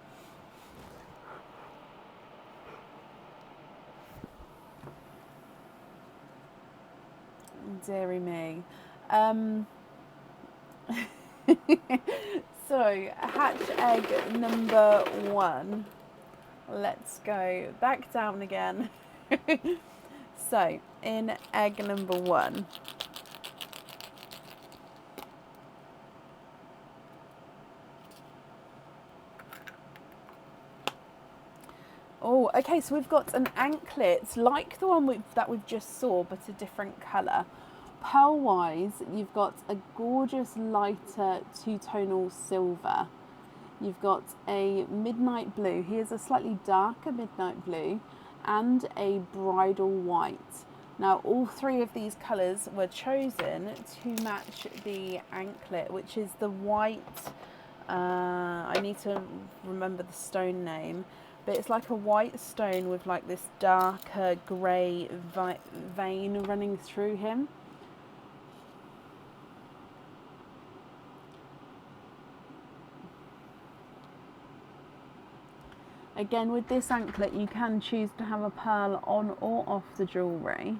Deary me. So, hatch egg number 1. Let's go back down again. So, in egg number 1. Oh, okay, so we've got an anklet like the one that we've just saw, but a different colour. Pearl-wise, you've got a gorgeous lighter 2-tonal silver. You've got a midnight blue. Here's a slightly darker midnight blue and a bridal white. Now, all 3 of these colours were chosen to match the anklet, which is the white I need to remember the stone name, but it's like a white stone with like this darker grey vein running through him. Again, with this anklet, you can choose to have a pearl on or off the jewellery.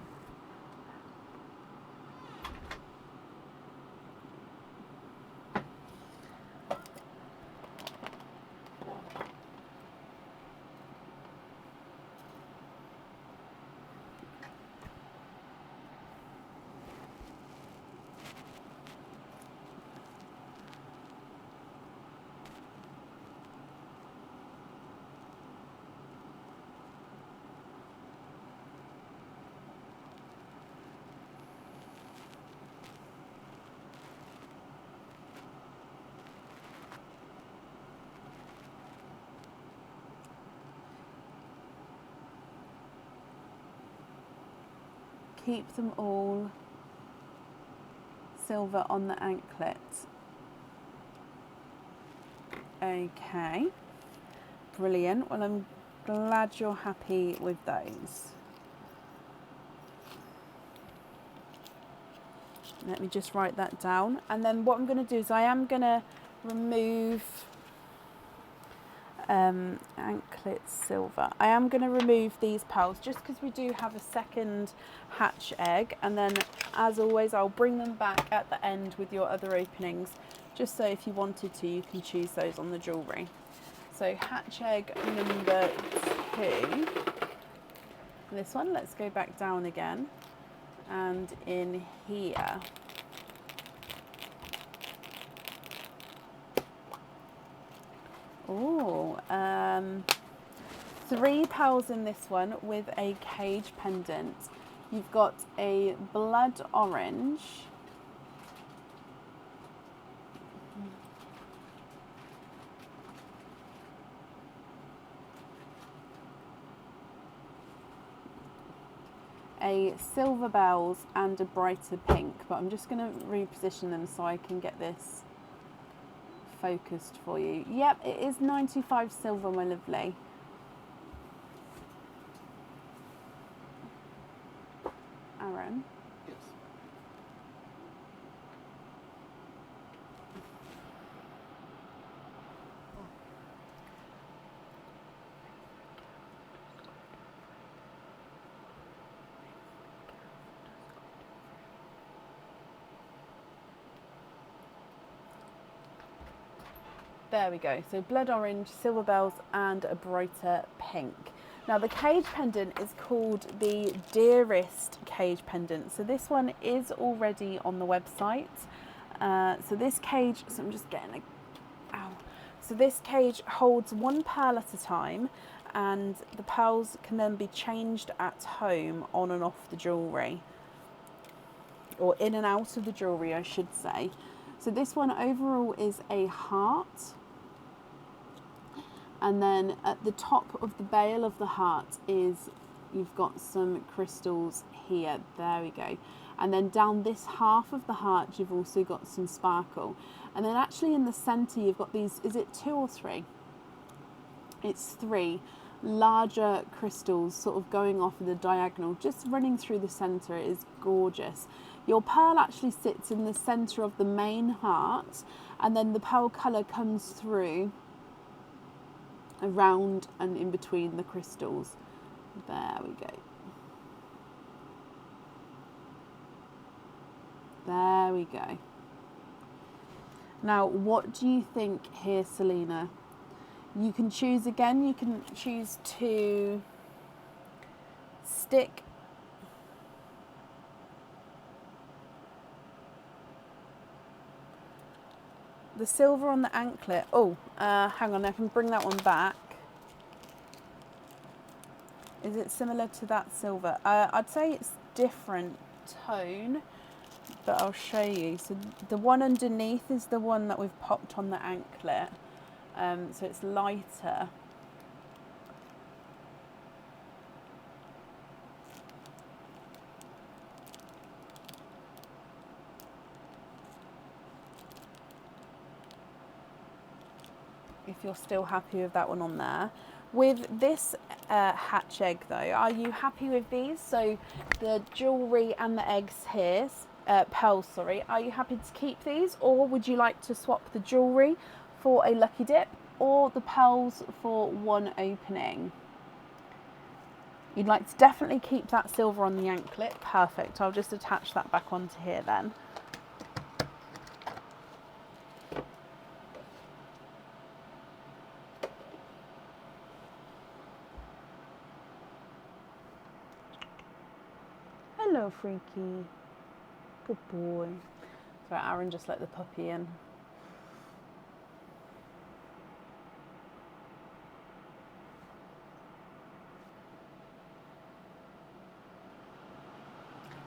Keep them all silver on the anklet. Okay, brilliant. Well, I'm glad you're happy with those. Let me just write that down. And then what I'm going to do is I am going to remove anklet silver. I am going to remove these pearls just because we do have a second hatch egg, and then as always I'll bring them back at the end with your other openings, just so if you wanted to you can choose those on the jewellery. So hatch egg number 2, this one, let's go back down again, and in here oh, 3 pearls in this one with a cage pendant. You've got a blood orange, a silver bells, and a brighter pink, but I'm just going to reposition them so I can get this focused for you. Yep, it is 95 silver, my lovely. Aaron? Yes. There we go. So blood orange, silver bells, and a brighter pink. Now the cage pendant is called the Dearest cage pendant. So this one is already on the website. So this cage, so I'm just getting a, ow. So this cage holds 1 pearl at a time, and the pearls can then be changed at home on and off the jewellery, or in and out of the jewellery, I should say. So this one overall is a heart, and then at the top of the bale of the heart is, you've got some crystals here, there we go, and then down this half of the heart you've also got some sparkle, and then actually in the centre you've got these, is it 2 or 3? It's 3 larger crystals sort of going off in the diagonal, just running through the centre. It is gorgeous. Your pearl actually sits in the centre of the main heart, and then the pearl colour comes through around and in between the crystals. There we go. There we go. Now, what do you think here, Selena? You can choose again, you can choose to stick the silver on the anklet. Oh, hang on, I can bring that one back. Is it similar to that silver? I'd say it's different tone, but I'll show you. So the one underneath is the one that we've popped on the anklet. So it's lighter. if you're still happy with that one on there. With this hatch egg though, are you happy with these? So the jewellery and the eggs here, pearls, sorry, are you happy to keep these, or would you like to swap the jewellery for a lucky dip or the pearls for one opening? You'd like to definitely keep that silver on the anklet. Perfect. I'll just attach that back onto here then. Hello, Freaky. Good boy. Sorry, Aaron just let the puppy in.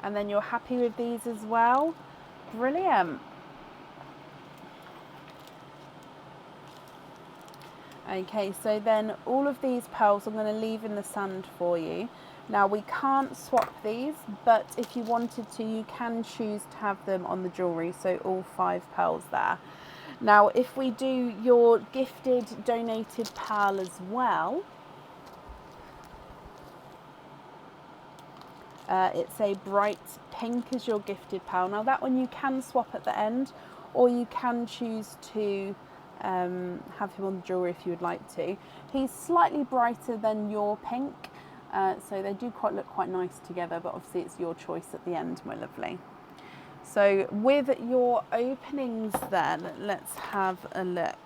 And then you're happy with these as well? Brilliant. Okay, so then all of these pearls I'm going to leave in the sand for you. Now we can't swap these, but if you wanted to, you can choose to have them on the jewellery, so all 5 pearls there. Now if we do your gifted donated pearl as well, it's a bright pink as your gifted pearl. Now that one you can swap at the end, or you can choose to have him on the jewellery if you would like to. He's slightly brighter than your pink, so they do look quite nice together, but obviously it's your choice at the end, my lovely. So with your openings then, let's have a look.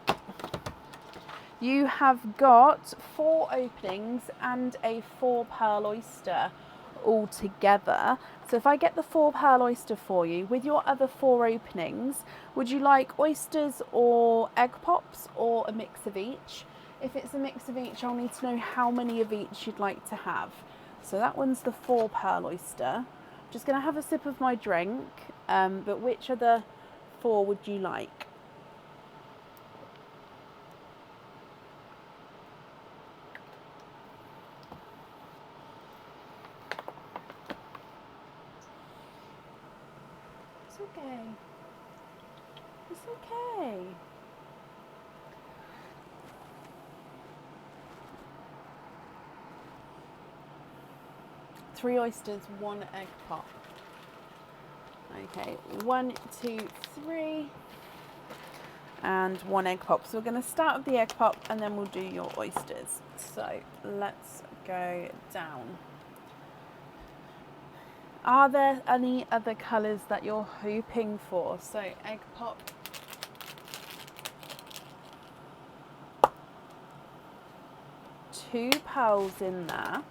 You have got 4 openings and a 4 pearl oyster all together. So if I get the 4 pearl oyster for you, with your other 4 openings, would you like oysters or egg pops or a mix of each? If it's a mix of each, I'll need to know how many of each you'd like to have. So that one's the 4 pearl oyster. I'm just going to have a sip of my drink, but which other 4 would you like? It's okay. It's okay. Three oysters, 1 egg pop. Okay, 1, 2, 3, and 1 egg pop. So we're going to start with the egg pop and then we'll do your oysters. So let's go down. Are there any other colours that you're hoping for? So egg pop. Two pearls in there.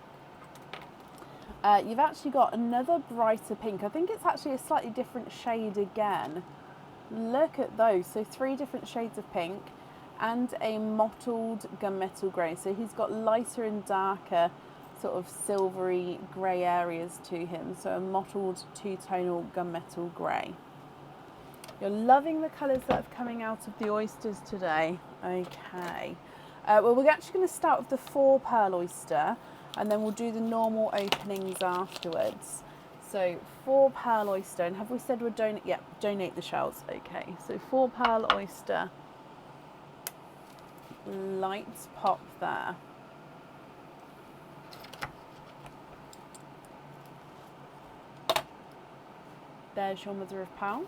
You've actually got another brighter pink. I think it's actually a slightly different shade again. Look at those. So 3 different shades of pink and a mottled gunmetal grey. So he's got lighter and darker sort of silvery grey areas to him. So a mottled 2-tonal gunmetal grey. You're loving the colours that are coming out of the oysters today. Okay. Well, we're actually going to start with the 4 pearl oyster, and then we'll do the normal openings afterwards. So 4 pearl oyster, and have we said we'll donate? Yeah, donate the shells. Okay, so 4 pearl oyster. Lights pop there. There's your mother of pearl.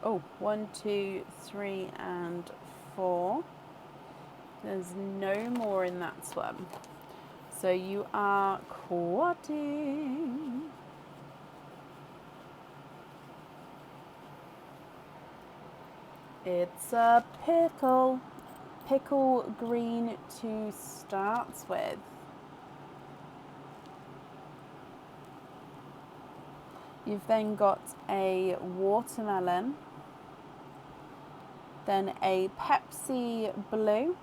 Oh, 1, 2, 3, and 4. There's no more in that swim. So you are quadding. It's a pickle. Pickle green to start with. You've then got a watermelon, then a Pepsi blue,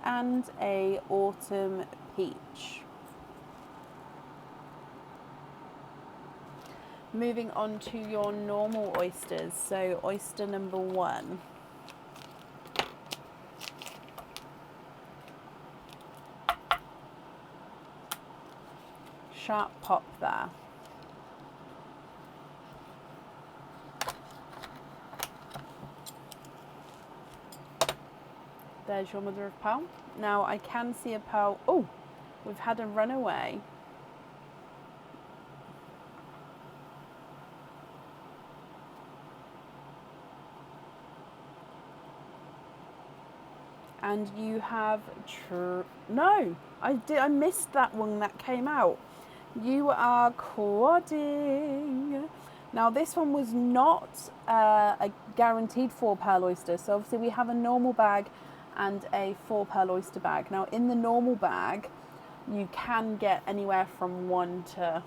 and a autumn peach. Moving on to your normal oysters, so oyster number 1. Sharp pop there. There's your mother of pearl. Now I can see a pearl. Oh, we've had a runaway. And you have no, I missed that one that came out. You are quadding. Now this one was not a guaranteed 4 pearl oyster. So obviously we have a normal bag and a 4 pearl oyster bag. Now in the normal bag, you can get anywhere from 1 to,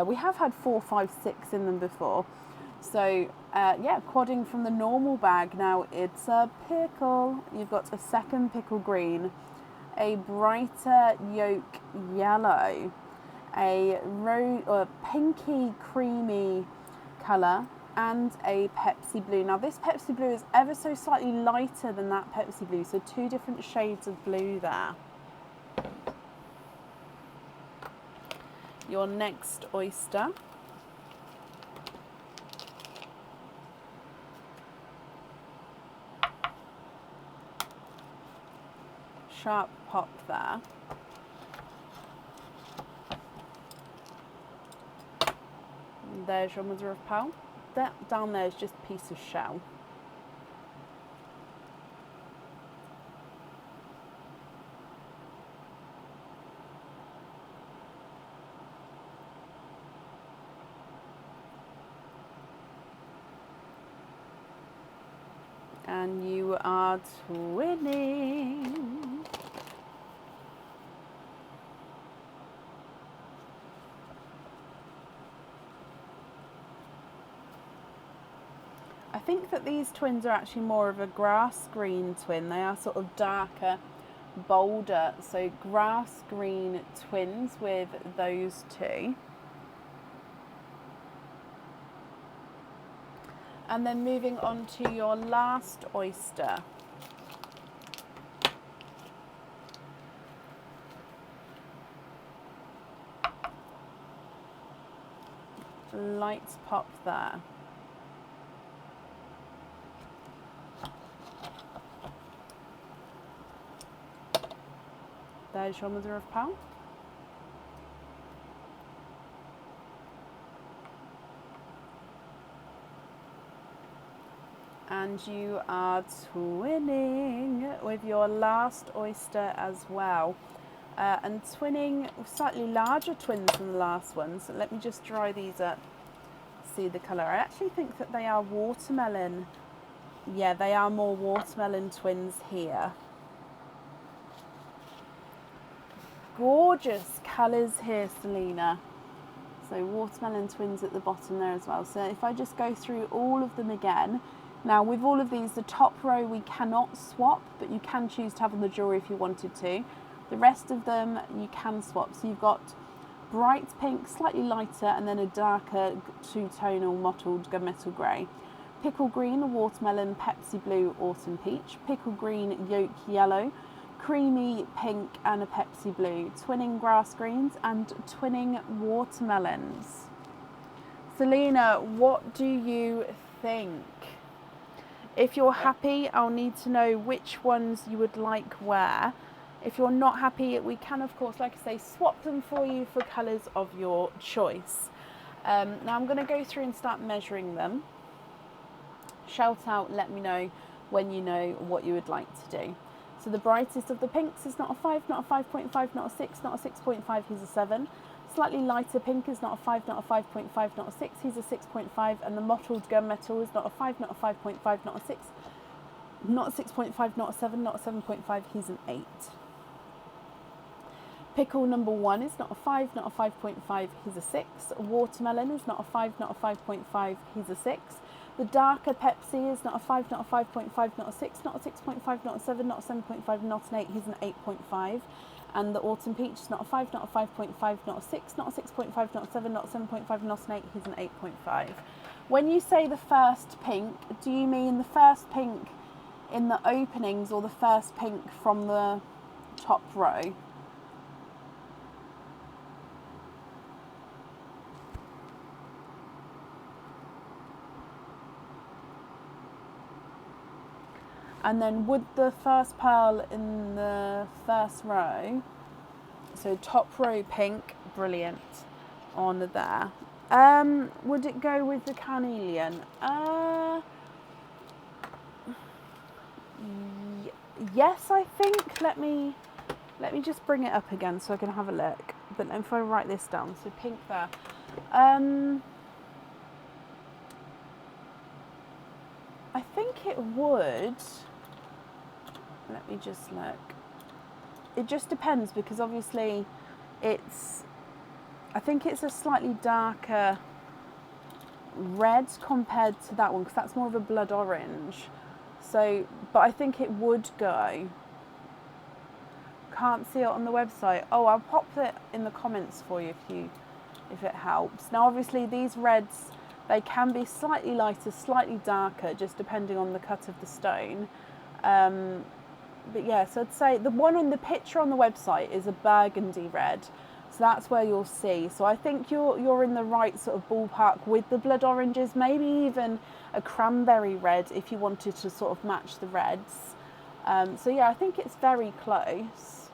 we have had 4, 5, 6 in them before. So yeah, quadding from the normal bag. Now it's a pickle. You've got a second pickle green, a brighter yolk yellow, a pinky creamy colour, and a Pepsi blue. Now this Pepsi blue is ever so slightly lighter than that Pepsi blue, so 2 different shades of blue there. Your next oyster. Sharp pop there. There's your mother of pearl. That down there is just a piece of shell. And you are twinning. I think that these twins are actually more of a grass green twin. They are sort of darker, bolder. So grass green twins with those 2. And then moving on to your last oyster. Lights pop there. There's your mother of pearl. And you are twinning with your last oyster as well. And twinning slightly larger twins than the last one. So let me just dry these up, see the colour. I actually think that they are watermelon. Yeah, they are more watermelon twins here. Gorgeous colours here, Selena. So watermelon twins at the bottom there as well. So if I just go through all of them again. Now with all of these, the top row we cannot swap, but you can choose to have on the jewellery if you wanted to. The rest of them you can swap. So you've got bright pink, slightly lighter, and then a darker 2-tonal mottled gunmetal grey. Pickle green, watermelon, Pepsi blue, autumn peach. Pickle green, yolk yellow, creamy pink, and a Pepsi blue. Twinning grass greens and twinning watermelons. Selena, what do you think? If you're happy, I'll need to know which ones you would like where. If you're not happy, we can, of course, like I say, swap them for you for colours of your choice. Now I'm going to go through and start measuring them. Shout out, let me know when you know what you would like to do. So the brightest of the pinks is not a 5, not a 5.5, not a 6, not a 6.5, he's a 7. Slightly lighter pink is not a 5, not a 5.5, not a 6, he's a 6.5. And the mottled gunmetal is not a 5, not a 5.5, not a 6, not a 6.5, not a 7, not a 7.5, he's an 8. Pickle number 1 is not a 5, not a 5.5, he's a 6. Watermelon is not a 5, not a 5.5, he's a 6. The darker Pepsi is not a 5, not a 5.5, not a 6, not a 6.5, not a 7, not a 7.5, not an 8, he's an 8.5. And the autumn peach is not a 5, not a 5.5, not a 6, not a 6.5, not a 7, not a 7.5, not an 8, he's an 8.5. When you say the first pink, do you mean the first pink in the openings or the first pink from the top row? And then would the first pearl in the first row, so top row pink, brilliant, on there. Would it go with the carnelian? Yes, I think. Let me just bring it up again so I can have a look. But if I write this down, so pink there. I think it would. Let me just look. It just depends because obviously I think it's a slightly darker red compared to that one because that's more of a blood orange. So, but I think it would go. Can't see it on the website. Oh, I'll pop it in the comments for you if it helps. Now, obviously, these reds, they can be slightly lighter, slightly darker, just depending on the cut of the stone. But yeah, so I'd say the one on the picture on the website is a burgundy red. So that's where you'll see. So I think you're in the right sort of ballpark with the blood oranges, maybe even a cranberry red if you wanted to sort of match the reds. So yeah, I think it's very close.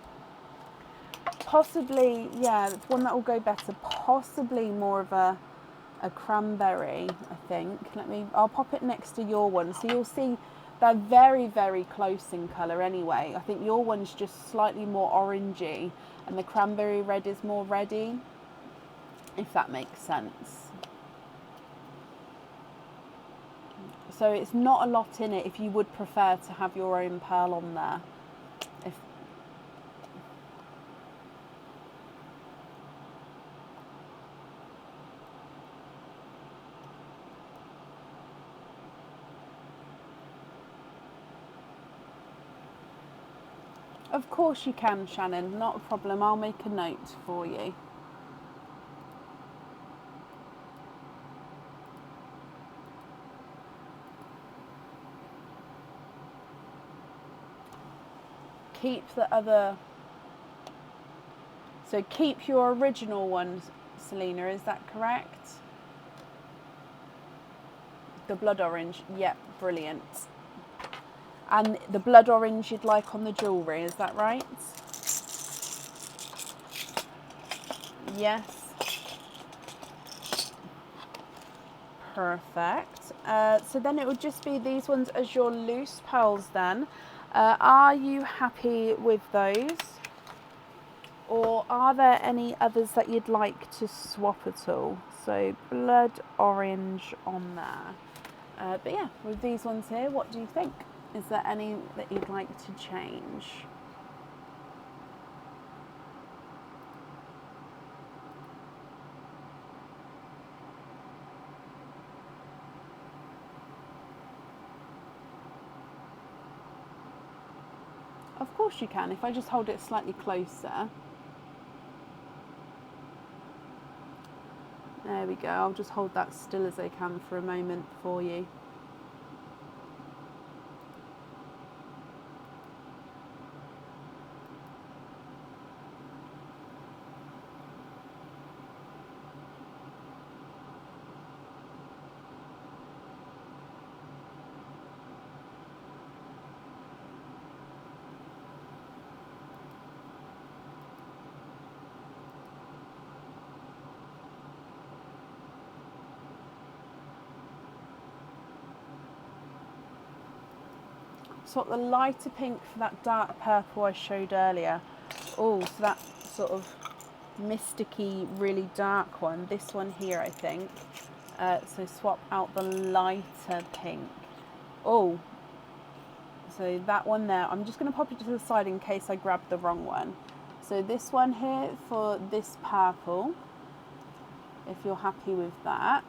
Possibly, yeah, one that will go better. Possibly more of a cranberry, I think. I'll pop it next to your one. So you'll see they're very, very close in colour anyway. I think your one's just slightly more orangey and the cranberry red is more reddy, if that makes sense. So it's not a lot in it if you would prefer to have your own pearl on there. Of course you can, Shannon, not a problem. I'll make a note for you. Keep the other... So keep your original ones, Selena, is that correct? The blood orange, yep, brilliant. And the blood orange you'd like on the jewellery, is that right? Yes. Perfect. So then it would just be these ones as your loose pearls then. Are you happy with those? Or are there any others that you'd like to swap at all? So blood orange on there. But yeah, with these ones here, what do you think? Is there any that you'd like to change? Of course you can, if I just hold it slightly closer. There we go, I'll just hold that still as I can for a moment for you. Swap the lighter pink for that dark purple I showed earlier. Oh, so that sort of mysticky, really dark one. This one here, I think. So swap out the lighter pink. Oh, so that one there. I'm just going to pop it to the side in case I grab the wrong one. So this one here for this purple, if you're happy with that.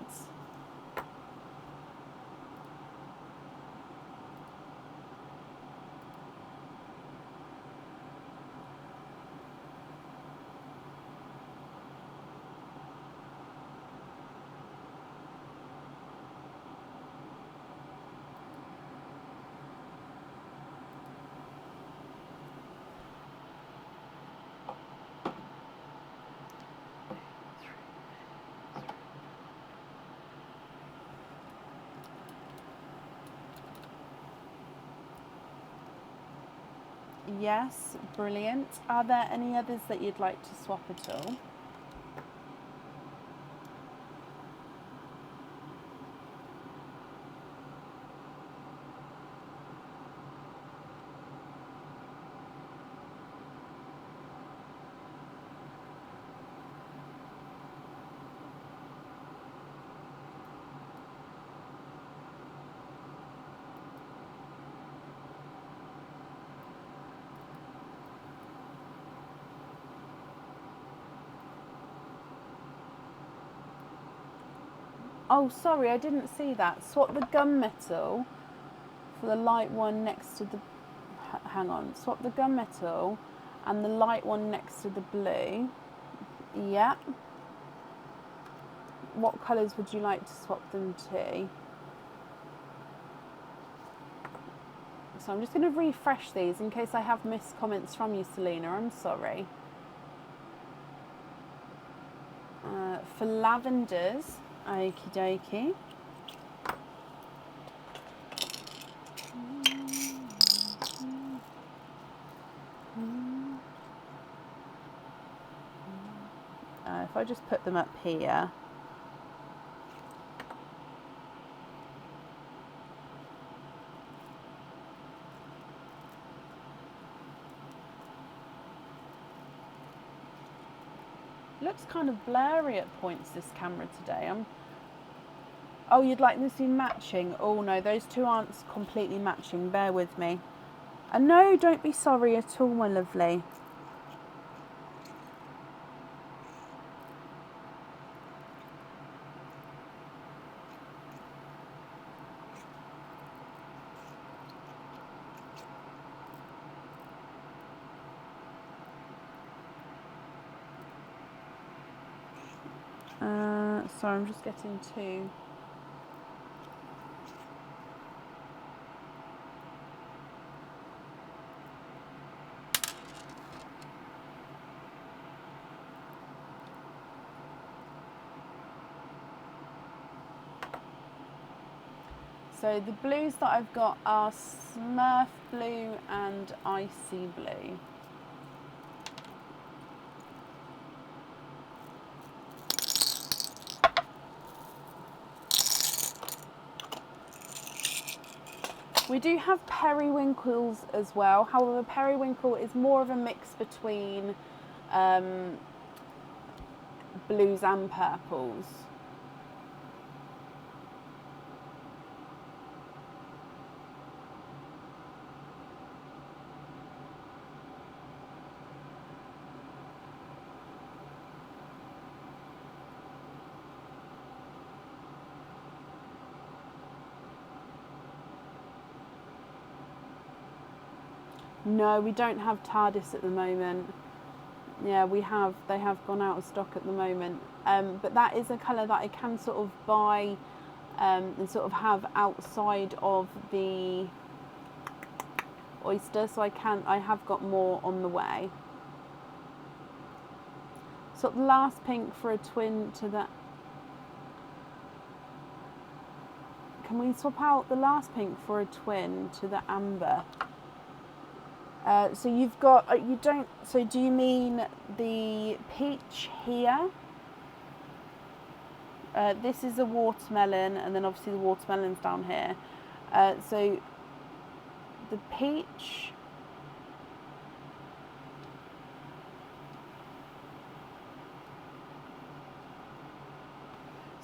Yes, brilliant. Are there any others that you'd like to swap at all? Oh, sorry, I didn't see that. Swap the gunmetal for the light one next to the... Hang on. Swap the gunmetal and the light one next to the blue. Yeah. What colours would you like to swap them to? So I'm just going to refresh these in case I have missed comments from you, Selena. I'm sorry. For lavenders, okie dokie. If I just put them up here. Looks kind of blurry at points, this camera today. Oh, you'd like them to be matching? Oh no, those two aren't completely matching. Bear with me. And no, don't be sorry at all, my lovely. Sorry, I'm just getting to... So the blues that I've got are Smurf blue and icy blue. We do have periwinkles as well. However, periwinkle is more of a mix between blues and purples. No, we don't have TARDIS at the moment. Yeah, they have gone out of stock at the moment. But that is a colour that I can sort of buy and sort of have outside of the oyster, so I have got more on the way. So the last pink for a twin to that. Can we swap out the last pink for a twin to the amber? So you've got, so do you mean the peach here? This is a watermelon, and then obviously the watermelon's down here. So the peach,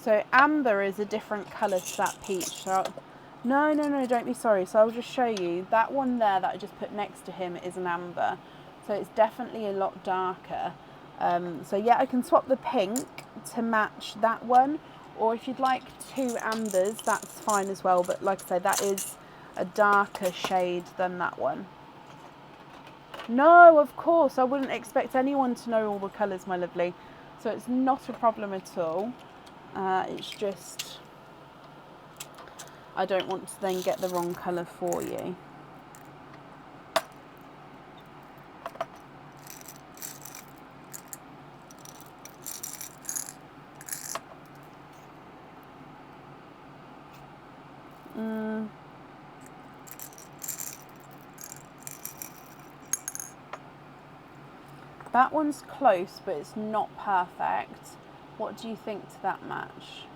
so amber is a different colour to that peach. So no, don't be sorry. So I'll just show you. That one there that I just put next to him is an amber. So it's definitely a lot darker. So yeah, I can swap the pink to match that one. Or if you'd like two ambers, that's fine as well. But like I said, that is a darker shade than that one. No, of course. I wouldn't expect anyone to know all the colours, my lovely. So it's not a problem at all. It's just... I don't want to then get the wrong colour for you. That one's close, but it's not perfect. What do you think to that match?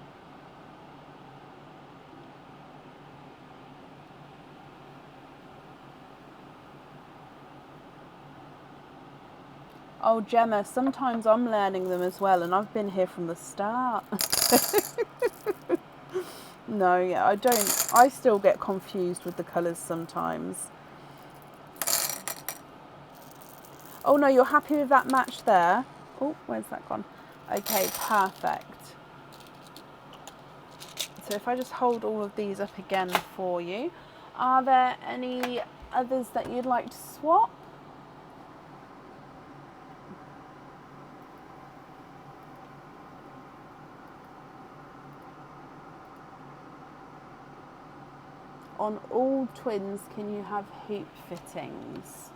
Oh, Gemma, sometimes I'm learning them as well, and I've been here from the start. No, yeah, I don't. I still get confused with the colours sometimes. Oh, no, you're happy with that match there? Oh, where's that gone? Okay, perfect. So if I just hold all of these up again for you. Are there any others that you'd like to swap? On all twins, can you have hoop fittings?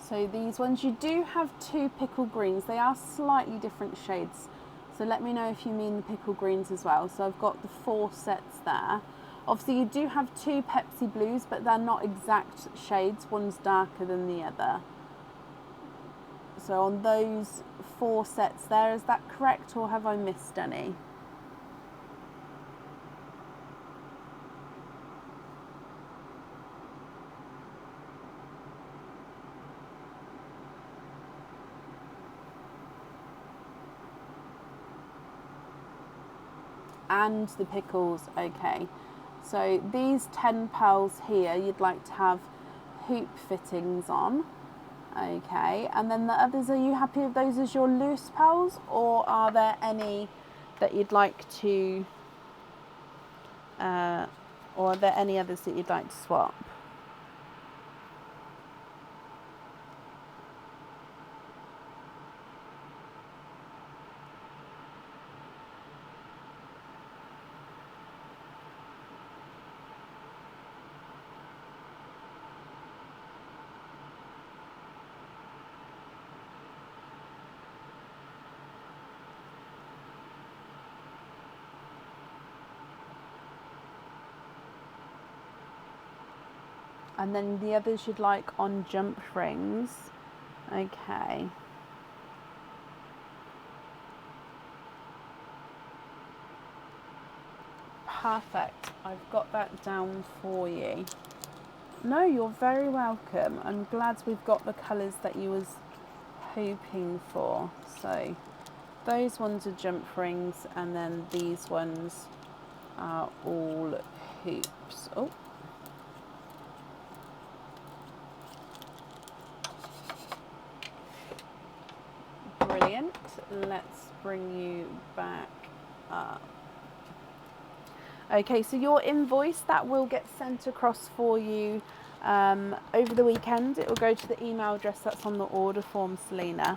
So these ones, you do have two pickle greens. They are slightly different shades. So let me know if you mean the pickle greens as well. So I've got the 4 sets there. Obviously you do have 2 Pepsi blues, but they're not exact shades. One's darker than the other. So on those 4 sets there, is that correct or have I missed any? And the pickles, okay. So these 10 pearls here, you'd like to have hoop fittings on. Okay, and then the others, are you happy with those as your loose pearls, or are there any that you'd like to, or are there any others that you'd like to swap? And then the others you'd like on jump rings. Okay. Perfect. I've got that down for you. No, you're very welcome. I'm glad we've got the colours that you was hoping for. So those ones are jump rings, and then these ones are all hoops. Oh. Brilliant. Let's bring you back up. Okay, so your invoice, that will get sent across for you over the weekend. It will go to the email address that's on the order form, Selena.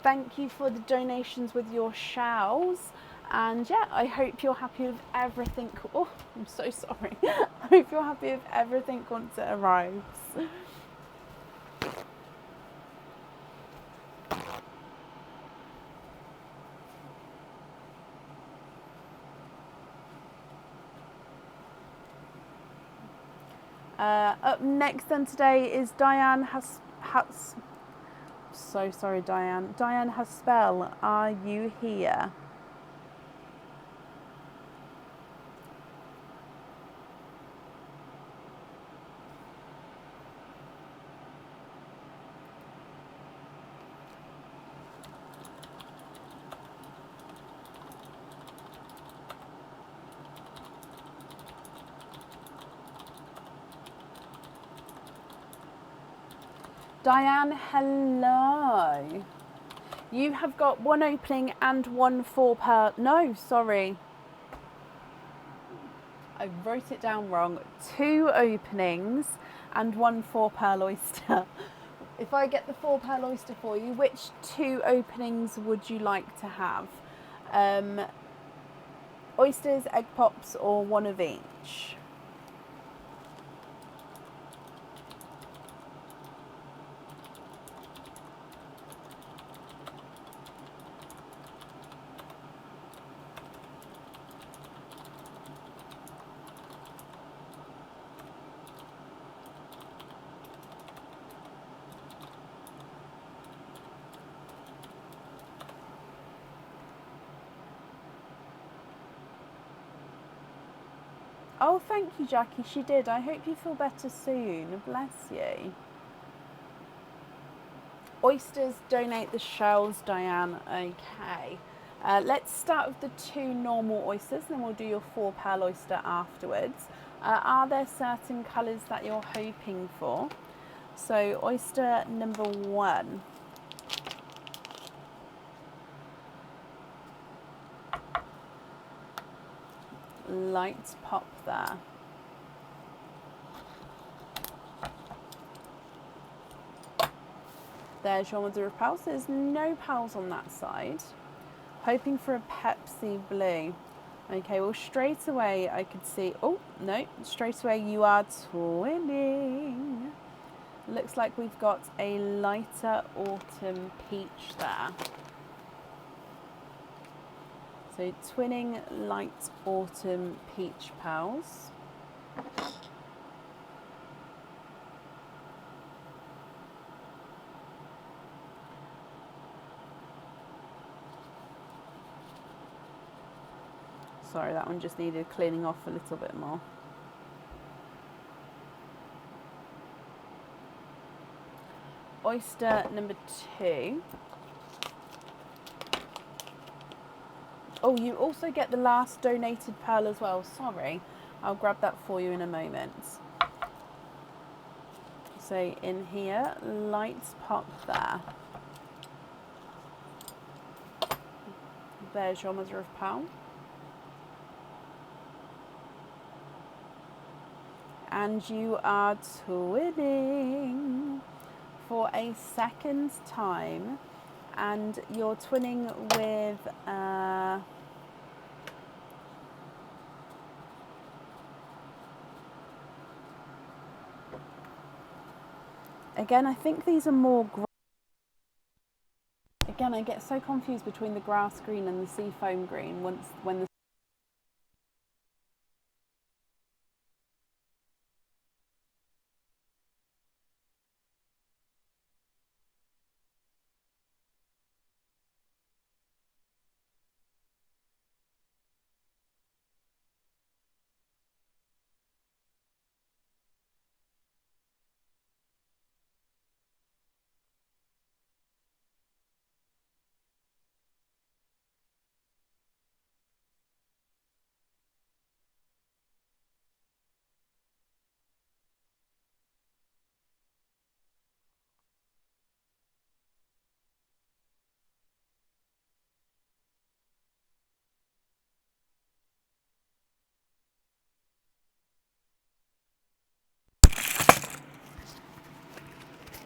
Thank you for the donations with your shells. And yeah, I hope you're happy with everything. Oh, I'm so sorry. I hope you're happy with everything once it arrives. Up next then today is Diane so sorry, Diane. Diane Haspel, are you here? Diane, hello. You have got 1 opening and 1 4 pearl. No, sorry. I wrote it down wrong. 2 openings and 1 4 pearl oyster. If I get the 4 pearl oyster for you, which 2 openings would you like to have? Oysters, egg pops, or 1 of each? Oh, thank you, Jackie. She did. I hope you feel better soon. Bless you. Oysters, donate the shells, Diane. Okay. Let's start with the 2 normal oysters, then we'll do your 4 pearl oyster afterwards. Are there certain colours that you're hoping for? So oyster number 1. Light pop there. There's your mother of pearls. There's no pearls on that side. Hoping for a Pepsi blue. Okay, well straight away I could see, oh no, straight away you are twinning. Looks like we've got a lighter autumn peach there. So twinning light autumn peach pearls. Sorry, that one just needed cleaning off a little bit more. Oyster number 2. Oh, you also get the last donated pearl as well. Sorry, I'll grab that for you in a moment. So in here, lights pop there. There's your mother of pearl. And you are twinning for a second time, and you're twinning with again, I think these are more again, I get so confused between the grass green and the seafoam green when the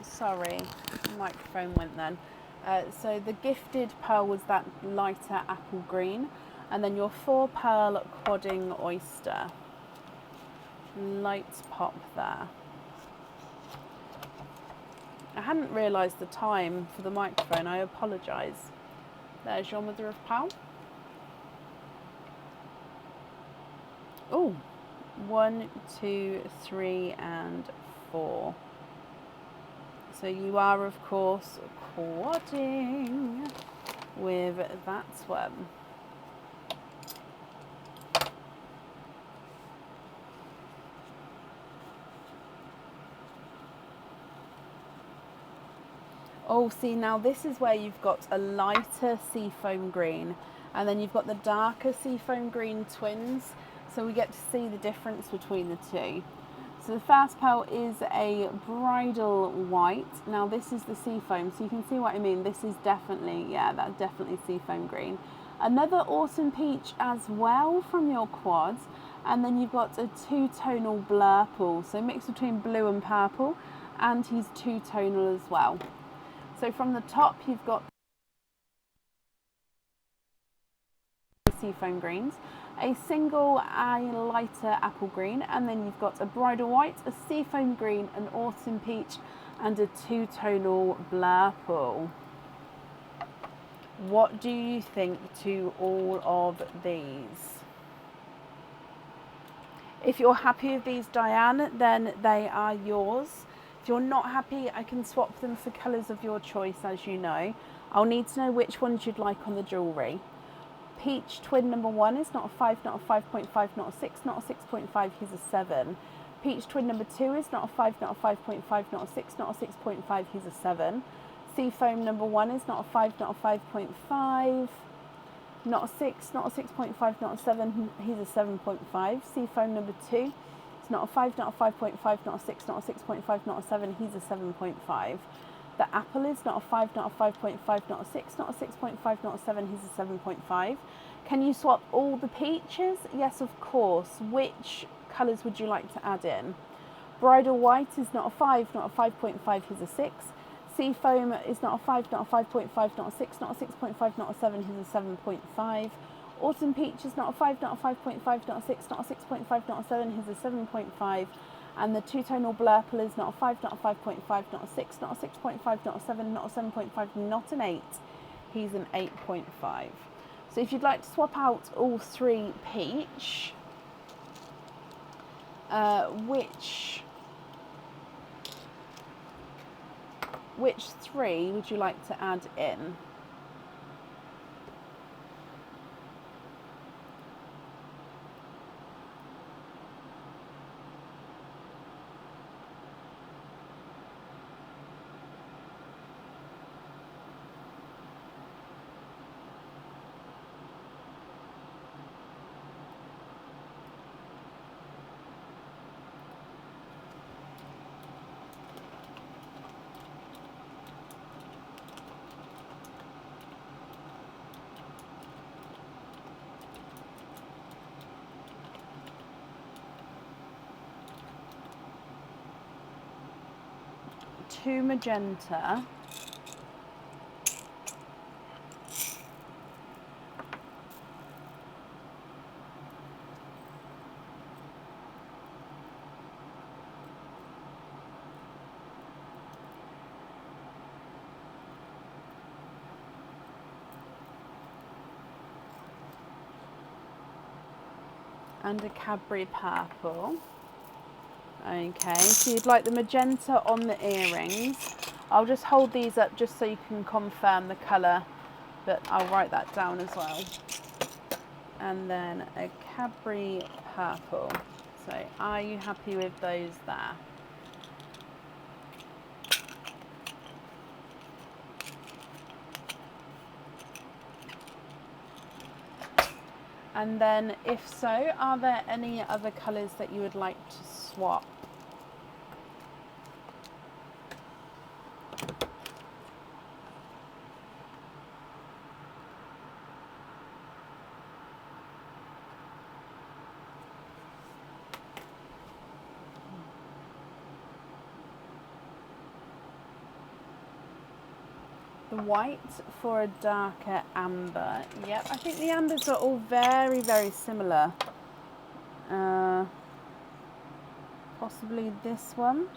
sorry, the microphone went then. So the gifted pearl was that lighter apple green, and then your 4 pearl quadding oyster. Lights pop there. I hadn't realised the time for the microphone, I apologise. There's your mother of pearl. Oh, 1, 2, 3 and 4. So you are of course quadding with that one. Oh, see, now this is where you've got a lighter seafoam green, and then you've got the darker seafoam green twins, so we get to see the difference between the two. So the first pearl is a bridal white. Now this is the seafoam, so you can see what I mean. This is definitely, yeah, that's definitely seafoam green. Another autumn peach as well from your quads, and then you've got a 2-tonal blurple, so mix between blue and purple, and he's 2-tonal as well. So from the top you've got seafoam greens, a single lighter apple green, and then you've got a bridal white, a seafoam green, an autumn peach, and a 2-tonal blurple. What do you think to all of these? If you're happy with these, Diane, then they are yours. If you're not happy, I can swap them for colours of your choice, as you know. I'll need to know which ones you'd like on the jewellery. Peach twin number 1 is not a 5, not a 5.5, not a 6, not a 6.5, he's a 7. Peach twin number 2 is not a 5, not a 5.5, not a 6, not a 6.5, he's a 7. Seafoam number 1 is not a 5, not a 5.5, not a 6, not a 6.5, not a 7, he's a 7.5. Seafoam number 2 is not a 5, not a 5.5, not a 6, not a 6.5, not a 7, he's a 7.5. The apple is not a 5, not a 5.5, not a 6, not a 6.5, not a 7, he's a 7.5. Can you swap all the peaches? Yes, of course. Which colours would you like to add in? Bridal white is not a 5, not a 5.5, he's a 6. Seafoam is not a 5, not a 5.5, not a 6, not a 6.5, not a 7, he's a 7.5. Autumn peach is not a 5, not a 5.5, not a 6, not a 6.5, not a 7, he's a 7.5. And the two-tonal blurple is not a 5, not a 5.5, not a 6, not a 6.5, not a 7, not a 7.5, not an 8. He's an 8.5. So if you'd like to swap out all 3 peach, which 3 would you like to add in? Two magenta, and a Cadbury purple. Okay, so you'd like the magenta on the earrings. I'll just hold these up just so you can confirm the colour, but I'll write that down as well. And then a Cadbury purple. So are you happy with those there? And then if so, are there any other colours that you would like to swap? The white for a darker amber. Yep, I think the ambers are all very, very similar. Possibly this one.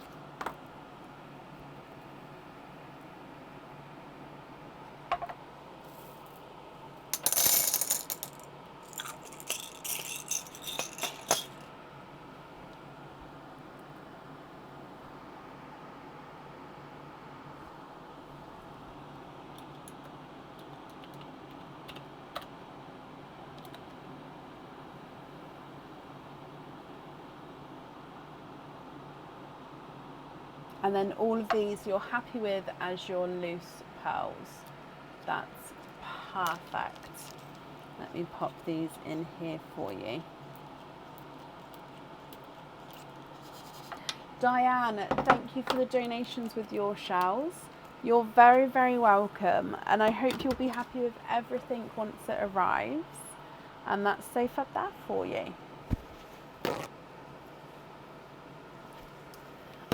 And then all of these you're happy with as your loose pearls. That's perfect. Let me pop these in here for you. Diane, thank you for the donations with your shells. You're very, very welcome. And I hope you'll be happy with everything once it arrives. And that's safe up there for you.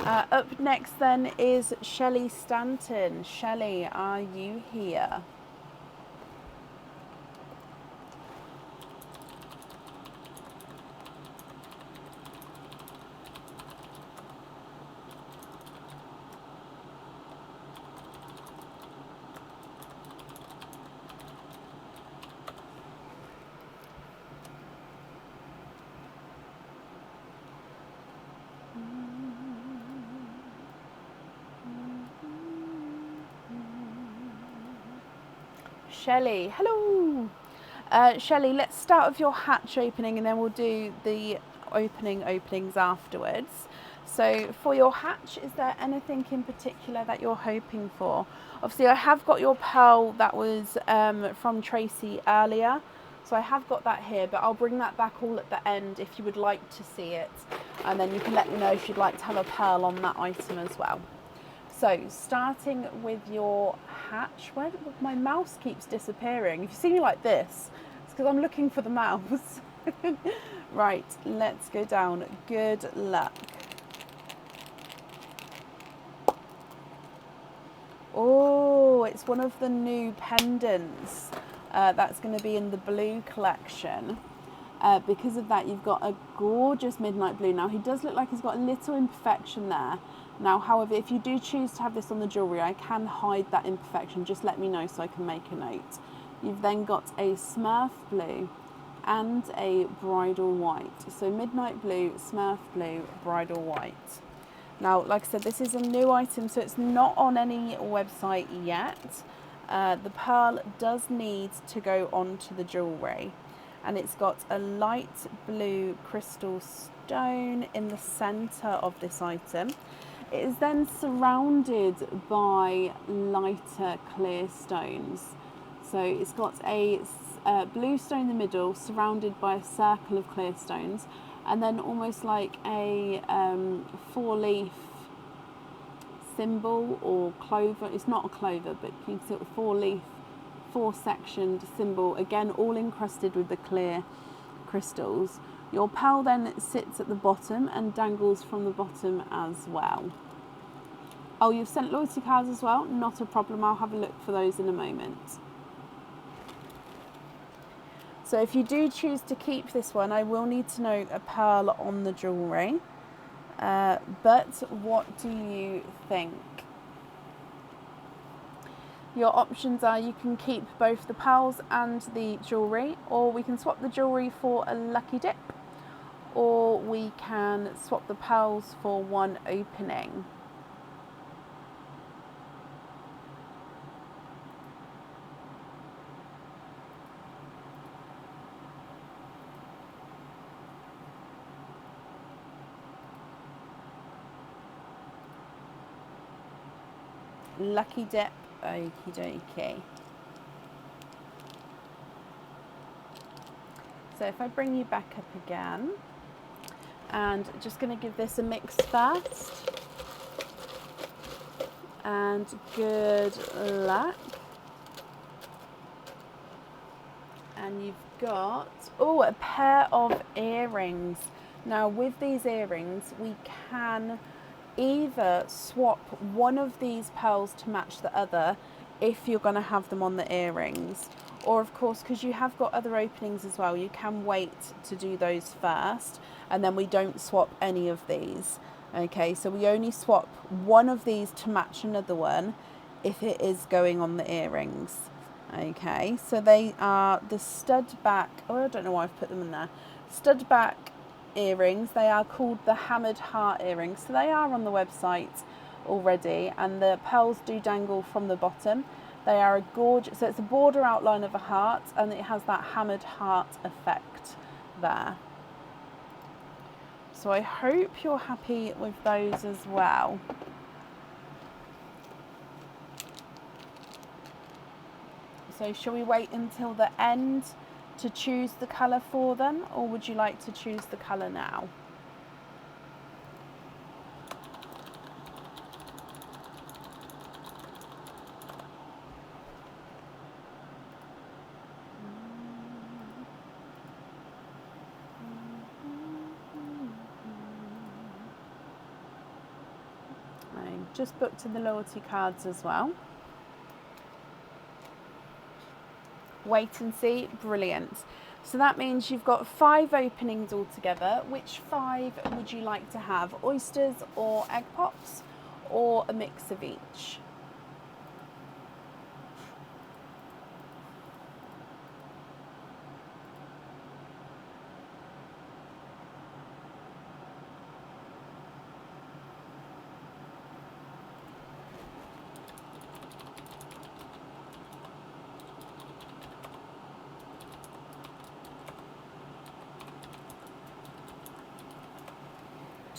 Up next then is Shelley Stanton. Shelley, are you here? Shelley, hello. Shelley, let's start with your hatch opening and then we'll do the openings afterwards. So for your hatch, is there anything in particular that you're hoping for? Obviously, I have got your pearl that was from Tracy earlier. So I have got that here, but I'll bring that back all at the end if you would like to see it. And then you can let me know if you'd like to have a pearl on that item as well. So starting with your hatch, where my mouse keeps disappearing. If you see me like this, it's because I'm looking for the mouse. Right, let's go down. Good luck. Oh, it's one of the new pendants that's going to be in the blue collection. Because of that, you've got a gorgeous midnight blue. Now, he does look like he's got a little imperfection there. Now, however, if you do choose to have this on the jewellery, I can hide that imperfection. Just let me know so I can make a note. You've then got a Smurf blue and a bridal white. So midnight blue, Smurf blue, bridal white. Now, like I said, this is a new item, so it's not on any website yet. The pearl does need to go onto the jewellery. And it's got a light blue crystal stone in the centre of this item. It is then surrounded by lighter clear stones. So it's got a blue stone in the middle, surrounded by a circle of clear stones, and then almost like a 4-leaf symbol or clover. It's not a clover, but you can see a 4-leaf, 4-sectioned symbol, again all encrusted with the clear crystals. Your pearl then sits at the bottom and dangles from the bottom as well. Oh, you've sent loyalty cards as well? Not a problem, I'll have a look for those in a moment. So if you do choose to keep this one, I will need to know a pearl on the jewellery. But what do you think? Your options are you can keep both the pearls and the jewellery, or we can swap the jewellery for a lucky dip, or we can swap the pearls for one opening. Lucky dip, okie dokie. So if I bring you back up again, and just going to give this a mix first, and good luck. And you've got, oh, a pair of earrings. Now with these earrings, we can either swap one of these pearls to match the other if you're going to have them on the earrings, or of course, because you have got other openings as well, you can wait to do those first, and then we don't swap any of these. Okay, so we only swap one of these to match another one if it is going on the earrings. Okay, so they are the stud back, oh, I don't know why I've put them in there, stud back earrings. They are called the hammered heart earrings, so they are on the website already, and the pearls do dangle from the bottom. They are a gorgeous, so it's a border outline of a heart, and it has that hammered heart effect there. So I hope you're happy with those as well. So shall we wait until the end to choose the colour for them, or would you like to choose the colour now? I just booked in the loyalty cards as well. Wait and see, brilliant. So that means you've got 5 openings altogether. Which 5 would you like to have? Oysters or egg pops, or a mix of each?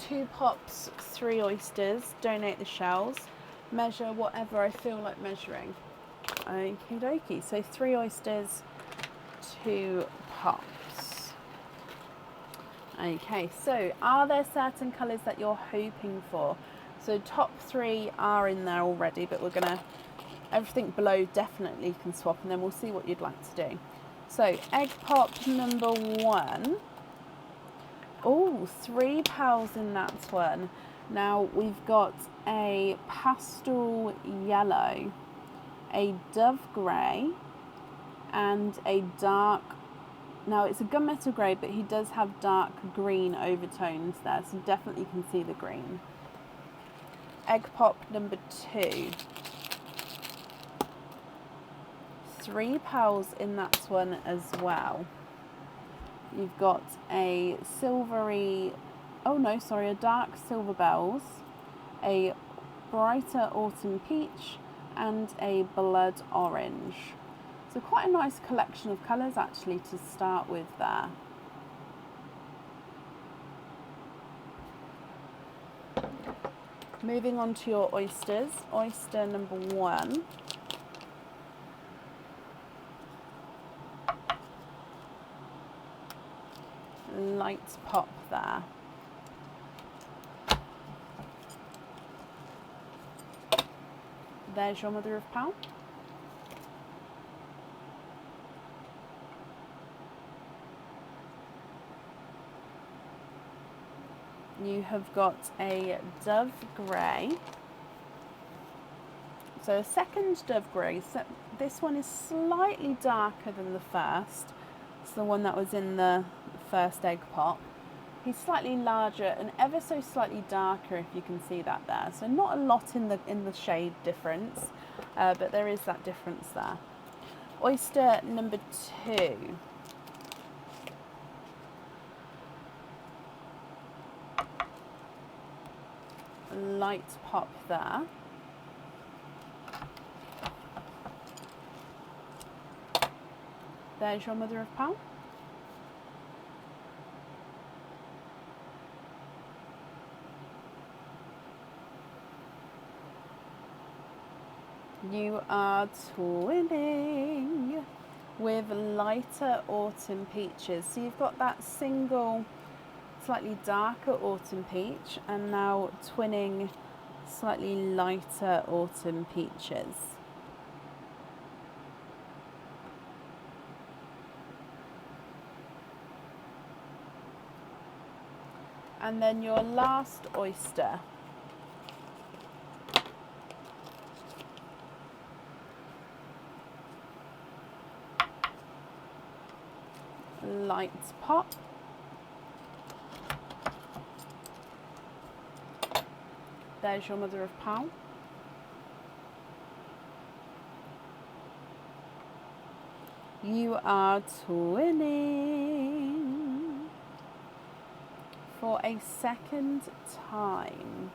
2 pops, 3 oysters, donate the shells, measure whatever I feel like measuring. Okie dokie, so 3 oysters, 2 pops. Okay, so are there certain colours that you're hoping for? So top 3 are in there already, but we're gonna, everything below definitely can swap, and then we'll see what you'd like to do. So egg pop number 1. Oh, 3 pals in that one. Now we've got a pastel yellow, a dove grey, and a dark, now it's a gunmetal grey, but he does have dark green overtones there, so you definitely can see the green. Egg pop number 2. 3 pals in that one as well. You've got a silvery, oh no, sorry, a dark silver bells, a brighter autumn peach, and a blood orange. So quite a nice collection of colours actually to start with there. Moving on to your oysters. Oyster number 1. Light pop there. There's your mother of pearl. You have got a dove grey. So a second dove grey. So this one is slightly darker than the first. It's the one that was in the first egg pop. He's slightly larger and ever so slightly darker, if you can see that there. So not a lot in the shade difference, but there is that difference there. Oyster number 2. Light pop there. There's your mother of pearl. You are twinning with lighter autumn peaches. So you've got that single slightly darker autumn peach and now twinning slightly lighter autumn peaches. And then your last oyster. Light pop. There's your mother of pearl. You are twinning for a second time.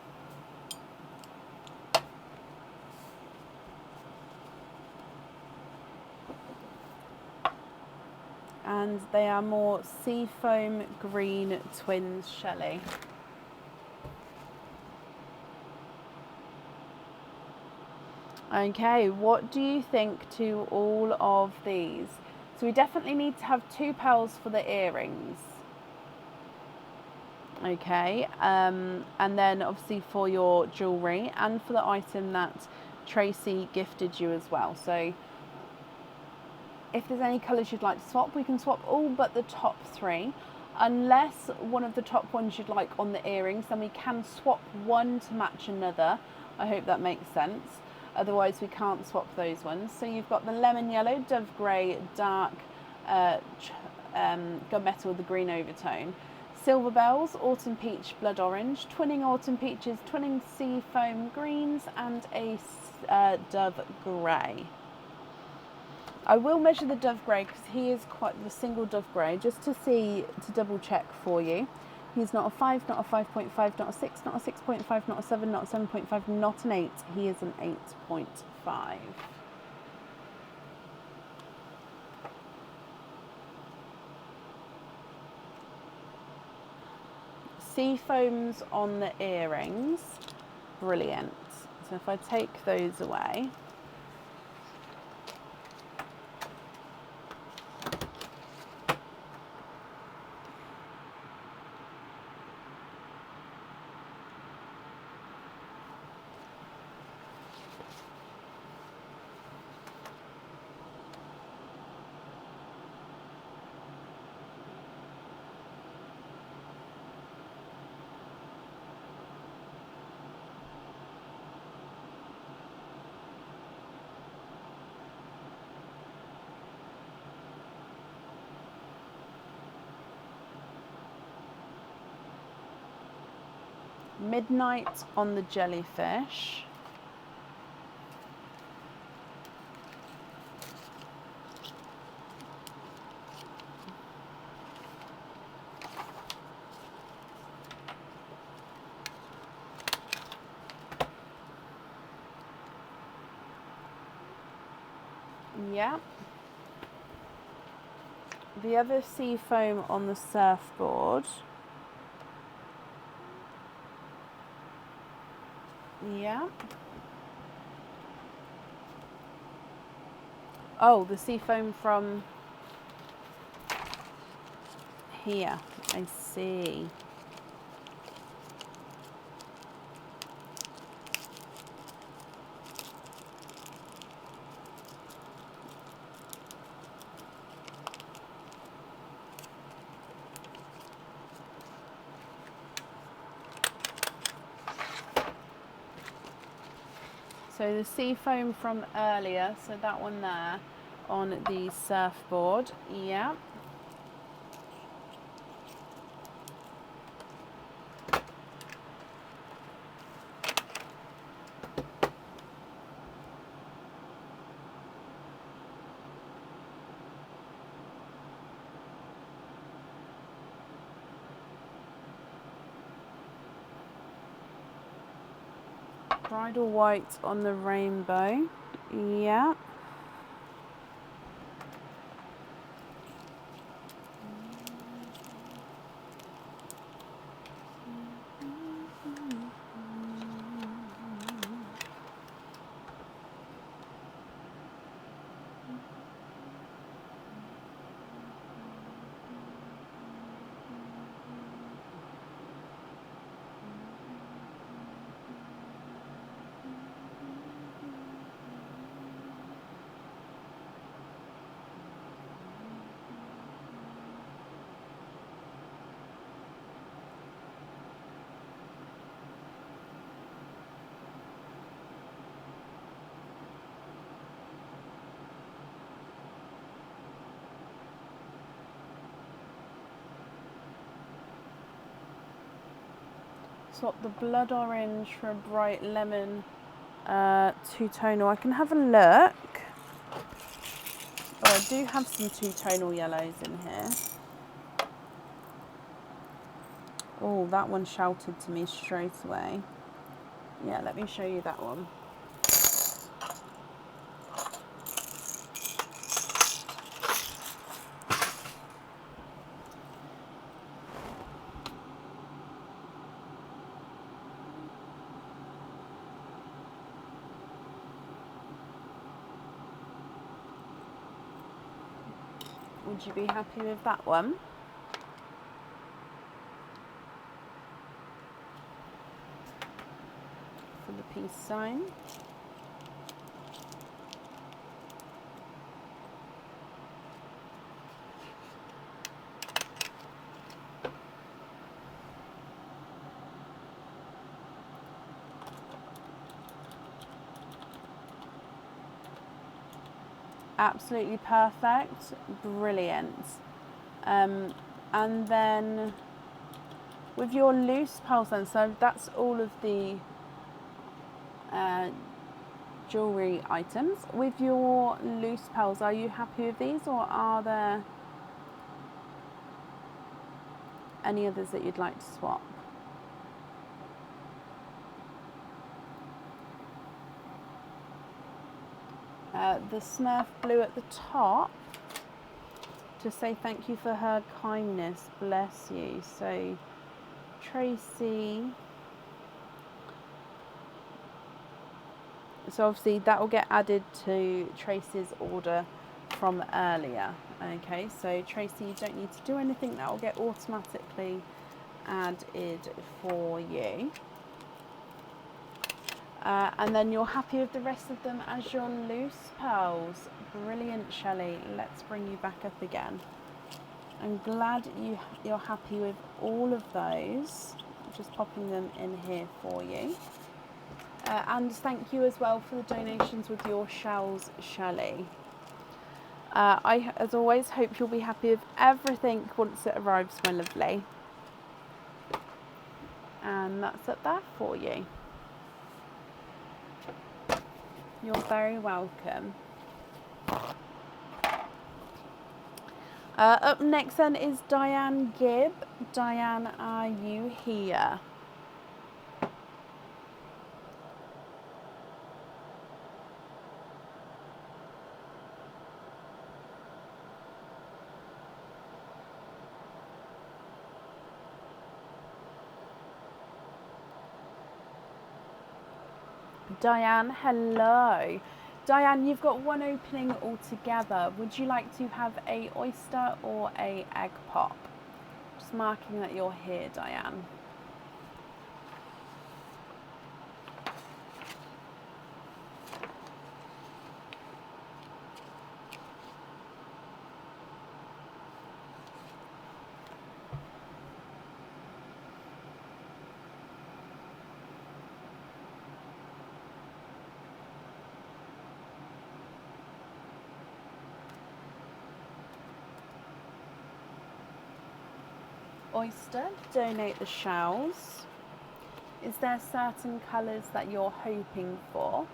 And they are more seafoam green twins, Shelley. Okay, what do you think to all of these? So we definitely need to have 2 pearls for the earrings. Okay, and then obviously for your jewellery and for the item that Tracy gifted you as well. So if there's any colours you'd like to swap, we can swap all but the top 3. Unless one of the top ones you'd like on the earrings, then we can swap one to match another. I hope that makes sense. Otherwise we can't swap those ones. So you've got the lemon yellow, dove grey, dark gunmetal with the green overtone. Silver bells, autumn peach, blood orange, twinning autumn peaches, twinning sea foam greens, and a dove grey. I will measure the dove grey because he is quite the single dove grey, just to see, to double check for you. He's not a 5, not a 5.5, not a 6, not a 6.5, not a 7, not a 7.5, not an 8. He is an 8.5. sea foams on the earrings, brilliant. So if I take those away, midnight on the jellyfish. Yeah. The other sea foam on the surfboard. Yeah. Oh, the sea foam from here. I see. So the sea foam from earlier, so that one there on the surfboard, yeah. Bridal white on the rainbow, yeah. Swap the blood orange for a bright lemon two-tonal. I can have a look. Oh, I do have some two-tonal yellows in here. Oh, that one shouted to me straight away. Yeah, let me show you that one. Would you be happy with that one? For the peace sign. Absolutely perfect, brilliant. And then with your loose pearls then, so that's all of the jewellery items. With your loose pearls, are you happy with these, or are there any others that you'd like to swap? The Smurf blue at the top, to say thank you for her kindness, bless you. So Tracy. So obviously that will get added to Tracy's order from earlier. Okay, so Tracy, you don't need to do anything. That will get automatically added for you. And then you're happy with the rest of them as your loose pearls. Brilliant, Shelley. Let's bring you back up again. I'm glad you're happy with all of those. I'm just popping them in here for you. And thank you as well for the donations with your shells, Shelley. I, as always, hope you'll be happy with everything once it arrives, my lovely. And that's up there for you. You're very welcome. Up next then is Diane Gibb. Diane, are you here? Diane, hello. Diane, you've got one opening altogether. Would you like to have a oyster or a egg pop? Just marking that you're here, Diane. Oyster, donate the shells. Is there certain colours that you're hoping for?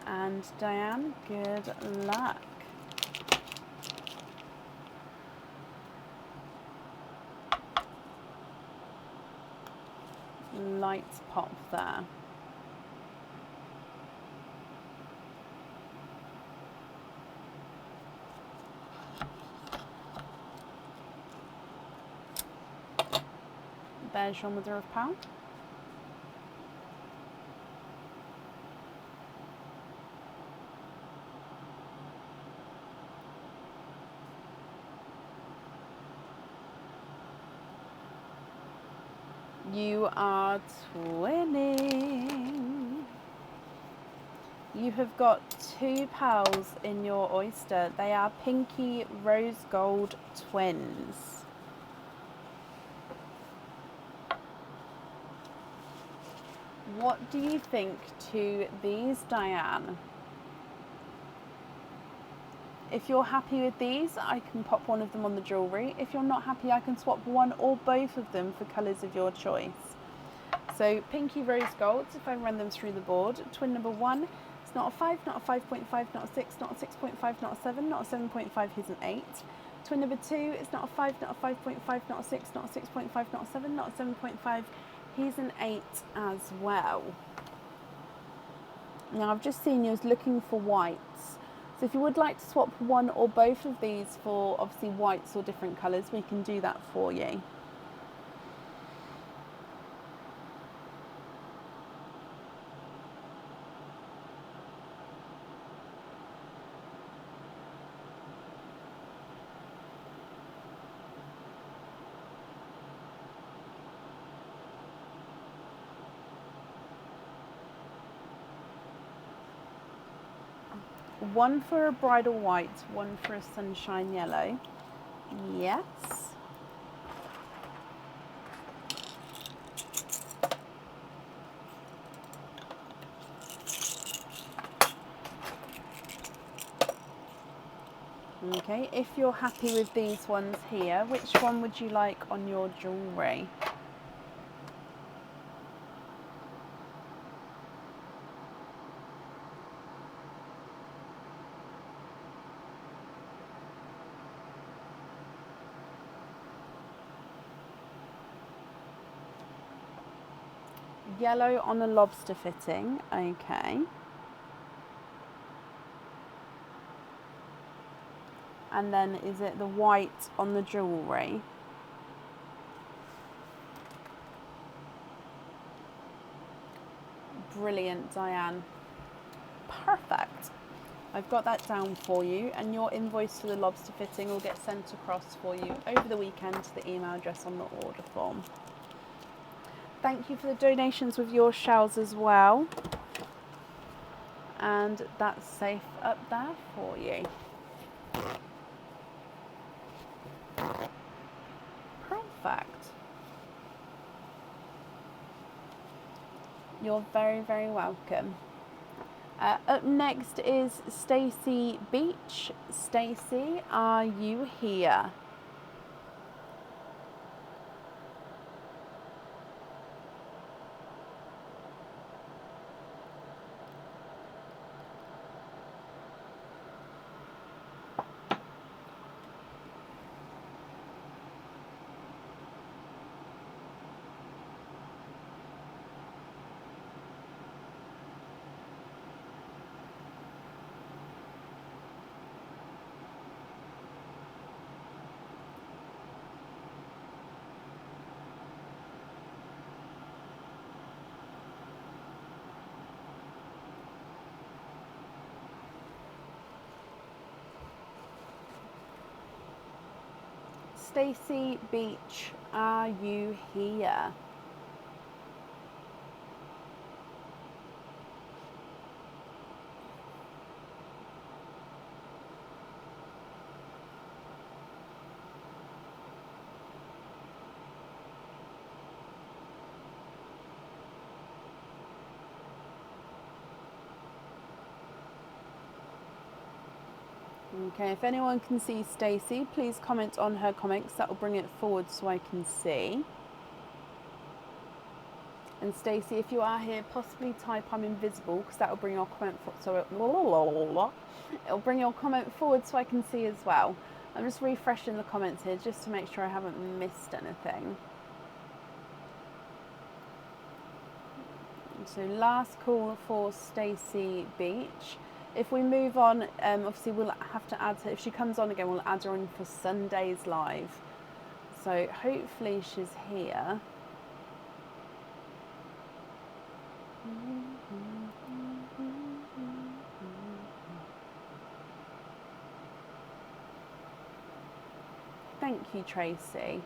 And Diane, good luck. Light pop there. There's your mother of pearl. You are twinning. You have got 2 pearls in your oyster. They are pinky rose gold twins. What do you think to these, Diane? If you're happy with these, I can pop one of them on the jewellery. If you're not happy, I can swap one or both of them for colours of your choice. So pinky rose golds, if I run them through the board, twin number 1, it's not a 5, not a 5.5, not a 6, not a 6.5, not a 7, not a 7.5, here's an 8. Twin number 2, it's not a 5, not a 5.5, not a 6, not a 6.5, not a 7, not a 7.5, here's an 8 as well. Now I've just seen you as looking for whites. So if you would like to swap one or both of these for obviously whites or different colours, we can do that for you. One for a bridal white, one for a sunshine yellow. Yes. Okay, if you're happy with these ones here, which one would you like on your jewellery? Yellow on a lobster fitting, okay. And then is it the white on the jewellery? Brilliant, Diane. Perfect. I've got that down for you, and your invoice for the lobster fitting will get sent across for you over the weekend to the email address on the order form. Thank you for the donations with your shells as well. And that's safe up there for you. Perfect. You're very, very welcome. Up next is Stacey Beach. Stacey, are you here? Stacey Beach, are you here? Okay, if anyone can see Stacey, please comment on her comments. That will bring it forward so I can see. And Stacey, if you are here, possibly type I'm invisible, because that will bring your comment it'll bring your comment forward so I can see as well. I'm just refreshing the comments here just to make sure I haven't missed anything. So last call for Stacey Beach. If we move on, obviously we'll have to add her. If she comes on again, we'll add her on for Sunday's live. So hopefully she's here. Thank you, Tracy.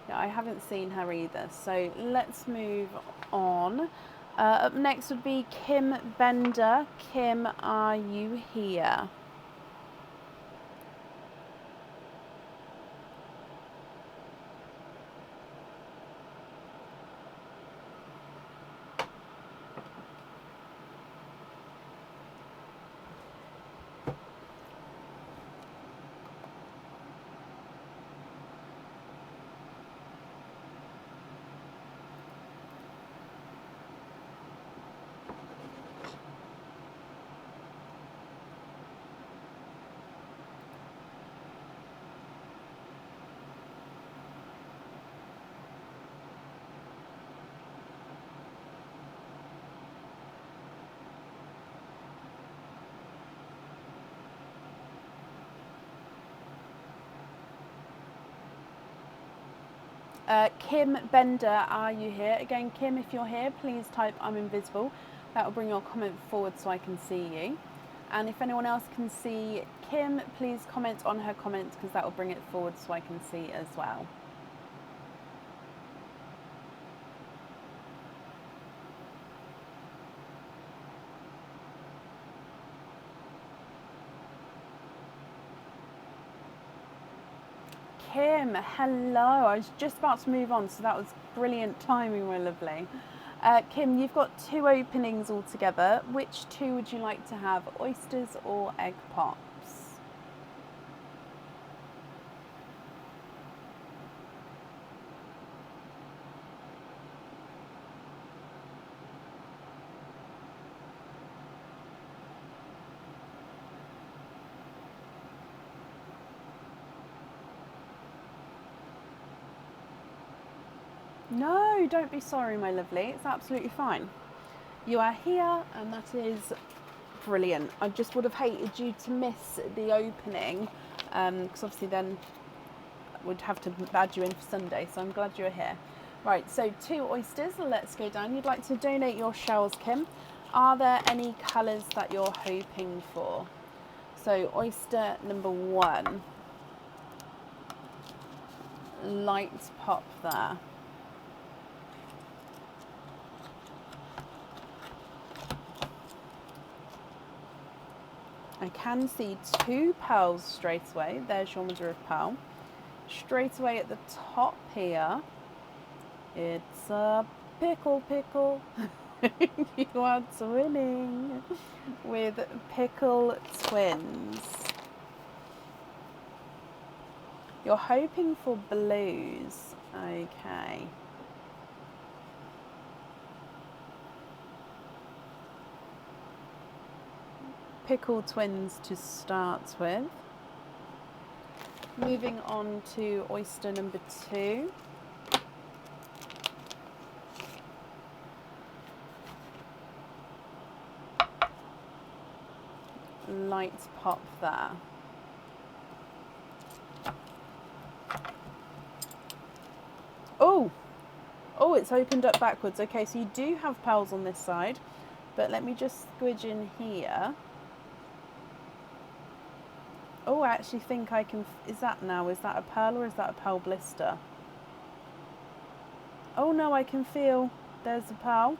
Yeah, I haven't seen her either. So let's move on. Up next would be Kim Bender. Kim, are you here? Kim Bender, are you here? Again, Kim, if you're here, please type I'm invisible. That will bring your comment forward so I can see you. And if anyone else can see Kim, please comment on her comments, because that will bring it forward so I can see as well. Kim, hello. I was just about to move on, so that was brilliant timing, my lovely. Kim, you've got 2 openings altogether. Which 2 would you like to have, oysters or egg pops? No, don't be sorry, my lovely. It's absolutely fine. You are here, and that is brilliant. I just would have hated you to miss the opening, because obviously then we'd have to add you in for Sunday, so I'm glad you're here. Right, so 2 oysters, let's go down. You'd like to donate your shells, Kim. Are there any colours that you're hoping for? So oyster number 1, light pop there. I can see 2 pearls straight away. There's your mother of pearl. Straight away at the top here, it's a pickle. You are twinning with pickle twins. You're hoping for blues. Okay. Pickle twins to start with. Moving on to oyster number 2. Light pop there. Oh, it's opened up backwards. Okay, so you do have pearls on this side, but let me just squidge in here. Oh, I actually think I can, is that a pearl or is that a pearl blister? Oh no, I can feel there's a pearl.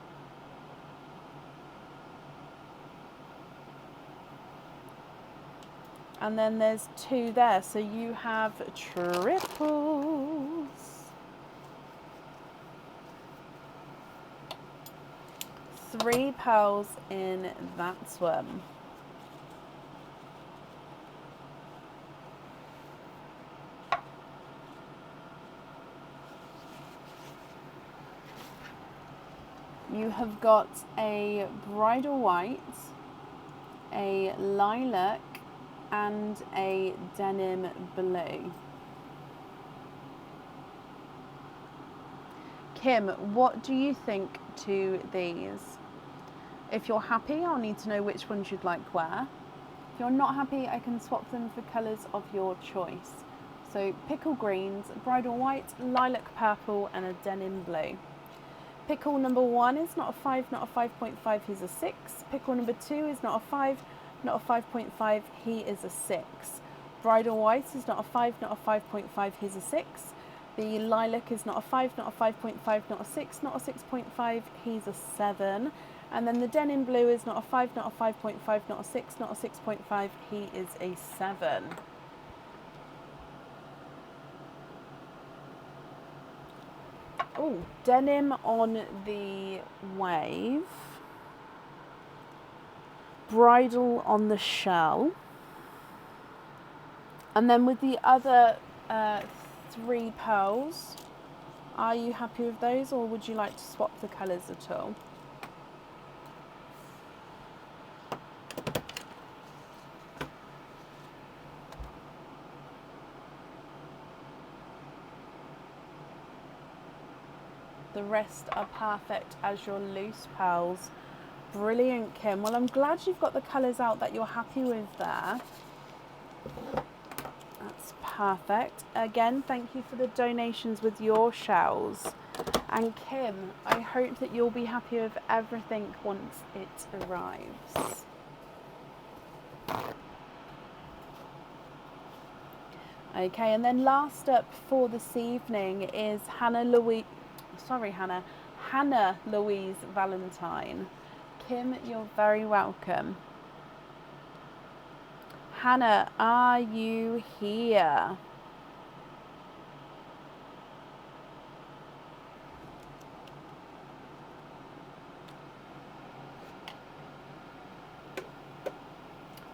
And then there's 2 there, so you have triples. 3 pearls in that one. You have got a bridal white, a lilac, and a denim blue. Kim, what do you think to these? If you're happy, I'll need to know which ones you'd like where. If you're not happy, I can swap them for colours of your choice. So pickle greens, bridal white, lilac purple, and a denim blue. Pickle number 1 is not a 5, not a 5.5, he's a 6. Pickle number 2 is not a 5, not a 5.5, he is a 6. Bridal white is not a 5, not a 5.5, he's a 6. The lilac is not a 5, not a 5.5, not a 6, not a 6.5, he's a 7. And then the denim blue is not a 5, not a 5.5, not a 6, not a 6.5, he is a 7. Oh, denim on the wave. Bridal on the shell. And then with the other 3 pearls, are you happy with those, or would you like to swap the colours at all? The rest are perfect as your loose pearls. Brilliant, Kim. Well, I'm glad you've got the colours out that you're happy with there. That's perfect. Again, thank you for the donations with your shells. And Kim, I hope that you'll be happy with everything once it arrives. Okay, and then last up for this evening is Hannah Louise Valentine. Kim, you're very welcome. Hannah, are you here?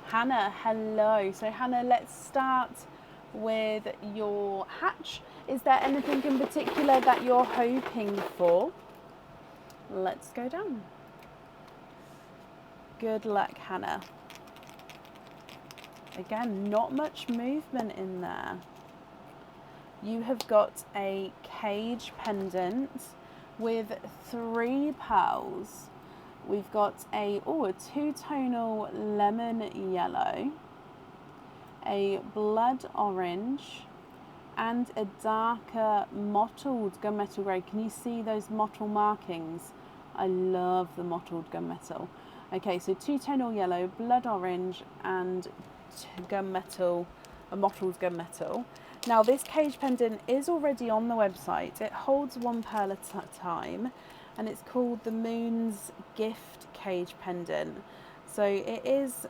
Hannah, hello. So Hannah, let's start with your hatch. Is there anything in particular that you're hoping for? Let's go down. Good luck, Hannah. Again, not much movement in there. You have got a cage pendant with 3 pearls. We've got a two-tonal lemon yellow, a blood orange, and a darker mottled gunmetal grey. Can you see those mottled markings? I love the mottled gunmetal. Okay, so two-tonal yellow, blood orange, and gunmetal, a mottled gunmetal. Now this cage pendant is already on the website. It holds one pearl at a time, and it's called the Moon's Gift Cage Pendant. So it is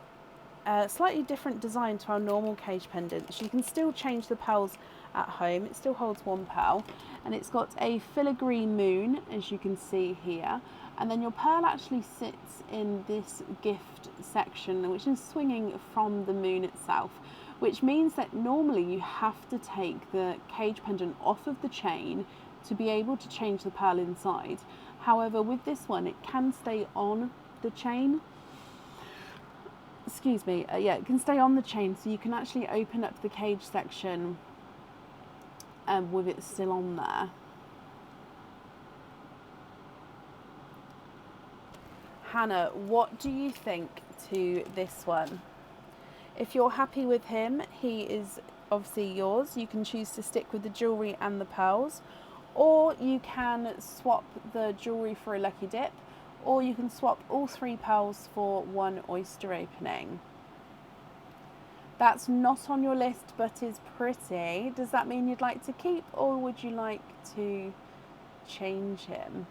a slightly different design to our normal cage pendants. You can still change the pearls at home. It still holds one pearl, and it's got a filigree moon, as you can see here. And then your pearl actually sits in this gift section, which is swinging from the moon itself, which means that normally you have to take the cage pendant off of the chain to be able to change the pearl inside. However, with this one, it can stay on the chain. Excuse me, yeah, it can stay on the chain, so you can actually open up the cage section with it still on there. Hannah, what do you think to this one? If you're happy with him, he is obviously yours. You can choose to stick with the jewellery and the pearls, or you can swap the jewellery for a lucky dip, or you can swap all 3 pearls for 1 oyster opening. That's not on your list but is pretty. Does that mean you'd like to keep, or would you like to change him?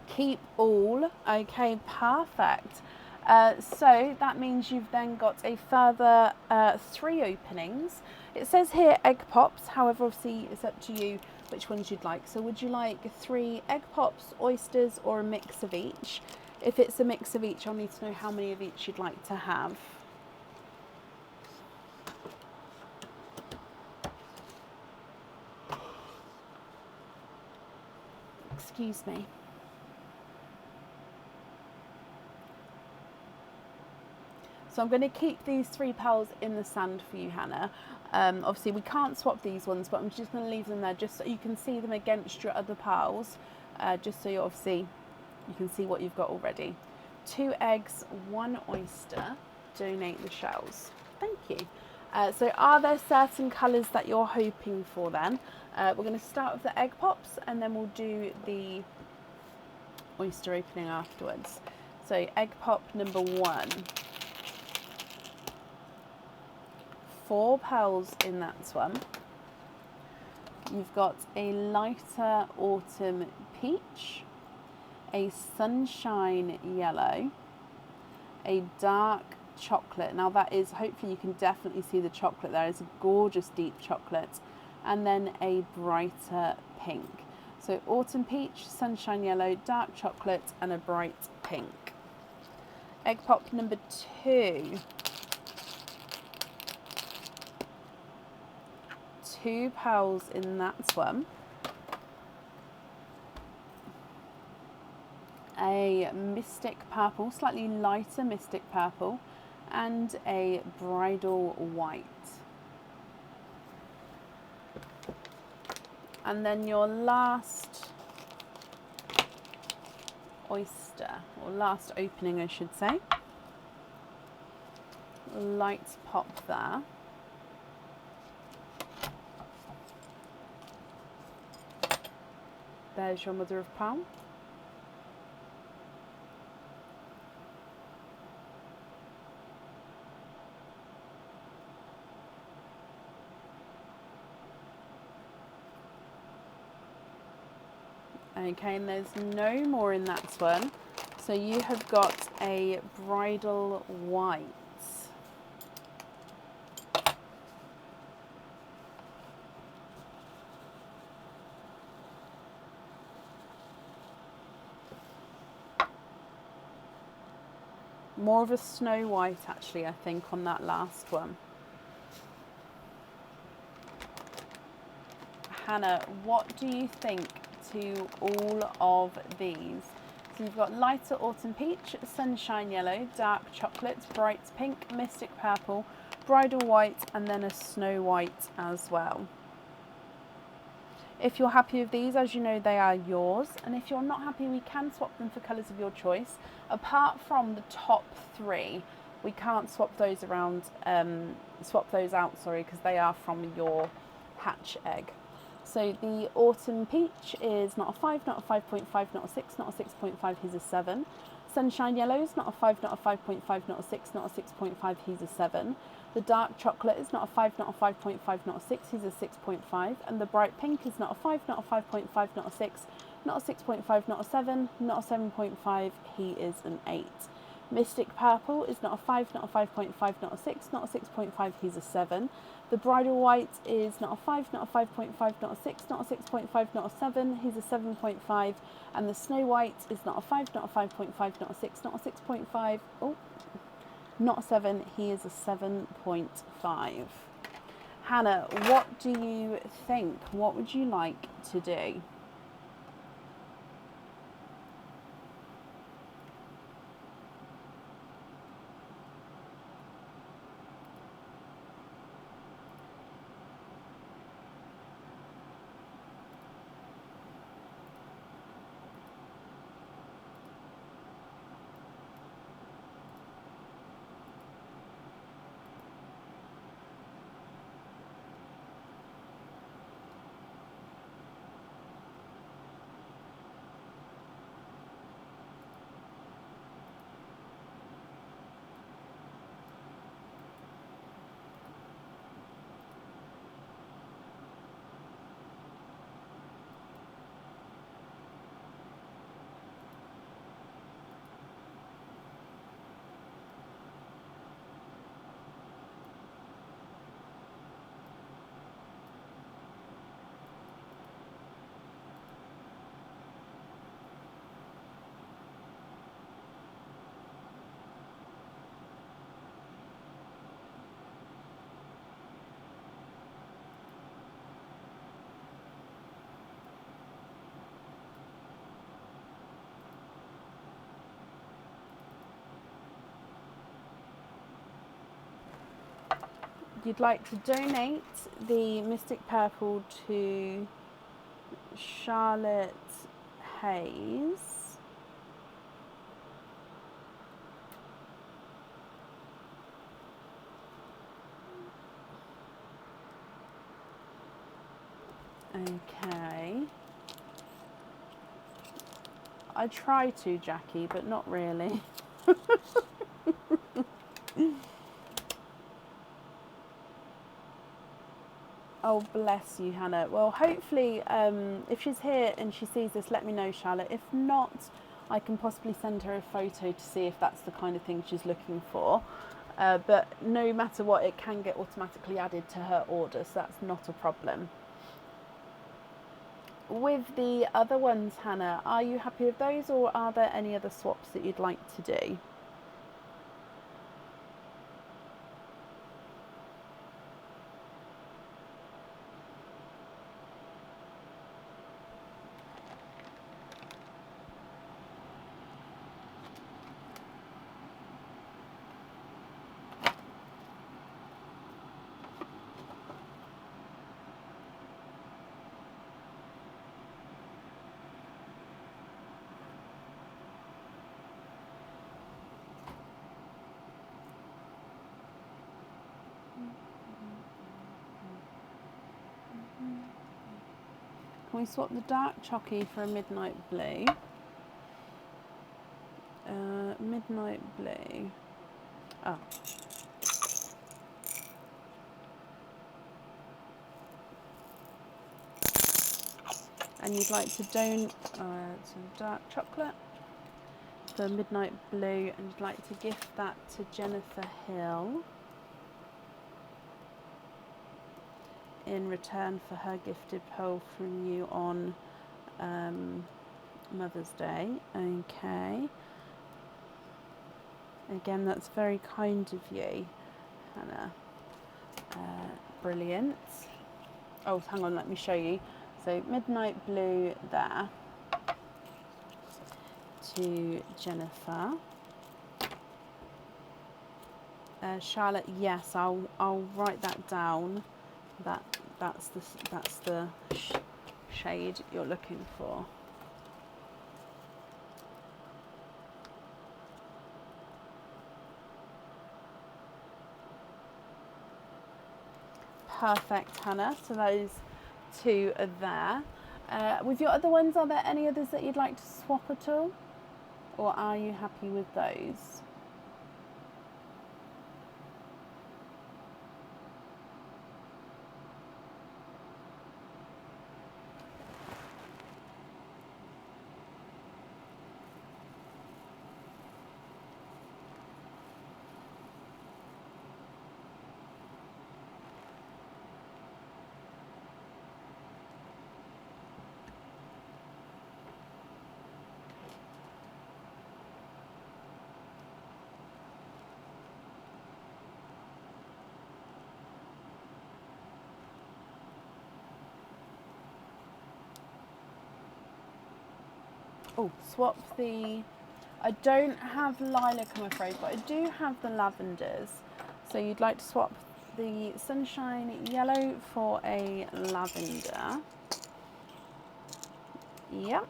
Keep all. Okay, perfect. So that means you've then got a further 3 openings. It says here egg pops, however obviously it's up to you which ones you'd like. So would you like 3 egg pops, oysters, or a mix of each? If it's a mix of each, I'll need to know how many of each you'd like to have. Excuse me. So I'm going to keep these 3 pearls in the sand for you, Hannah. Obviously we can't swap these ones, but I'm just going to leave them there just so you can see them against your other pearls, just so you can see what you've got already. 2 eggs, 1 oyster, donate the shells. Thank you. So are there certain colours that you're hoping for then? We're going to start with the egg pops, and then we'll do the oyster opening afterwards. So egg pop number 1. 4 pearls in that one. You've got a lighter autumn peach, a sunshine yellow, a dark chocolate. Now that is, hopefully you can definitely see the chocolate there. It's a gorgeous deep chocolate. And then a brighter pink. So autumn peach, sunshine yellow, dark chocolate, and a bright pink. Egg pop number 2. 2 pearls in that one. A mystic purple, slightly lighter mystic purple, and a bridal white. And then your last oyster, or last opening I should say. Light pop there. There's your mother of pearl. Okay, and there's no more in that one. So you have got a bridal white. More of a snow white actually, I think, on that last one. Hannah, what do you think to all of these? So you've got lighter autumn peach, sunshine yellow, dark chocolate, bright pink, mystic purple, bridal white, and then a snow white as well. If you're happy with these, as you know, they are yours. And if you're not happy, we can swap them for colours of your choice. Apart from the top 3, we can't swap those around, swap those out, sorry, because they are from your hatch egg. So the autumn peach is not a 5, not a 5.5, not a 6, not a 6.5, he's a 7. Sunshine yellow is not a 5, not a 5.5, not a 6, not a 6.5, he's a 7. The dark chocolate is not a 5, not a 5.5, not a 6, he's a 6.5. And the bright pink is not a 5, not a 5.5, not a 6, not a 6.5, not a 7, not a 7.5, he is an 8. Mystic purple is not a 5, not a 5.5, not a 6, not a 6.5, he's a 7. The bridal white is not a 5, not a 5.5, not a 6, not a 6.5, not a 7, he's a 7.5. And the snow white is not a 5, not a 5.5, not a 6, not a 6.5, oh, not a 7, he is a 7.5. Hannah, what do you think? What would you like to do? You'd like to donate the Mystic Purple to Charlotte Hayes. Okay. I try to, Jackie, but not really. Oh, bless you, Hannah. Well, hopefully, if she's here and she sees this, let me know, Charlotte. If not, I can possibly send her a photo to see if that's the kind of thing she's looking for. But no matter what, it can get automatically added to her order, so that's not a problem. With the other ones, Hannah, are you happy with those, or are there any other swaps that you'd like to do? Can we swap the dark chocky for a midnight blue? Midnight blue. Oh. And you'd like to donate some dark chocolate for midnight blue, and you'd like to gift that to Jennifer Hill in return for her gifted poll from you on Mother's Day. Okay. Again, that's very kind of you, Hannah. Brilliant. Oh, hang on, let me show you. So midnight blue there to Jennifer. Charlotte, yes, I'll write that down. That's the shade you're looking for. Perfect, Hannah. So those two are there. With your other ones, are there any others that you'd like to swap at all? Or are you happy with those? Oh, swap the... I don't have lilac, I'm afraid, but I do have the lavenders. So you'd like to swap the sunshine yellow for a lavender. Yep.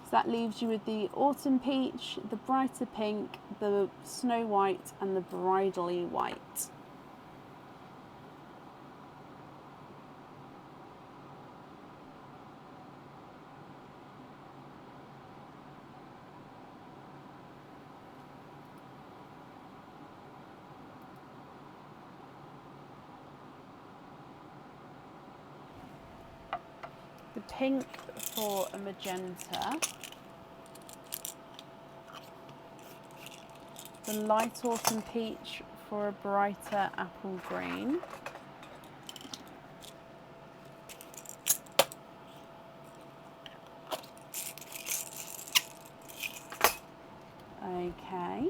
So that leaves you with the autumn peach, the brighter pink, the snow white and the bridally white. The pink for a magenta. The light autumn peach for a brighter apple green. Okay.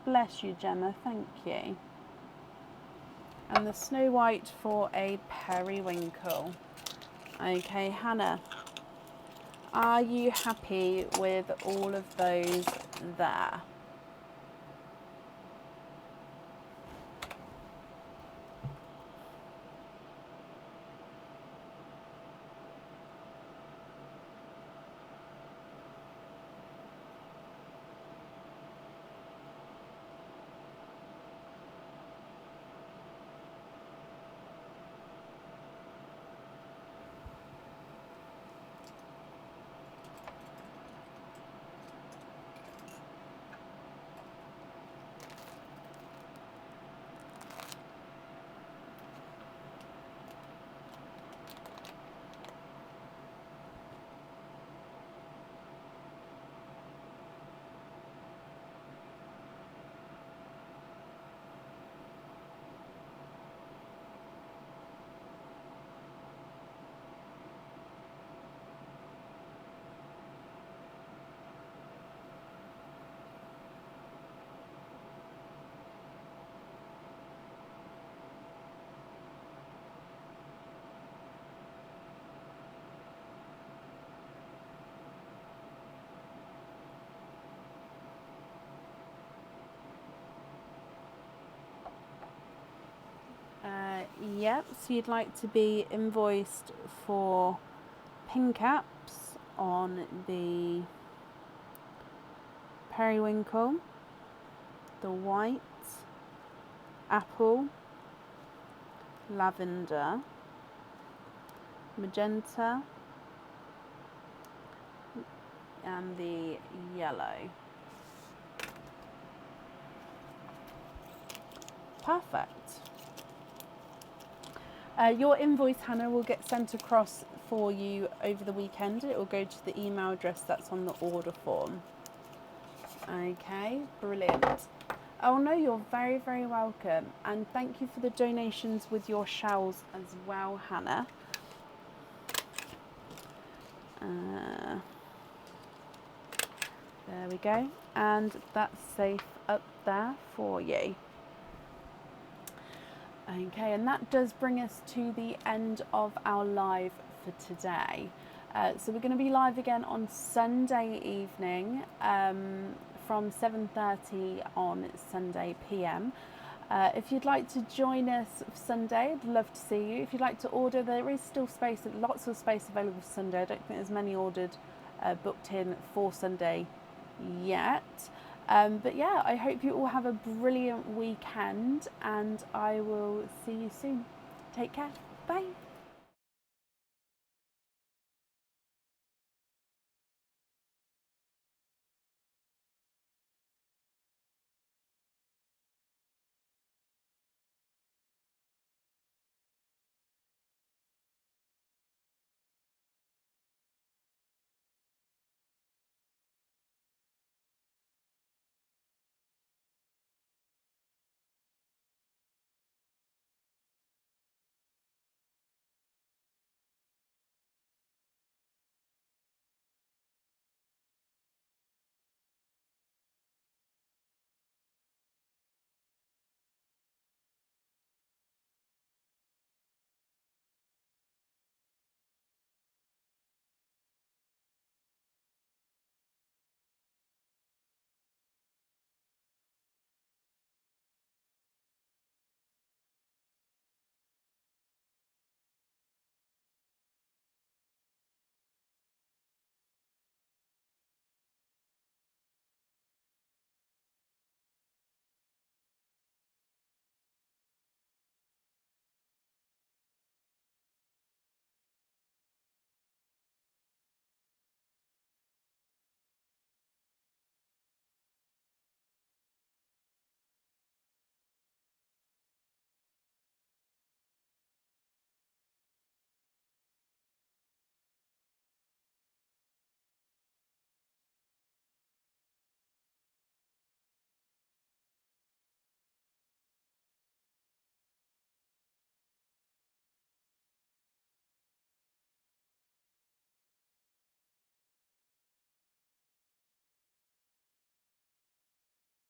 Bless you, Gemma, thank you. And the snow white for a periwinkle. Okay, Hannah, are you happy with all of those there? Yep, so you'd like to be invoiced for pink caps on the periwinkle, the white, apple, lavender, magenta, and the yellow. Perfect. Your invoice, Hannah, will get sent across for you over the weekend. It will go to the email address that's on the order form. Okay, brilliant. Oh no, you're very, very welcome. And thank you for the donations with your shells as well, Hannah. There we go. And that's safe up there for you. Okay, and that does bring us to the end of our live for today. So we're going to be live again on Sunday evening from 7:30 on Sunday PM. If you'd like to join us Sunday, I'd love to see you. If you'd like to order, there is still space, lots of space available for Sunday. I don't think there's many ordered, booked in for Sunday yet. But yeah, I hope you all have a brilliant weekend, and I will see you soon. Take care. Bye.